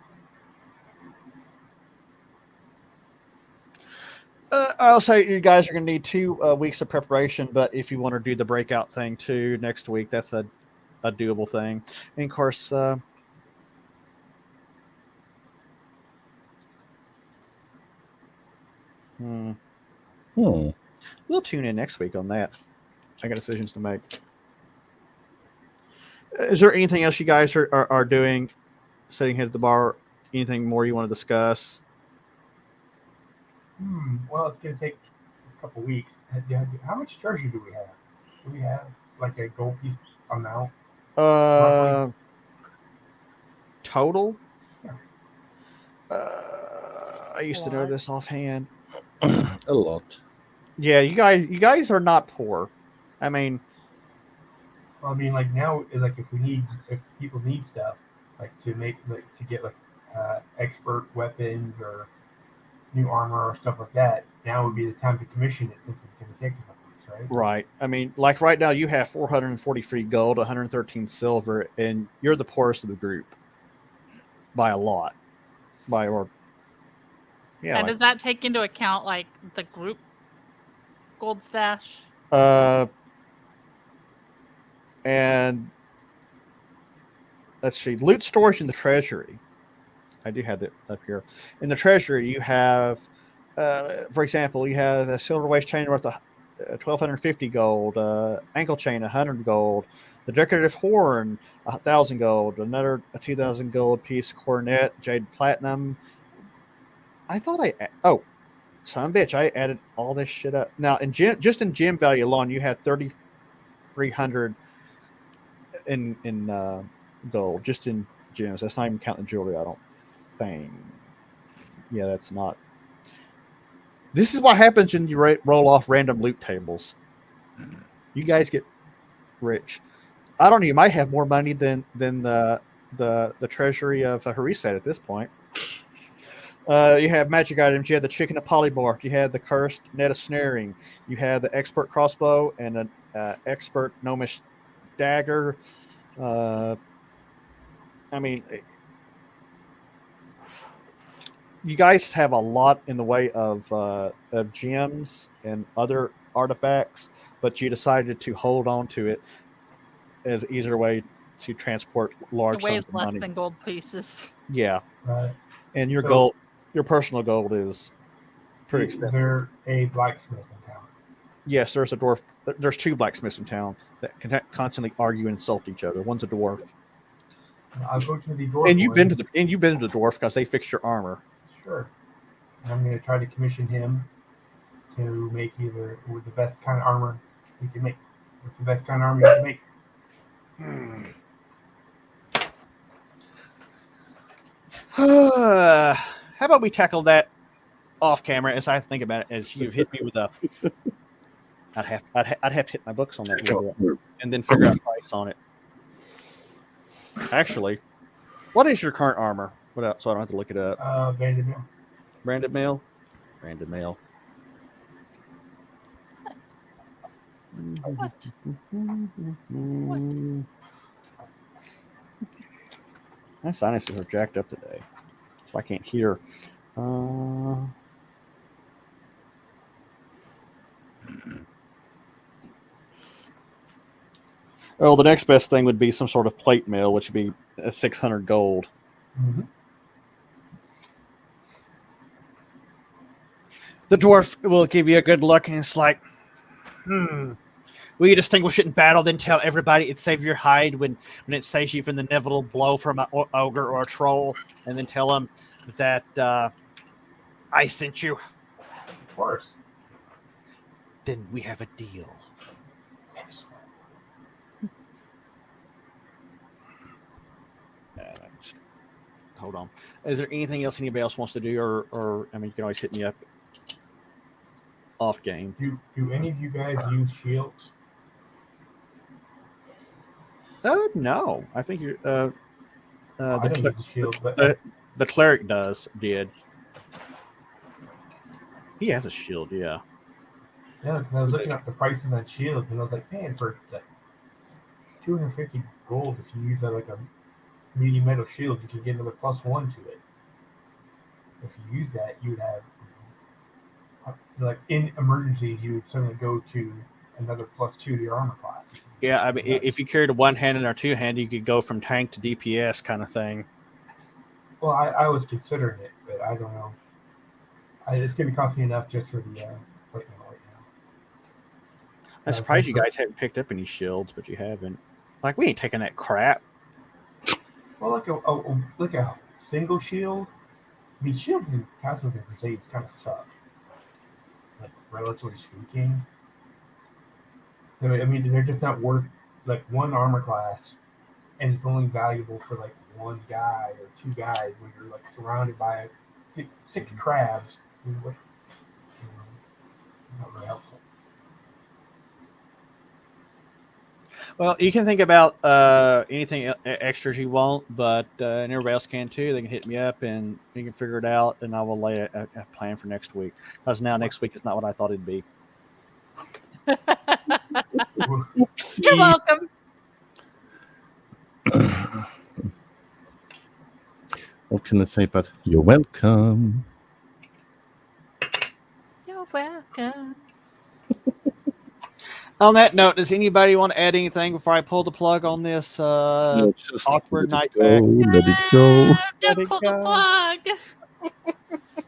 I'll say you guys are going to need 2 weeks of preparation. But if you want to do the breakout thing too next week, that's a doable thing. And of course, we'll tune in next week on that. I got decisions to make. Is there anything else you guys are doing, sitting here at the bar? Anything more you want to discuss? Well, it's going to take a couple weeks. How much treasure do we have? Do we have like a gold piece amount? Total? Yeah. I used to know this offhand. A lot. Yeah, you guys are not poor. I mean, like now, like if people need stuff, like to get expert weapons or new armor or stuff like that, now would be the time to commission it, since it's going to take a couple weeks, right? Right. I mean, like right now, you have 443 gold, 113 silver, and you're the poorest of the group by a lot. And does that take into account like the group gold stash? And let's see, loot storage in the treasury. I do have it up here. In the treasury, you have, for example, you have a silver waist chain worth 1,250 gold, ankle chain 100 gold, the decorative horn 1,000 gold, another 2,000 gold piece cornet, jade platinum. I thought son of a bitch, I added all this shit up. Now, just in gem value alone, you have 3,300 in gold, just in gems. That's not even counting jewelry, I don't think. Yeah, that's not. This is what happens when you roll off random loot tables. You guys get rich. I don't know. You might have more money than the treasury of Harisat at this point. You have magic items. You have the chicken of polymorph. You have the cursed net of snaring. You have the expert crossbow and an expert gnomish dagger. I mean, you guys have a lot in the way of gems and other artifacts, but you decided to hold on to it as easier way to transport large It weighs sums of less money. than gold pieces. Yeah, Right. and your So- gold, your personal gold is pretty Is expensive. there a blacksmith in town? Yes, there's a dwarf. There's two blacksmiths in town that can constantly argue and insult each other. One's a dwarf, I'll go to the dwarf. and you've been to the dwarf because they fixed your armor. Sure. And I'm going to try to commission him to make either with the best kind of armor he can make. What's the best kind of armor you can make? How about we tackle that off camera as I think about it? As you've hit me with a, I'd have to hit my books on that a little bit and then figure out price on it. Actually, what is your current armor? What else? So I don't have to look it up. Banded mail. Branded mail. Branded mail. My sinuses are jacked up today, so I can't hear. Oh, the next best thing would be some sort of plate mail, which would be 600 gold. Mm-hmm. The dwarf will give you a good look, and it's like, will you distinguish it in battle, then tell everybody it saved your hide when it saves you from the inevitable blow from an ogre or a troll, and then tell them that I sent you? Of course. Then we have a deal. Excellent. Hold on. Is there anything else anybody else wants to do, or I mean, you can always hit me up off game. Do any of you guys use shields? No. I think you're. I don't use the shield, but The cleric did. He has a shield, yeah. yeah, because I was looking up the prices on shields, and I was like, man, for like 250 gold, if you use like a medium metal shield, you can get another +1 to it. If you use that, you would have, like in emergencies, you would suddenly go to another +2 to your armor class. Yeah, I mean, if you carried a one-handed or two-handed, you could go from tank to DPS kind of thing. Well, I was considering it, but I don't know. It's going to cost me enough just for the right now. I'm surprised you guys haven't picked up any shields, but you haven't. Like, we ain't taking that crap. Well, like a single shield. I mean, shields in Castles and Crusades kind of suck. Like, relatively speaking. So, I mean, they're just not worth like one armor class, and it's only valuable for like one guy or two guys when you're like surrounded by 6 crabs. Not very helpful. Well, you can think about anything extras you want, but and everybody else can too. They can hit me up and you can figure it out, and I will lay a plan for next week. Because now next week is not what I thought it'd be. Oopsie. You're welcome. What can I say but you're welcome? You're welcome. On that note, does anybody want to add anything before I pull the plug on this No, just awkward night go, back? let it go. Let it Pull the go. plug.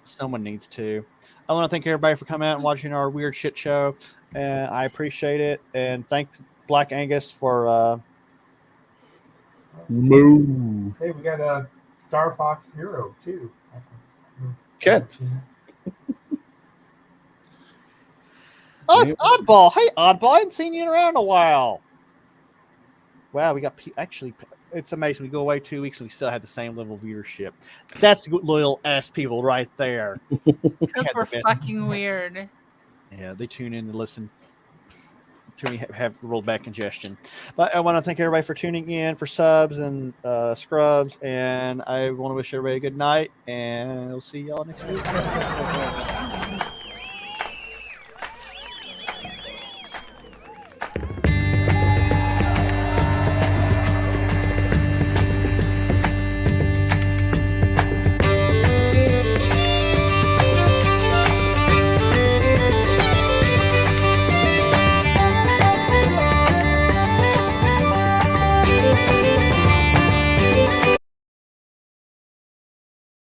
Someone needs to. I want to thank everybody for coming out and watching our weird shit show, and I appreciate it. And thank Black Angus for. Moo. Hey, we got a Star Fox Hero too. Cat. Oh, it's Oddball. Hey, Oddball. I hadn't seen you around in a while. Wow, we got actually. It's amazing. We go away 2 weeks and we still have the same level of viewership. That's loyal ass people right there. Because Yeah, we're the best. fucking weird. Yeah, they tune in to listen to me have rolled back congestion. But I want to thank everybody for tuning in, for subs and scrubs, and I want to wish everybody a good night, and we'll see y'all next week.